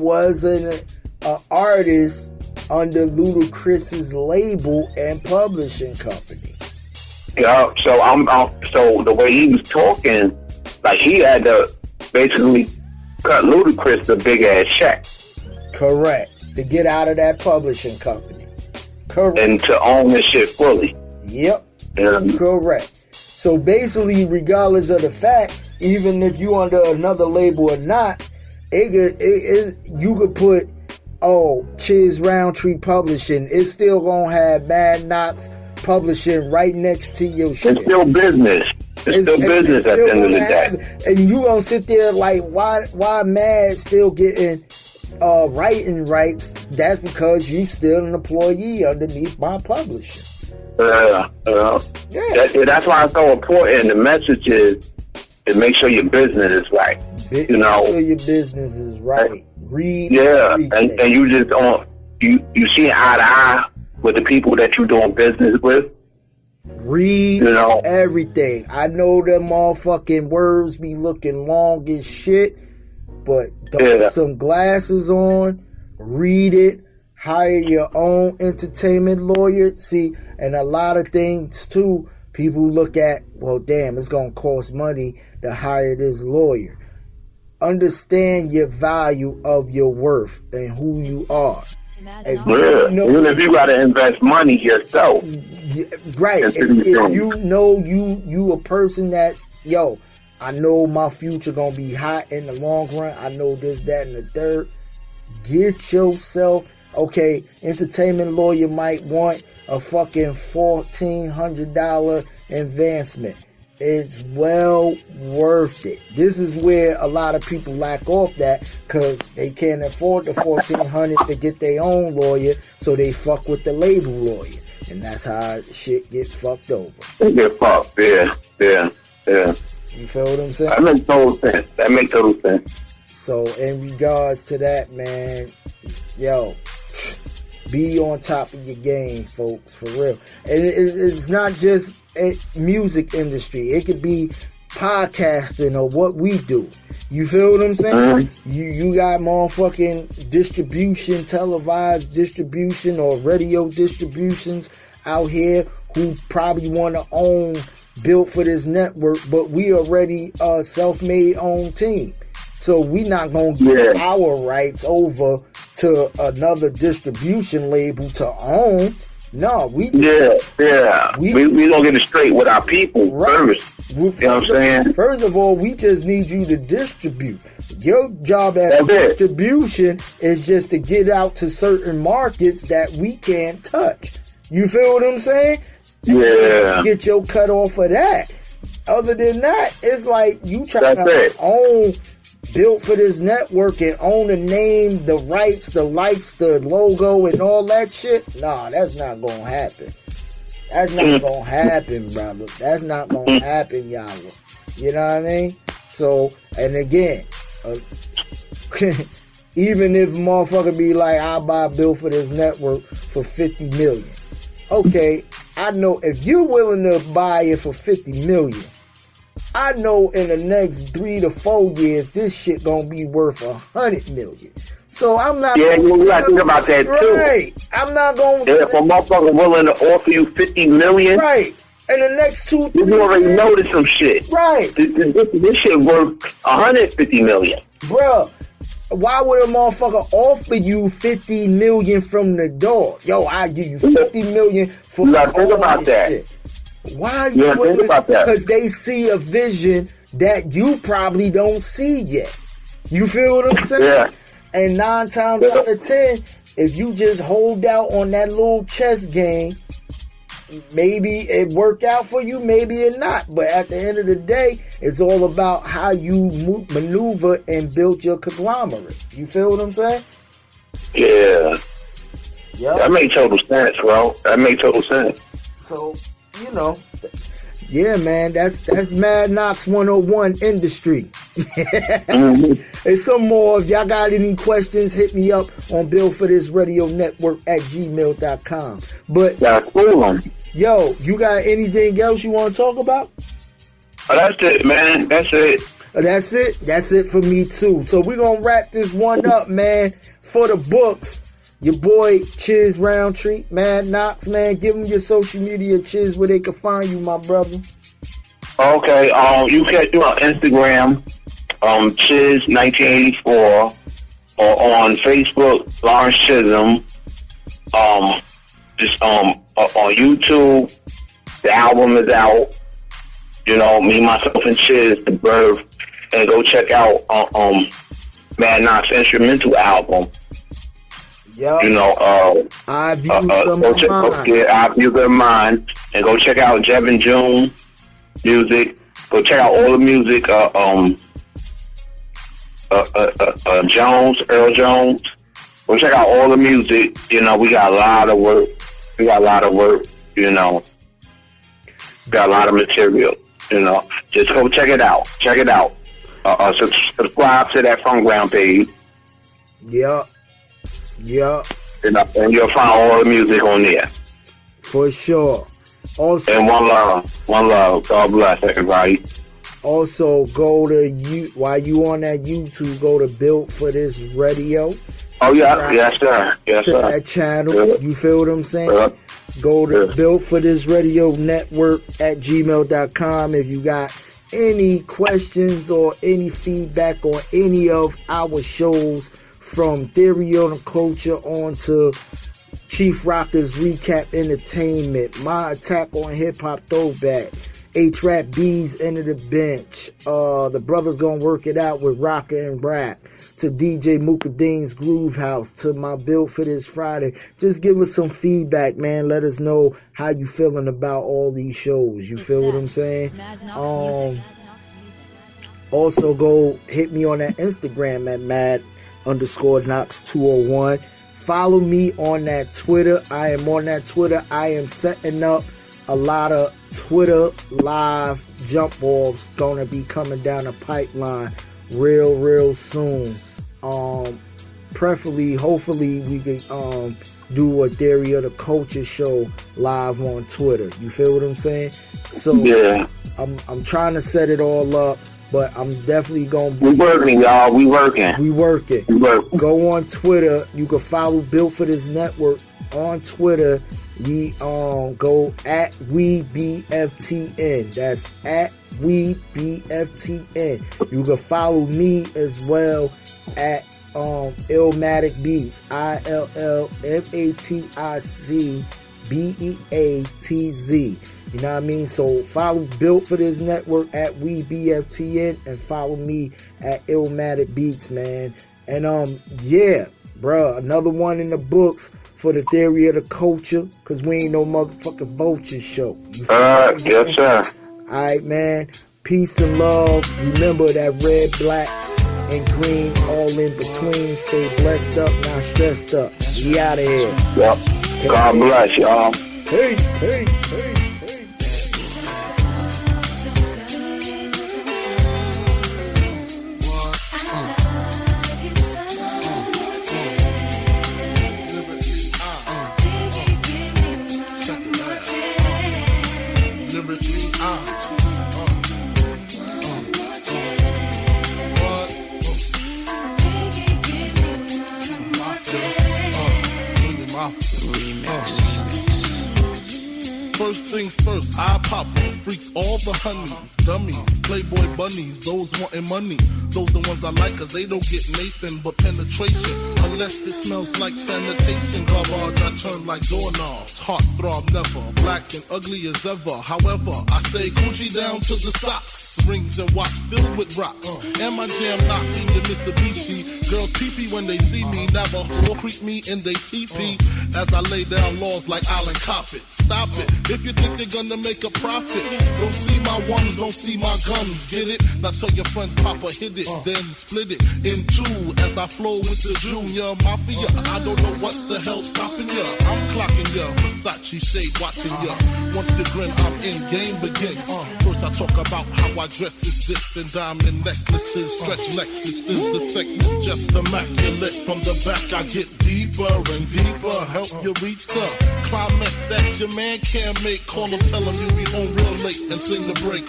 was an artist under Ludacris's label and publishing company. Yeah, so so the way he was talking, like he had to basically cut Ludacris a big ass check. Correct. To get out of that publishing company. Correct. And to own this shit fully. Yep. Correct. So basically, regardless of the fact, even if you under another label or not, you could put Chizz Roundtree Publishing. It's still gonna have Mad Knox Publishing right next to your shit. It's still business. It's still business at the end of the day. And you gonna sit there like, why Mad still getting writing rights? That's because you still an employee underneath my publishing. That's why it's so important. The message is to make sure your business is right. Make sure your business is right. Read. Yeah, and you just you see eye to eye with the people that you're doing business with. Read everything. I know them motherfucking words be looking long as shit, but put some glasses on, read it, hire your own entertainment lawyer. See, and a lot of things too, people look at, well, damn, it's gonna cost money to hire this lawyer. Understand your value of your worth and who you are. Even if you gotta invest money yourself. Right. If you know you a person that's, I know my future gonna be hot in the long run. I know this, that, and the third. Get yourself, entertainment lawyer might want a fucking $1,400 advancement. It's well worth it. This is where a lot of people lack off that because they can't afford the $1,400 to get their own lawyer, so they fuck with the label lawyer, and that's how shit get fucked over. They get fucked, yeah. You feel what I'm saying? That makes total sense. So in regards to that, man, be on top of your game, folks, for real. And it's not just a music industry. It could be podcasting or what we do. You feel what I'm saying? You got motherfucking distribution, televised distribution or radio distributions out here who probably want to own Built for This network, but we already a self-made own team. So we not going to give our rights over to another distribution label to own. No, we gonna get it straight with our people first. You know what I'm saying? First of all, we just need you to distribute. Your job as distribution is just to get out to certain markets that we can't touch. You feel what I'm saying? Yeah. Get your cut off of that. Other than that, it's like you trying to own built for this network and own the name, the rights, the lights, the logo, and all that shit. Nah, that's not gonna happen. That's not gonna happen, brother. That's not gonna happen, y'all. You know what I mean? So, and again, even if motherfucker be like, I'll buy a bill for this network for $50 million. Okay, I know if you're willing to buy it for $50 million, I know in the next 3 to 4 years, this shit gonna be worth $100 million. So I'm not. Yeah, you gotta think about that too. Right. I'm not going. If a motherfucker willing to offer you $50 million, right, in the next 2, 3 you already years, noticed some shit. Right. This shit worth $150 million. Bruh, why would a motherfucker offer you $50 million from the door? Yo, I give you $50 million for. You gotta think about that. Shit. Why you gotta think about that? Because they see a vision that you probably don't see yet. You feel what I'm saying? Yeah. And 9 times out of 10, if you just hold out on that little chess game, maybe it worked out for you, maybe it not. But at the end of the day, it's all about how you maneuver and build your conglomerate. You feel what I'm saying? Yeah. Yep. That makes total sense, bro. That makes total sense. So, you know, yeah, man, that's Mad Knox 101 industry. Mm-hmm. And some more. If y'all got any questions, hit me up on BuildForThisRadioNetwork@gmail.com. But yeah, cool. Yo, you got anything else you want to talk about? Oh, that's it, man. That's it. That's it. That's it for me too. So we're gonna wrap this one up, man. For the books, your boy Chizz Roundtree, Mad Knox, man. Give them your social media, Chizz, where they can find you, my brother. Okay, you can do on Instagram, Chizz1984, or on Facebook, Lawrence Chisholm. Just on YouTube, the album is out. You know, me, myself, and Chizz, The Birth, and go check out Mad Knox instrumental album. Yep. You know, I View Them Mine. I View Them Mine, and go check out Jevin June music. Go check out all the music. Earl Jones. Go check out all the music. You know, we got a lot of work. You know, got a lot of material. You know, just go check it out. Subscribe to that Front Ground page. Yep. And you'll find all the music on there. For sure. Also, and one love. God bless everybody. Also, go to while you on that YouTube, go to Built for This Radio. Oh yeah, yes sir. That channel. Yeah. You feel what I'm saying? Yeah. Go to Built for This Radio Network @gmail.com if you got any questions or any feedback on any of our shows, from Theory on the Culture on to Chief Rockers Recap Entertainment, My Attack on Hip Hop Throwback, H-Rap B's End of the Bench, The Brothers Gonna Work It Out with Rocker and Rap, to DJ Mukadeen's Groove House, to my Build for This Friday. Just give us some feedback, man. Let us know how you feeling about all these shows. You feel what I'm saying? Also go hit me on that Instagram at Mad_Knox201. Follow me on that Twitter. I am on that Twitter. I am setting up a lot of Twitter live jump offs gonna be coming down the pipeline real soon. Preferably, hopefully we can do a Theory of the Culture show live on Twitter. You feel what I'm saying? So yeah, I'm trying to set it all up. But I'm definitely gonna be. We working, y'all. We working. Go on Twitter. You can follow Built for This Network on Twitter. We go at WeBFTN. That's at WeBFTN. You can follow me as well at Illmatic Beats. ILLMATICBEATZ. You know what I mean? So follow Built for This Network at WeBFTN and follow me at Illmatic Beats, man. And yeah, bruh, another one in the books for the Theory of the Culture, because we ain't no motherfucking vulture show. Yes, sir. Alright, man. Peace and love. Remember that red, black, and green, all in between. Stay blessed up, not stressed up. We out of here. Yep. God bless y'all. Peace, peace, peace. First things first, I pop freaks, all the honeys, dummies, playboy bunnies, those wanting money. Those the ones I like, cause they don't get Nathan but penetration. Unless it smells like sanitation. Garbage, I turn like doorknobs. Heart throb never, black and ugly as ever. However, I stay Gucci down to the socks. Rings and watch filled with rocks. And my jam knocking the Mitsubishi. Girls pee-pee when they see me. Never creep me in they teepee. As I lay down laws like Island Coppet. Stop it, if you think they're gonna make a profit. Don't see my ones, don't see my guns. Get it? Now tell your friends Papa hit it, then split it in two. As I flow with the Junior Mafia. I don't know what the hell's stopping ya. I'm clocking ya, Versace shade watching ya. Once you grin, I'm in, game begin. First I talk about how I dress is this, and diamond necklaces, stretch Lexus is the sex is just immaculate. From the back I get deeper and deeper, help you reach the climax that your man can't make. Call him, tell him you be home real late and sing the break.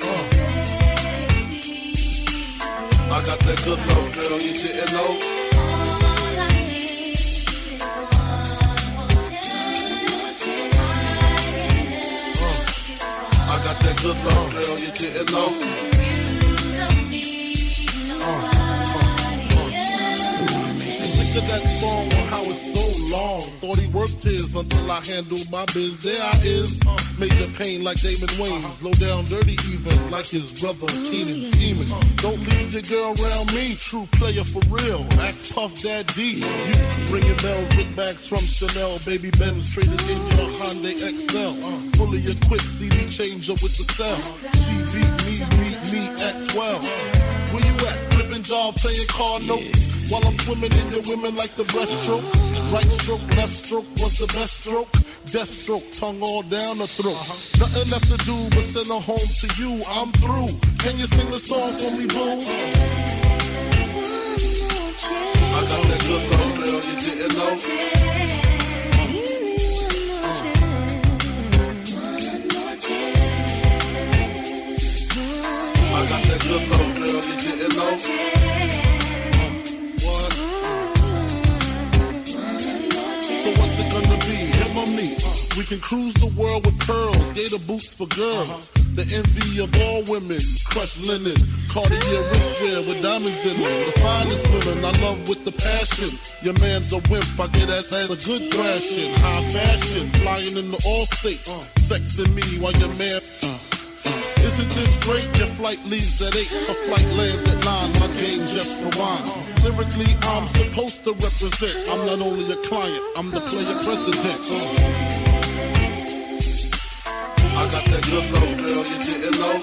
I got that good love, girl, you didn't know. I got that good love, girl, you didn't know. Look at that song on how it's so long. Thought he worked his until I handled my biz. There I is, major pain like Damon Wayans. Low down dirty even like his brother Keenan scheming. Don't leave your girl around me, true player for real. Ask Puff Daddy. You ringing bells with bags from Chanel. Baby Ben's traded in your Hyundai XL. Fully equipped CD changer with the cell. She beat me at 12. Where you at? Flipping job, playing car notes. While I'm swimming in your women like the breaststroke. Right stroke, left stroke was the best stroke. Death stroke, tongue all down the throat. Nothing left to do but send her home to you. I'm through. Can you sing the song for me, boo? I got that good love, girl, you didn't know. I got that good love, girl, you didn't know. So what's it gonna be? Him or me? We can cruise the world with pearls, gator boots for girls. The envy of all women, crushed linen, Cartier wristwear with diamonds in them. The finest women I love with the passion. Your man's a wimp, I get that as a good thrashing. High fashion, flying into all states. Sexing me while your man. Isn't this great? Your flight leaves at 8, her flight lands at 9. My game just rewinds. Lyrically, I'm supposed to represent. I'm not only a client, I'm the player president. I got that good love, girl, you didn't know.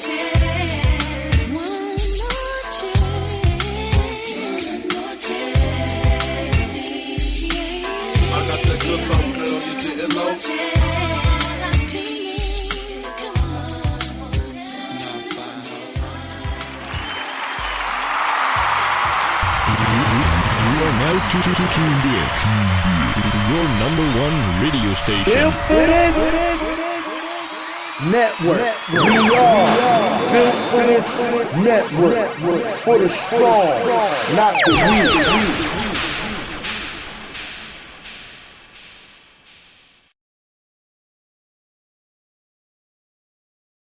I got that good love, girl, you didn't know. You are now tuned in to your #1 radio station. Network. We are Built for This Network. For the strong, not the weak.